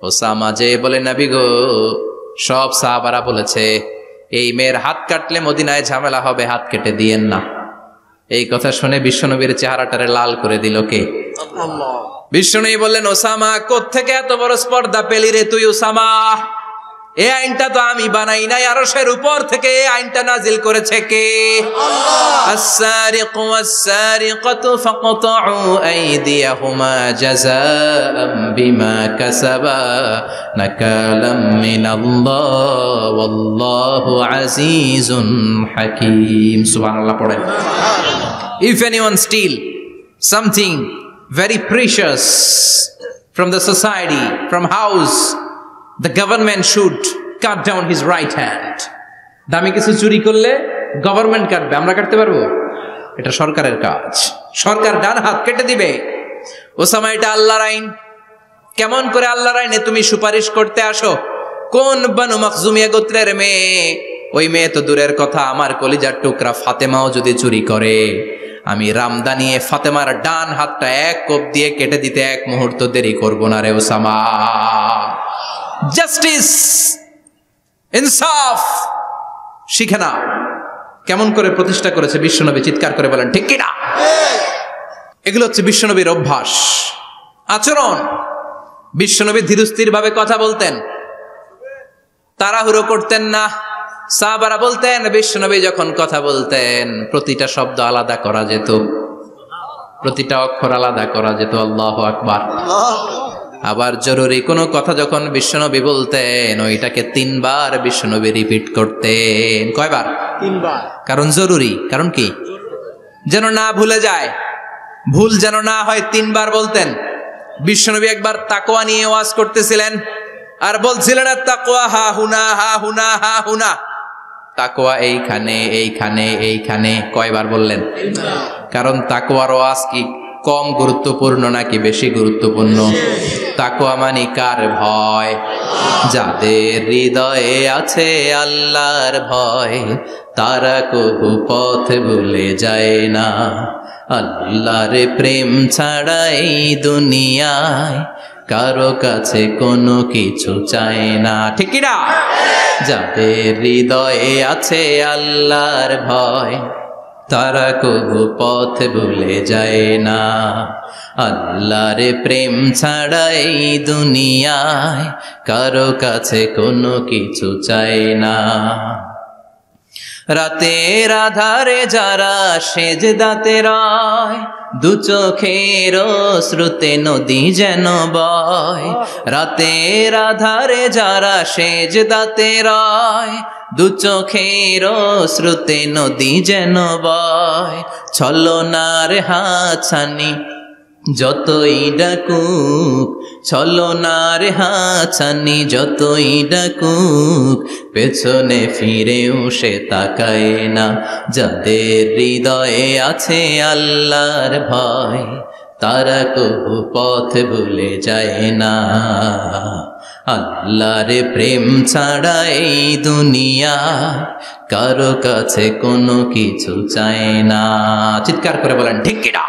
ওসামা যে বলে, নবী গো, সব সাহাবারা বলেছে এই মেয়ের হাত কাটলে মদিনায় ঝামেলা হবে, হাত কেটে দিয়েন না। এই কথা শুনে বিশ্বনবীর চেহারাটারে লাল করে দিল কে? আল্লাহ। বিশ্বনবী বললেন, ওসামা, কোত্থেকে এত বড় স্পর্ধা পেলি রে তুই ওসামা? এই আইনটা তো আমি বানাই নাই, আরশের উপর থেকে এই আইনটা নাজিল করেছে কে? আল্লাহ। আস-সারিকু ওয়াস-সারিকাতু ফাকতাউ আইদিয়াহুমা জাযাআম বিমা কাসাবা নাকালাম মিনাল্লাহ ওয়াল্লাহু আজিজুন হাকীম। সুবহানাল্লাহ পড়েন। If anyone steal something very precious from the society, from house, the government should cut down his right hand. দামি কিছু চুরি করলে গভর্নমেন্ট কাটবে, আমরা কাটতে পারবো? এটা সরকারের কাজ, সরকার ডান হাত কেটে দিবে। ওসামা, এটা আল্লাহর আইন। কেমন করে আল্লাহর আইনে তুমি সুপারিশ করতে আসো? কোন বনু মাখজুমিয়া গোত্রের মেয়ে? ওই মেয়ে তো দূরের কথা, আমার কলিজার টুকরা ফাতেমাও যদি চুরি করে, আমি রামদা নিয়ে ফাতেমার ডান হাতটা এক কোপ দিয়ে কেটে দিতে এক মুহূর্ত দেরি করব না রে ওসামা। জাস্টিস, ইনসাফ শিখে নাও। কেমন করে প্রতিষ্ঠা করেছে বিশ্বনবী, চিৎকার করে বলেন ঠিক কিনা? এগুলো হচ্ছে বিশ্বনবীর অভ্যাস, আচরণ। বিশ্বনবী ধীরস্থির ভাবে কথা বলতেন, তাড়াহুড়ো করতেন না। সাহাবারা বলতেন, বিশ্বনবী যখন কথা বলতেন প্রতিটা শব্দ আলাদা করা যেত, প্রতিটা অক্ষর আলাদা করা যেত। আল্লাহু আকবার। আবার জরুরি কোনো কথা যখন বিশ্বনবী বলতেন, ওইটাকে 3 বার বিশ্বনবী রিপিট করতেন। কয়বার? 3 বার। কারণ জরুরি। কারণ কি? যেন না ভুলে যায়, ভুল যেন না হয়, 3 বার বলতেন। বিশ্বনবী একবার তাকওয়া নিয়ে ওয়াজ করতেছিলেন, আর বলছিলেন, তাকওয়া হা হুনা, হা হুনা, হা হুনা। তাকওয়া এইখানে, এইখানে, এইখানে। কয়বার বললেন? কারণ তাকওয়ার ওয়াজ কি কম গুরুত্বপূর্ণ নাকি বেশি গুরুত্বপূর্ণ? তাকওয়া মানে কার ভয়? যাদের হৃদয়ে আছে আল্লাহর ভয়, তারা কবু পথ ভুলে যায় না। আল্লাহর প্রেম ছাড়া এই দুনিয়ায় কারো কাছে কোনো কিছু চায় না। ঠিক কি না? যাদের হৃদয়ে আছে আল্লাহর ভয়, তারা কবু পথ ভুলে যায় না। আল্লাহর প্রেম ছাড়া এই দুনিয়ায় কারো কাছে কোনো কিছু চায় না। রাতের আধারে যারা সেজদাতে রয়, দু চোখের শ্রুতে নদী যেন বয়। রাতের আধারে যারা সেজদাতে রয়, দু চোখের শ্রুতে নদী যেন বয়। ছলনার হাতছানি যতই ডাকুক ছলনার হাছানি, যতই ডাকুক পেছনে ফিরেও সে তাকায় না। যাদের হৃদয়ে আছে আল্লাহর ভয়, তারা কবু পথ ভুলে যায় না। আল্লাহর প্রেম ছাড়া এই দুনিয়া কারো কাছে কোনো কিছু চায় না। চিৎকার করে বলেন ঠিক কিনা?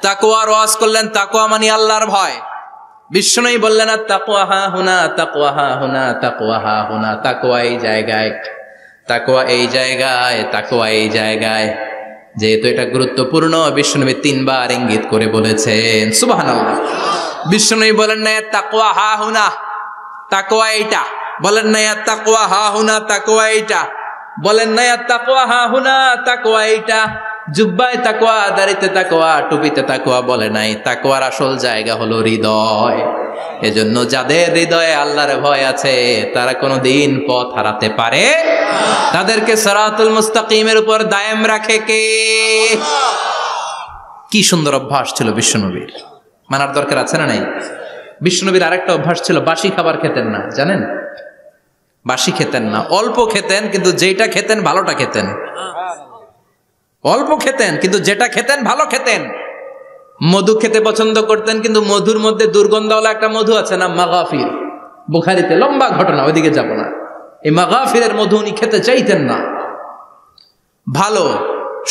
তাকওয়ার ওয়াজ করলেন, তাকওয়া মানে আল্লাহর ভয়। বিষ্ণুই বললেন তাকওয়া হা হুনা, তাকওয়া হা হুনা, তাকওয়া হা হুনা। তাকওয়া এই জায়গায়, তাকওয়া এই জায়গায়, তাকওয়া এই জায়গায়। যেহেতু এটা গুরুত্বপূর্ণ, বিষ্ণুনবী 3 বার ইঙ্গিত করে বলেছেন। সুবহানাল্লাহ। বিষ্ণুনবী বলেন না তাকওয়া হা হুনা, তাকওয়া এইটা। বলেন না তাকওয়া হা হুনা, তাকওয়া এইটা। বলেন না তাকওয়া হা হুনা, তাকওয়া এইটা। জুব্বায় তাকওয়া, দাড়িতে তাকওয়া, টুপিতে তাকওয়া বলে নাই। তাকওয়ার আসল জায়গা হলো হৃদয়। এজন্য যাদের হৃদয়ে আল্লাহর ভয় আছে তারা কোনোদিন পথ হারাতে পারে, তাদেরকে সিরাতুল মুস্তাকিমের উপর দায়েম রাখে কে? কি সুন্দর অভ্যাস ছিল বিশ্বনবীর, মানার দরকার আছে না নাই? বিশ্বনবীর আরেকটা অভ্যাস ছিল, বাসি খাবার খেতেন না, জানেন? বাসি খেতেন না, অল্প খেতেন, কিন্তু যেটা খেতেন ভালোটা খেতেন। অল্প খেতেন কিন্তু যেটা খেতেন ভালো খেতেন। মধু খেতে পছন্দ করতেন, কিন্তু মধুর মধ্যে দুর্গন্ধওয়ালা একটা মধু আছে না, মাগাফির। বুখারীতে লম্বা ঘটনা, ওইদিকে যাব না। এই মাগাফিরের মধু উনি খেতে চাইতেন না। ভালো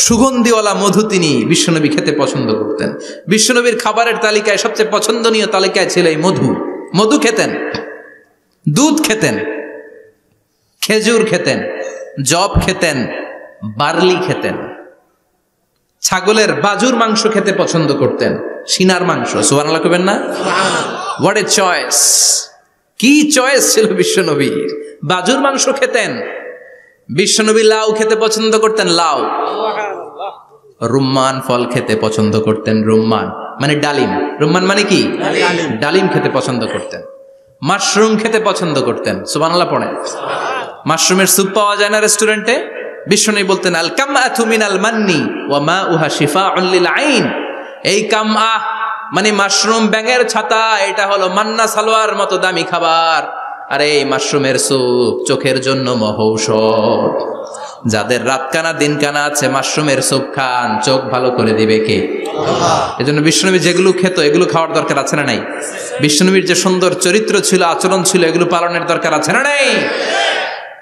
সুগন্ধিওয়ালা মধু তিনি বিশ্বনবী খেতে পছন্দ করতেন। বিশ্বনবীর খাবারের তালিকায় সবচেয়ে পছন্দনীয় তালিকায় ছিল এই মধু। মধু খেতেন, দুধ খেতেন, খেজুর খেতেন, জব খেতেন, বার্লি খেতেন, ছাগলের বাজুর মাংস খেতে পছন্দ করতেন, সিনার মাংস। সুবহানাল্লাহ কইবেন না? What a choice! কি চয়েস ছিল বিশ্বনবীর! বাজুর মাংস খেতেন। বিশ্বনবী লাউ খেতে পছন্দ করতেন, লাউ। রুম্মান ফল খেতে পছন্দ করতেন, রুম্মান মানে ডালিম। রুম্মান মানে কি? ডালিম খেতে পছন্দ করতেন। মাশরুম খেতে পছন্দ করতেন। সুবহানাল্লাহ পড়েন। মাশরুমের স্যুপ পাওয়া যায় না রেস্টুরেন্টে? বিষ্ণু বলতেন আল কামআতু মিনাল মান্নি ওয়া মাউহা শিফাউন লিল আইন। এই কামআ মানে মাশরুম, ব্যাঙের ছাতা, এটা হলো মান্না সালোয়ার মতো দামি খাবার। আর এই মাশরুমের স্যুপ চোখের জন্য মহৌষধ। যাদের রাতকানা দিনকানা আছে মাশরুমের স্যুপ খান, চোখ ভালো করে দিবে কে? আল্লাহ। এজন্য বিশ্বনবী যেগুলো খেত এগুলো খাওয়ার দরকার আছে না নাই? বিশ্বনবীর যে সুন্দর চরিত্র ছিল, আচরণ ছিল, এগুলো পালনের দরকার আছে না নাই?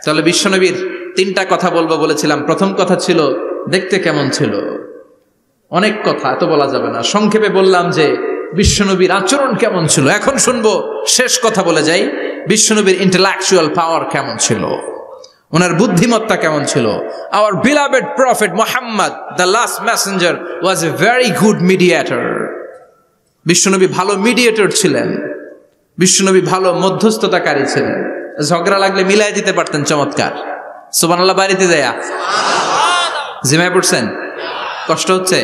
তাহলে বিশ্বনবীর 3টা কথা বলবো বলেছিলাম। প্রথম কথা ছিল দেখতে কেমন ছিল। অনেক কথা, এত বলা যাবে না, সংক্ষেপে বললাম যে বিশ্বনবীর আচরণ কেমন ছিল। এখন শুনবো, শেষ কথা বলে যাই, বিশ্বনবীর ইন্টেলেকচুয়াল পাওয়ার কেমন ছিল, ওনার বুদ্ধিমত্তা কেমন ছিল। Hour beloved prophet Muhammad, the last Messenger, was a very good mediator. বিশ্বনবী ভালো মিডিয়েটর ছিলেন। বিশ্বনবী ভালো মধ্যস্থতাকারী ছিলেন। ঝগড়া লাগলে মিলাই দিতে পারতেন, চমৎকার। সুবহানাল্লাহ। বাড়িতে যায়া জিমায় পড়ছেন? কষ্ট হচ্ছে?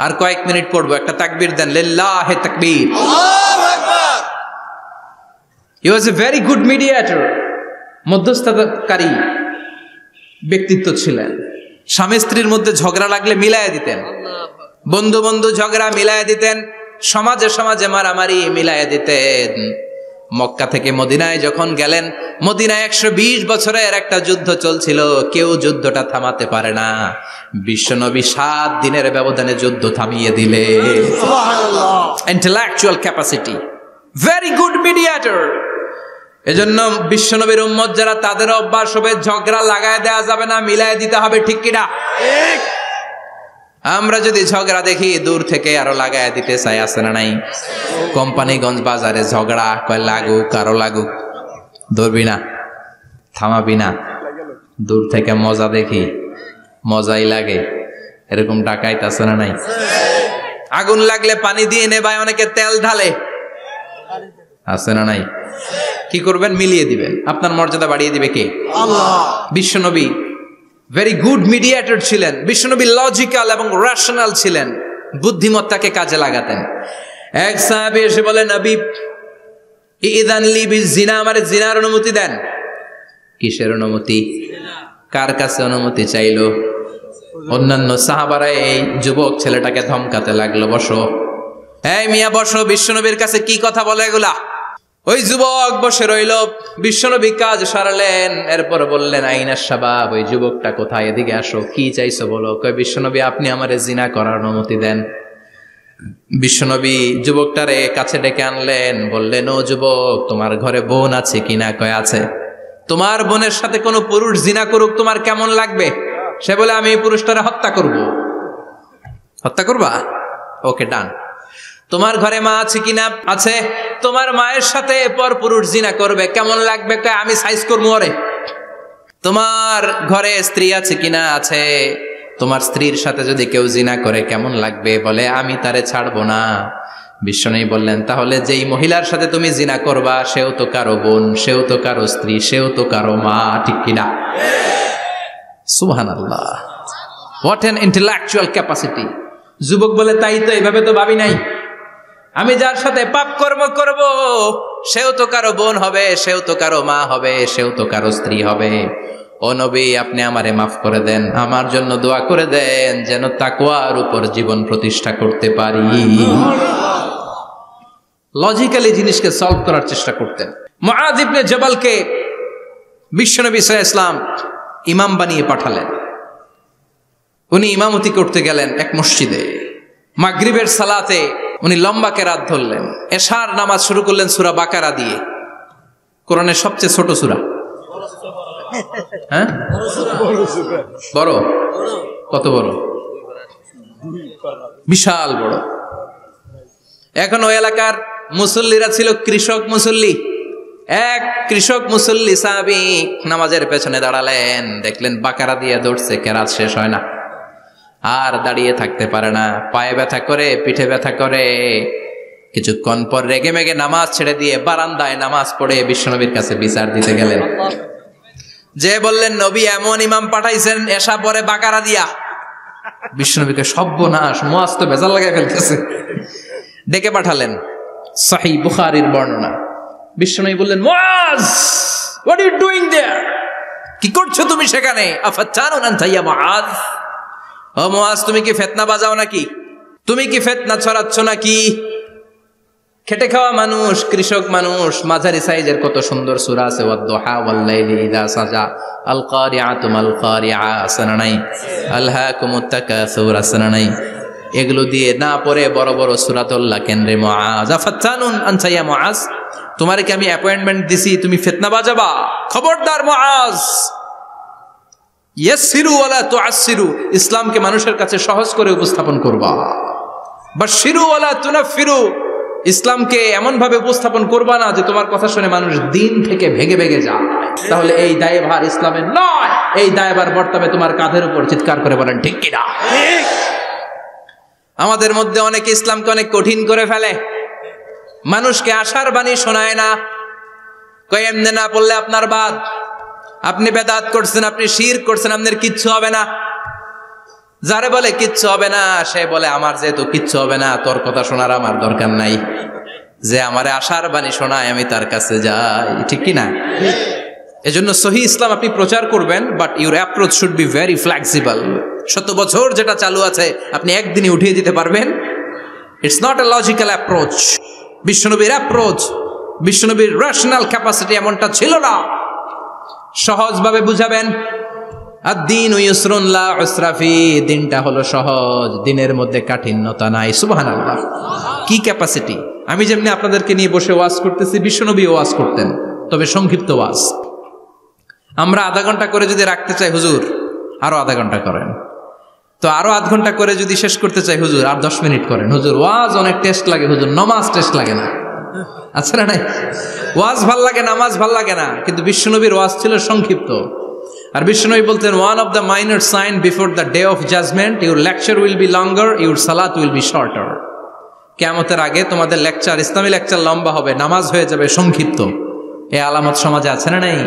আর কয়েক মিনিট পড়বো, একটা তাকবীর দেন, লিল্লাহি তাকবীর। আল্লাহু আকবার। হি ওয়াজ এ ভেরি গুড মিডিয়েটর। মধ্যস্থতাকারী ব্যক্তিত্ব ছিলেন। স্বামী স্ত্রীর মধ্যে ঝগড়া লাগলে মিলাইয়া দিতেন। বন্ধু বন্ধু ঝগড়া মিলাইয়া দিতেন। সমাজে সমাজে মারামারি মিলাইয়া দিতেন। মক্কা থেকে মদিনায় যখন গেলেন, মদিনায় 120 বছরের একটা যুদ্ধ চলছিল, কেউ যুদ্ধটা থামাতে পারে না। বিশ্বনবী 7 দিনের ব্যবধানে যুদ্ধ থামিয়ে দিলে। সুবহানাল্লাহ। Intellectual capacity, very good mediator. এজন্য বিশ্বনবীর উম্মত যারা, তাদের অভ্যাস হবে ঝগড়া লাগায় দেওয়া যাবে না, মিলায় দিতে হবে। ঠিক কিনা? ঠিক। আমরা যদি ঝগড়া দেখি দূর থেকে আরো লাগায় দিতে চাই, আছে না নাই? কোম্পানিগঞ্জ বাজারে ঝগড়া, কয় লাগুক, আরো লাগুক, ধরবি না, থামাবি না। দূর থেকে মজা দেখি, মজাই লাগে, এরকম ডাকাইত আছে না নাই? আগুন লাগলে পানি দিয়ে নেবায়, অনেকে তেল ঢালে, আছে না নাই? কি করবেন? মিলিয়ে দিবেন। আপনার মর্যাদা বাড়িয়ে দিবে কে? আল্লাহ। বিশ্বনবী ভেরি গুড মিডিয়েটর ছিলেন। বিশ্বনবী লজিক্যাল এবং রেশনাল ছিলেন, বুদ্ধিমত্তাকে কাজে লাগাতেন। এক সাহাবী এসে বলেন, নবী ইযান লি বিজিনা, আমারে জিনার অনুমতি দেন। কিসের অনুমতি? কার কাছে অনুমতি চাইলো? অন্যান্য সাহাবারা এই যুবক ছেলেটাকে ধমকাতে লাগলো, বসো, এই মিয়া বসো, বিশ্বনবীর কাছে কি কথা বলে এগুলা? ওই যুবক বসে রইল। বিশ্বনবী কাজ সারালেন, এরপর বললেন আইনাস শাবাব, ওই যুবকটা কোথায়, এদিকে আসো, কি চাইছো বলো। কয় বিশ্বনবী আপনি আমারে জিনা করার অনুমতি দেন। বিশ্বনবী যুবকটারে কাছে ডেকে আনলেন, বললেন ও যুবক, তোমার ঘরে বোন আছে কিনা? কয় আছে। তোমার বোনের সাথে কোনো পুরুষ জিনা করুক তোমার কেমন লাগবে? সে বলে আমি এই পুরুষটারে হত্যা করব। হত্যা করবা? ওকে, ডান। তোমার ঘরে মা আছে কিনা? আছে। তোমার মায়ের সাথে পর পুরুষ জিনা করবে কেমন লাগবে? কয় আমি সাইজ করবো ওরে। তোমার ঘরে স্ত্রী আছে কিনা? আছে। তোমার স্ত্রীর সাথে যদি কেউ জিনা করে কেমন লাগবে? বলে আমি তারে ছাড়বো না। বিশ্বনবী বললেন তাহলে যেই মহিলার সাথে তুমি জিনা করবা সেও তো কারো বোন, সেও তো কারো স্ত্রী, সেও তো কারো মা, ঠিক কিনা? সুবহানাল্লাহ, হোয়াট অ্যান ইন্টেলেকচুয়াল ক্যাপাসিটি। যুবক বলে তাই তো, এইভাবে তো ভাবি নাই। আমি যার সাথে পাপ কর্ম করব সেও তো কারো বোন হবে, সেও তো কারো মা হবে, সেও তো কারো স্ত্রী হবে। ও নবী, আপনি আমারে মাফ করে দেন, আমার জন্য দোয়া করে দেন যেন তাকওয়ার উপর জীবন প্রতিষ্ঠা করতে পারি। লজিক্যালি জিনিসকে সলভ করার চেষ্টা করতেন। মুআয ইবনে জাবালকে বিশ্বনবী সাল্লাল্লাহু আলাইহি ওয়াসাল্লাম ইমাম বানিয়ে পাঠালেন। উনি ইমামতি করতে গেলেন এক মসজিদে। মাগরিবের সালাতে উনি লম্বা কেরাত ধরলেন। এশার নামাজ শুরু করলেন সূরা বাকারা দিয়ে, কোরআনের সবচেয়ে ছোট সূরা। হ্যাঁ, বড়? কত বড়? বিশাল বড়। এখন ওই এলাকার মুসল্লিরা ছিল কৃষক মুসল্লি। এক কৃষক মুসল্লি সাহাবী নামাজের পেছনে দাঁড়ালেন, দেখলেন বাকারা দিয়ে দৌড়ছে, কেরাত শেষ হয় না, আর দাঁড়িয়ে থাকতে পারে না, পায়ে ব্যথা করে, পিঠে ব্যথা করে। কিছুক্ষণ পর রেগে মেগে নামাজ ছেড়ে দিয়ে বারান্দায় নামাজ পড়ে বিশ্বনবীর কাছে বিচার দিতে গেলেন। যে বললেন নবী এমন ইমাম পাঠাইছেন এশা পরে বাকারা দিয়া। বিশ্বনবীকে সর্বনাশ, মুআয তো ভেজাল লাগাই ফেলতেছে। ডেকে পাঠালেন, সহিহ বুখারীর বর্ণনা। বিশ্বনবী বললেন মুআয, হোয়াট আর ইউ ডুইং দেয়ার? কি করছো তুমি সেখানে? আফাতানুন আনতা ইয়া মুআয, ও মুআয তুমি কি ফিতনা বাজাও নাকি? তুমি কি ফিতনা ছড়াচ্ছ নাকি? খেটে খাওয়া মানুষ, কৃষক মানুষ, মাঝারি সাইজের কত সুন্দর সূরা আছে, ওয়াদ-দুহা ওয়াল-লাইলি ইযা সাজা, আল কারিআতু মাল কারিআ, আসনা নাই, আলহাকুমুত তাকাসুর, আসনা নাই। এগুলো দিয়ে না পড়ে বড় বড় সূরাতুল্লাহ কেন্দ্রে মুআয, আফাতানুন আনতা ইয়া মুআয, তোমারে কি আমি অ্যাপয়েন্টমেন্ট দিছি তুমি ফিতনা বাজাবা? খবরদার মুআয, ইয়াসসিরু ওয়ালা তুআসসিরু, ইসলামকে মানুষের কাছে সহজ করে উপস্থাপন করবা। বাশশিরু ওয়ালা তুনাফিরু, ইসলামকে এমন ভাবে উপস্থাপন করবা না যে তোমার কথা শুনে মানুষ দিন থেকে ভেগে ভেগে যায়। তাহলে এই দায়ভার ইসলামের নয়, এই দায়ভার বর্তাবে তোমার কাঁধের উপর। চিৎকার করে বলেন ঠিক কিনা? আমাদের মধ্যে অনেকে ইসলামকে অনেক কঠিন করে ফেলে, মানুষকে আশার বাণী শোনায় না। কয় এমনি না পড়লে আপনার বাদ, আপনি বেদাত করছেন, আপনি শিরক করছেন, আপনার কিচ্ছু হবে না। যারে বলে কিচ্ছু হবে না সে বলে আমার যেহেতু কিচ্ছু হবে না তোর কথা শোনার আমার দরকার নাই, যে আমারে আশার বাণী শোনায় আমি তার কাছে যাই, ঠিক কি না? এজন্য সহি ইসলাম আপনি প্রচার করবেন, but your approach should be very flexible. 100 বছর যেটা চালু আছে আপনি একদিনই উঠিয়ে দিতে পারবেন? It's not a logical approach. বিশ্বনবীর অ্যাপ্রোচ, বিশ্বনবীর রেশনাল ক্যাপাসিটি এমনটা ছিল না। সহজভাবে বুঝাবেন, আদ-দীন ইউসরুন লা উসরা ফি, দিনটা হলো সহজ, দিনের মধ্যে কাঠিন্যতা নাই। সুবহানাল্লাহ, কি ক্যাপাসিটি! আমি যেমনি আপনাদেরকে নিয়ে বসে ওয়াজ করতেছি, বিশ্বনবী ওয়াজ করতেন, তবে সংক্ষিপ্ত ওয়াজ। আমরা আধা ঘন্টা করে যদি রাখতে চাই, হুজুর আরো আধা ঘন্টা করেন, তো আরো আধ ঘন্টা করে যদি শেষ করতে চাই, হুজুর আর 10 মিনিট করেন। হুজুর ওয়াজ অনেক টেস্ট লাগে, হুজুর নামাজ টেস্ট লাগে না। আচ্ছা না নাই? ওয়াজ ভাল লাগে, নামাজ ভাল লাগে না, কিন্তু বিশ্বনবীর ওয়াজ ছিল সংক্ষিপ্ত। আর বিশ্বনবী বলতেন, one of the minor sign before the day of judgment, your lecture will be longer, your সালাত উইল বি শর্টার। কিয়ামতের আগে তোমাদের লেকচার, ইসলামী লেকচার লম্বা হবে, নামাজ হয়ে যাবে সংক্ষিপ্ত। এই আলামত সমাজে আছে না নাই?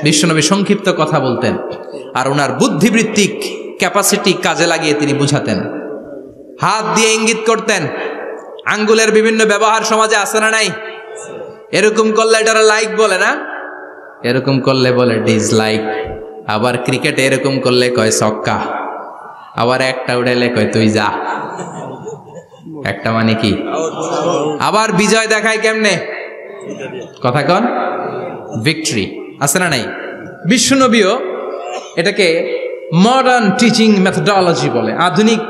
বিশ্বনবী সংক্ষিপ্ত কথা বলতেন, আর ওনার বুদ্ধিবৃত্তিক ক্যাপাসিটি কাজে লাগিয়ে তিনি বুঝাতেন। হাত দিয়ে ইঙ্গিত করতেন, আঙ্গুলের বিভিন্ন ব্যবহার সমাজে আছে না নাই? এরকম করলে এটারা লাইক বলে না, এরকম করলে বলে ডিসলাইক। আবার ক্রিকেটে এরকম করলে কয় ছক্কা, আবার একটা উড়াইলে কয় তুই যা। একটা মানে কি? আবার বিজয় দেখায় কেমনে? কথা কন, ভিক্টরি আছে না নাই? বিশ্বনবীও এটাকে মডার্ন টিচিং মেথডোলজি বলে। আধুনিক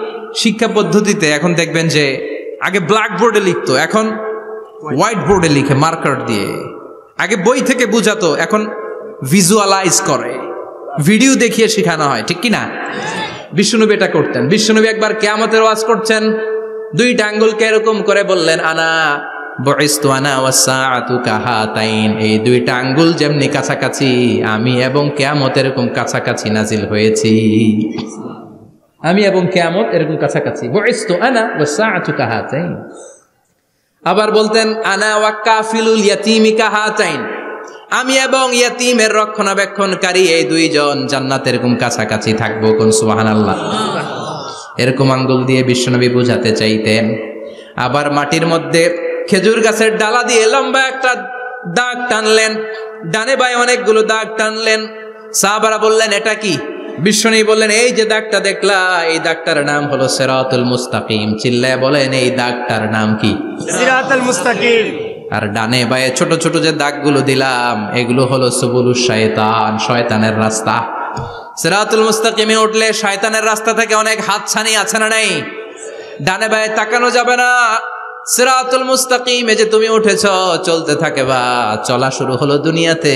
শিক্ষা পদ্ধতিতে এখন দেখবেন যে আগে ব্ল্যাক বোর্ডে লিখতো, এখন হোয়াইট বোর্ডে লিখে মার্কার দিয়ে। আগে বই থেকে বুঝাতো, এখন ভিজুয়ালাইজ করে, ভিডিও দেখিয়ে শেখানো হয়, ঠিক কি না? বিশ্বনবী এটা করতেন। বিশ্বনবী একবার কিয়ামতের ওয়াজ করছেন, দুইটা আঙ্গুলকে এরকম করে বললেন, আনা বুইসতু আনা ওয়াসসাআতু কাহাতাইন, এই দুইটা আঙ্গুল যেমনি কাছাকাছি, আমি এবং কিয়ামত এরকম কাছাকাছি নাজিল হয়েছি। আমি এবং কিয়ামত এরকম কাছাকাছি। বুইসতু আনা ওয়াসসাআতু কাহাতাইন। আবার বলতেন, আনা ওয়া কাফিলুল ইয়াতীমি কাহাতাইন, আমি এবং ইয়াতীমের রক্ষণাবেক্ষণকারী এই দুইজন জান্নাতে এরকম কাছাকাছি থাকবো। কোন সুবহানাল্লাহ। এরকম আঙ্গুল দিয়ে বিশ্বনবী বুঝাতে চাইতেন। আবার মাটির মধ্যে খেজুর গাছের ডালা দিয়ে লম্বা একটা দাগ টানলেন, ডানে বায়ে অনেকগুলো দাগ টানলেন। সাহাবারা বললেন, এটা কি? বিশ্বনবী বললেন, এই যে দাগটা দেখলা, এই দাগটার নাম হলো সিরাতুল মুস্তাকিম। চিল্লায় বলেন, এই দাগটার নাম কি? সিরাতুল মুস্তাকিম। আর ডানে বায়ে ছোট ছোট যে দাগগুলো দিলাম, এগুলো হলো সুবুলুশ শায়তান, শয়তানের রাস্তা। সিরাতুল মুস্তাকিমে উঠলে শয়তানের রাস্তা থেকে অনেক হাতছানি আছে না নাই? ডানে বায়ে তাকানো যাবে না। সিরাতুল মুস্তাকিমে যে তুমি উঠেছ, চলতে থাকে বা চলা শুরু হলো দুনিয়াতে,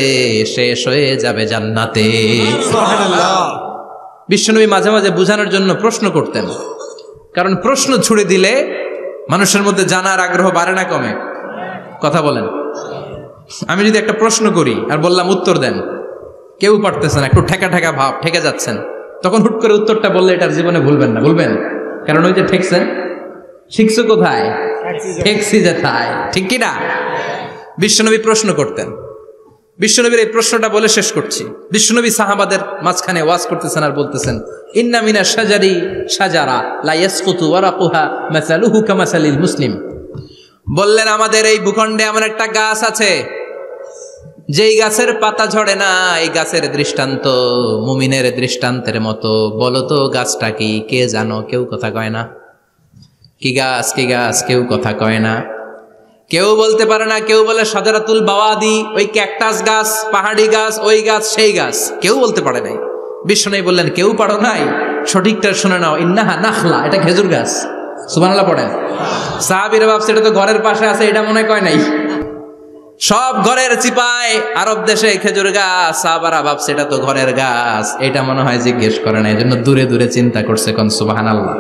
শেষ হয়ে যাবে জান্নাতে। সুবহানাল্লাহ। বিশ্বনবী মাঝে মাঝে বোঝানোর জন্য প্রশ্ন করতেন, কারণ প্রশ্ন ছুড়ে দিলে মানুষের মধ্যে জানার আগ্রহ বাড়ে না কমে? কথা বলেন। আমি যদি একটা প্রশ্ন করি আর বললাম উত্তর দেন, কেউ পারতেছেন, একটু ঠেকা ঠেকা ভাব, ঠেকে যাচ্ছেন, তখন হুট করে উত্তরটা বললে এটার জীবনে ভুলবেন না, বলবেন। কারণ ওই যে ঠেকছেন, শিখছো কোথায়? ঠেকছি যেথায়, ঠিক কি না? বিশ্বনবী প্রশ্ন করতেন। বিশ্বনবীর এই প্রশ্নটা বলে শেষ করছি। বিশ্বনবী সাহাবাদের মাঝখানে ওয়াজ করতেছেন আর বলতেছেন, ইন্না মিনা শাজারি শাজারা লা ইয়াসকুতু ওয়ারাকুহা মাসালুহু কামাসালিল মুসলিম। বললেন, আমাদের এই ভূখণ্ডে এমন একটা গাছ আছে, যেই গাছের পাতা ঝরে না, এই গাছের দৃষ্টান্ত মুমিনের দৃষ্টান্তের মতো। বলো তো গাছটা কি? কে জানো? কেউ কথা কয় না। কি গাছ? কি গাছ? কেউ কথা কয় না, কেউ বলতে পারে না। কেউ বলে শাজারাতুল বাওয়াদি, ওই ক্যাকটাস গাছ, পাহাড়ি গাছ, ওই গাছ, সেই গাছ, কেউ বলতে পারে নাই। বিশ্বনবী বললেন, কেউ পারো নাই? সঠিকটা শুনে নাও, ইন্নাহা নাখলা, এটা খেজুর গাছ। সুবহানাল্লাহ পড়েন। সাহাবীরা ভাবছে এটা তো ঘরের পাশে আছে, এটা মনে কয় নাই। সব ঘরের চিপায় আরব দেশে খেজুর গাছ, সাহাবারা ভাবছে এটা তো ঘরের গাছ, এটা মনে হয় জিজ্ঞেস করে না, এজন্য দূরে দূরে চিন্তা করছে। কোন সুবহানাল্লাহ।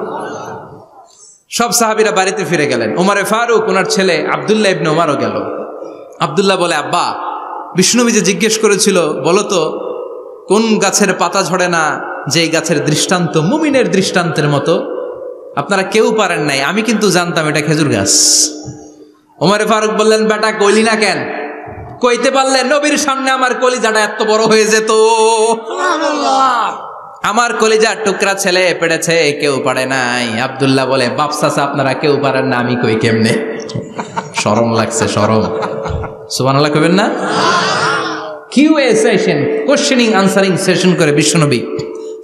সব সাহাবীরা বাড়িতে ফিরে গেলেন। ওমরে ফারুক, ওনার ছেলে আব্দুল্লাহ ইবনে ওমরও গেল। আব্দুল্লাহ বলে, আব্বা, বিষ্ণুনবী যে জিজ্ঞেস করেছিল, বলো তো কোন গাছের পাতা ঝরে না, যে গাছের দৃষ্টান্ত মুমিনের দৃষ্টান্তের মতো? আপনারা কেউ পারেন নাই, আমি কিন্তু জানতাম এটা খেজুর গাছ। ওমরে ফারুক বললেন, বেটা কইলি না কেন? কইতে পারলে নবীর সামনে আমার কলিজাটা এত বড় হয়ে যেত। আমার কলিজার টুকরা ছেলে পেড়েছে, কেউ পারে নাই। আব্দুল্লাহ বলে, বাপ চাচা আপনারা কেউ পারেন না, আমি কই কেমনে? শরম লাগছে, শরম। সুবহানাল্লাহ কইবেন না? QA session, questioning answering session করে বিশ্বনবী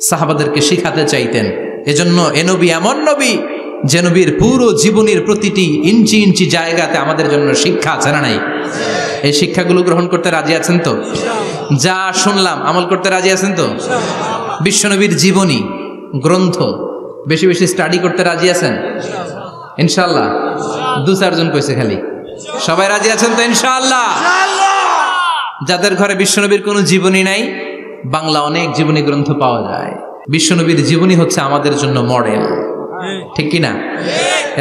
সাহাবাদেরকে শিখাতে চাইতেন। এজন্য এ নবী এমন নবী যে নবীর পুরো জীবনের প্রতিটি ইঞ্চি ইঞ্চি জায়গাতে আমাদের জন্য শিক্ষা আছে না নাই? এই শিক্ষাগুলো গ্রহণ করতে রাজি আছেন তো? যা শুনলাম আমল করতে রাজি আছেন তো? বিশ্বনবীর জীবনী গ্রন্থ বেশি বেশি স্টাডি করতে রাজি আছেন ইনশাআল্লাহ? 2-4 জন কইছে খালি। সবাই রাজি আছেন তো ইনশাআল্লাহ? যাদের ঘরে বিশ্বনবীর কোনো জীবনী নাই, বাংলা অনেক জীবনী গ্রন্থ পাওয়া যায়। বিশ্বনবীর জীবনী হচ্ছে আমাদের জন্য মডেল, ঠিক কি না?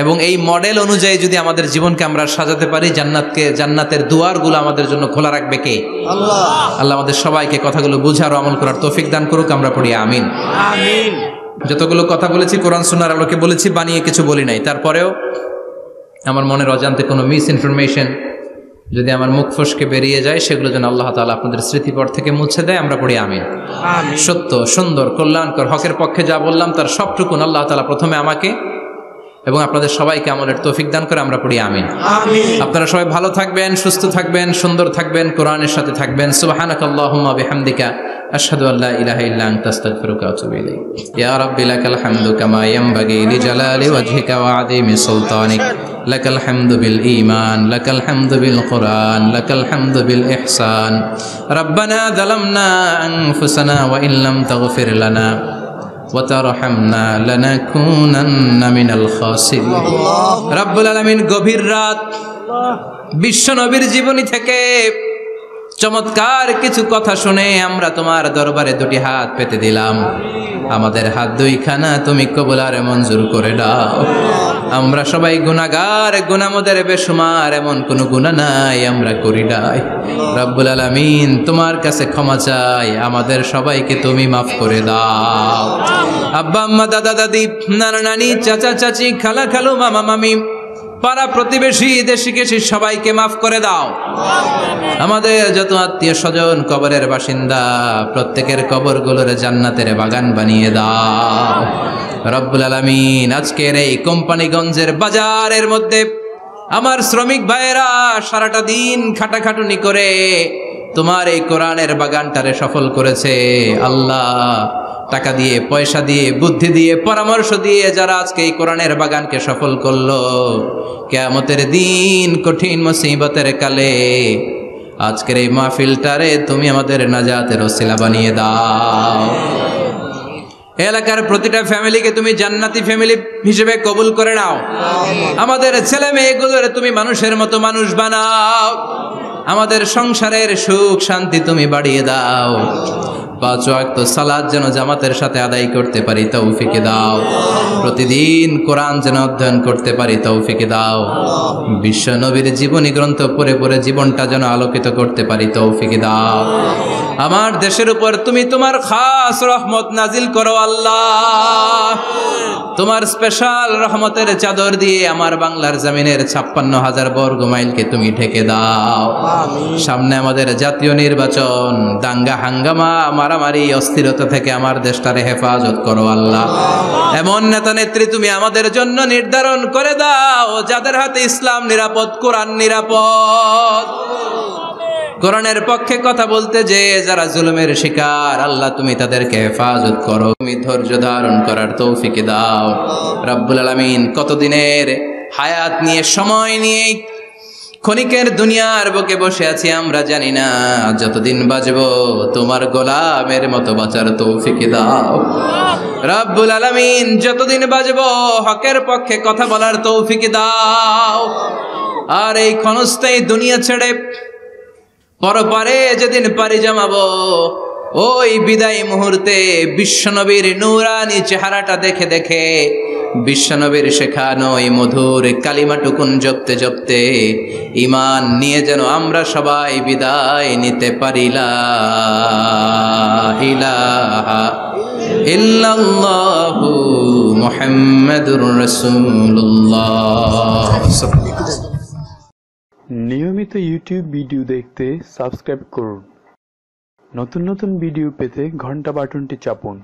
এবং এই মডেল অনুযায়ী যদি আমাদের জীবনকে আমরা সাজাতে পারি, জান্নাতের দুয়ারগুলো আমাদের জন্য খোলা রাখবে কে? আল্লাহ। আল্লাহ আমাদের সবাইকে কথাগুলো বুঝার ও আমল করার তৌফিক দান করুক। আমরা পড়ি আমিন। আমিন। যতগুলো কথা বলেছি কোরআন সুন্নাহর আলোকে বলেছি, বানিয়ে কিছু বলি নাই। তারপরেও আমার মনের অজান্তে কোনো মিস ইনফরমেশন যদি আমার মুখ ফসকে বেরিয়ে যায়, সেগুলো যেন আল্লাহ তাআলা আপনাদের স্মৃতিপট থেকে মুছে দেয়। আমরা পড়ি আমিন। সত্য, সুন্দর, কল্যাণকর, হকের পক্ষে যা বললাম তার সবটুকুন আল্লাহ তাআলা প্রথমে আমাকে এবং আপনাদের সবাইকে আমলের তৌফিক দান করে। আমরা পড়ি আমিন। আপনারা সবাই ভালো থাকবেন, সুস্থ থাকবেন, সুন্দর থাকবেন, কোরআনের সাথে থাকবেন। সুবহানাকাল্লাহুম্মা বিহামদিকা আশহাদু আল্লা ইলাহা ইল্লা আনতা আস্তাগফিরুকা ওয়া আতুবু ইলাইক। ইয়া রাব্বি লাকাল হামদু কামা ইয়ানবাগি লিজালালি ওয়াজহিকা ওয়া আযীমি সুলতানিক। লাকাল হামদু বিল ঈমান, লাকাল হামদু বিল কুরআন, লাকাল হামদু বিল ইহসান। রাব্বানা যালামনা আনফুসানা ওয়া ইন লাম তাগফির লানা ওয়া তারহামনা লানাকুনান্না মিনাল খাসিরিন। রব্বুল আলামিন গভীর রাত বিশ্ব নবীর জীবনী থেকে চমৎকার কিছু কথা শুনে আমরা তোমার দরবারে দুটি হাত পেতে দিলাম। আমাদের হাত দুইখানা তুমি কবুল আর মঞ্জুর করে দাও। আমরা সবাই গুনাহগার, গুনাহমদের বেশুমার, এমন কোনো গুনাহ নাই আমরা করি নাই। রব্বুল আলামিন তোমার কাছে ক্ষমা চাই, আমাদের সবাইকে তুমি মাফ করে দাও। আব্বা আম্মা, দাদা দাদি, নানা নানি, চাচা চাচি, খালা খালু, মামা মামি, পাড়া প্রতিবেশী, দেশি কেশি সবাইকে মাফ করে দাও। আমাদের যত আত্মীয় স্বজন কবরের বাসিন্দা প্রত্যেকের কবরগুলোর জান্নাতের বাগান বানিয়ে দাও। রব্বুল আলামিন আজকের এই কোম্পানিগঞ্জের বাজারের মধ্যে আমার শ্রমিক ভাইয়েরা সারাটা দিন খাটাখাটুনি করে তোমার এই কোরআনের বাগানটারে সফল করেছে। আল্লাহ, টাকা দিয়ে, পয়সা দিয়ে, বুদ্ধি দিয়ে, পরামর্শ দিয়ে যারা আজকে এই কোরআনের বাগানকে সফল করলো, কিয়ামতের দিন কঠিন মুসিবতের কালে আজকের এই মাহফিলটারে তুমি আমাদের নাজাতের ওসিলা বানিয়ে দাও। এলাকার প্রতিটা ফ্যামিলিকে তুমি জান্নাতি ফ্যামিলি হিসেবে কবুল করে নাও। আমাদের ছেলে মেয়েগুলোরে তুমি মানুষের মতো মানুষ বানাও। আমাদের সংসারের সুখ শান্তি তুমি বাড়িয়ে দাও। 5 ওয়াক্ত সালাত যেন জামাতের সাথে আদায় করতে পারি তৌফিক দাও। প্রতিদিন কোরআন যেন অধ্যয়ন করতে পারি তৌফিক দাও। বিশ্ব নবীর জীবনী গ্রন্থ পড়ে পড়ে জীবনটা যেন আলোকিত করতে পারি তৌফিক দাও। আমার দেশের উপর তুমি তোমার খাস রহমত নাজিল করো আল্লাহ। তোমার স্পেশাল রহমতের চাদর দিয়ে আমার বাংলার জমিনের 56,000 বর্গ মাইলকে তুমি ঢেকে দাও। সামনে আমাদের জাতীয় নির্বাচন, দাঙ্গা হাঙ্গামা, মারামারি, অস্থিরতা থেকে আমার দেশটারে হেফাজত করো আল্লাহ। এমন নেতা নেত্রী তুমি আমাদের জন্য নির্ধারণ করে দাও যাদের হাতে ইসলাম নিরাপদ, কোরআন নিরাপদ। কোরআনের পক্ষে কথা বলতে যে যারা জুলুমের শিকার, আল্লাহ তুমি তাদেরকে হেফাজত করো। তুমি ধৈর্য ধারণ করার তৌফিক দাও। রব্বুল আলামিন কতদিনের হায়াত নিয়ে, সময় নিয়ে ক্ষণিকের দুনিয়ার বুকে বসে আছি আমরা জানি না। যতদিন বাঁচবো তোমার গোলামের মতো বাঁচার তৌফিক দাও। রব্বুল আলামিন যতদিন বাঁচবো হকের পক্ষে কথা বলার তৌফিক দাও। আর এই ক্ষণস্থায়ী দুনিয়া ছেড়ে পরপারে যেদিন পাড়ি জমাবো, ওই বিদায় মুহূর্তে বিশ্বনবীর নূরানি চেহারাটা দেখে দেখে, বিশ্বনবীর শেখানো এই মধুর কালিমাটুকুন জপতে জপতে ঈমান নিয়ে যেন আমরা সবাই বিদায় নিতে পারি। লা ইলাহা ইল্লাল্লাহু মুহাম্মাদুর রাসূলুল্লাহ। নিয়মিত ইউটিউব ভিডিও দেখতে সাবস্ক্রাইব করুন। নতুন নতুন ভিডিও পেতে ঘন্টা বাটনটি চাপুন।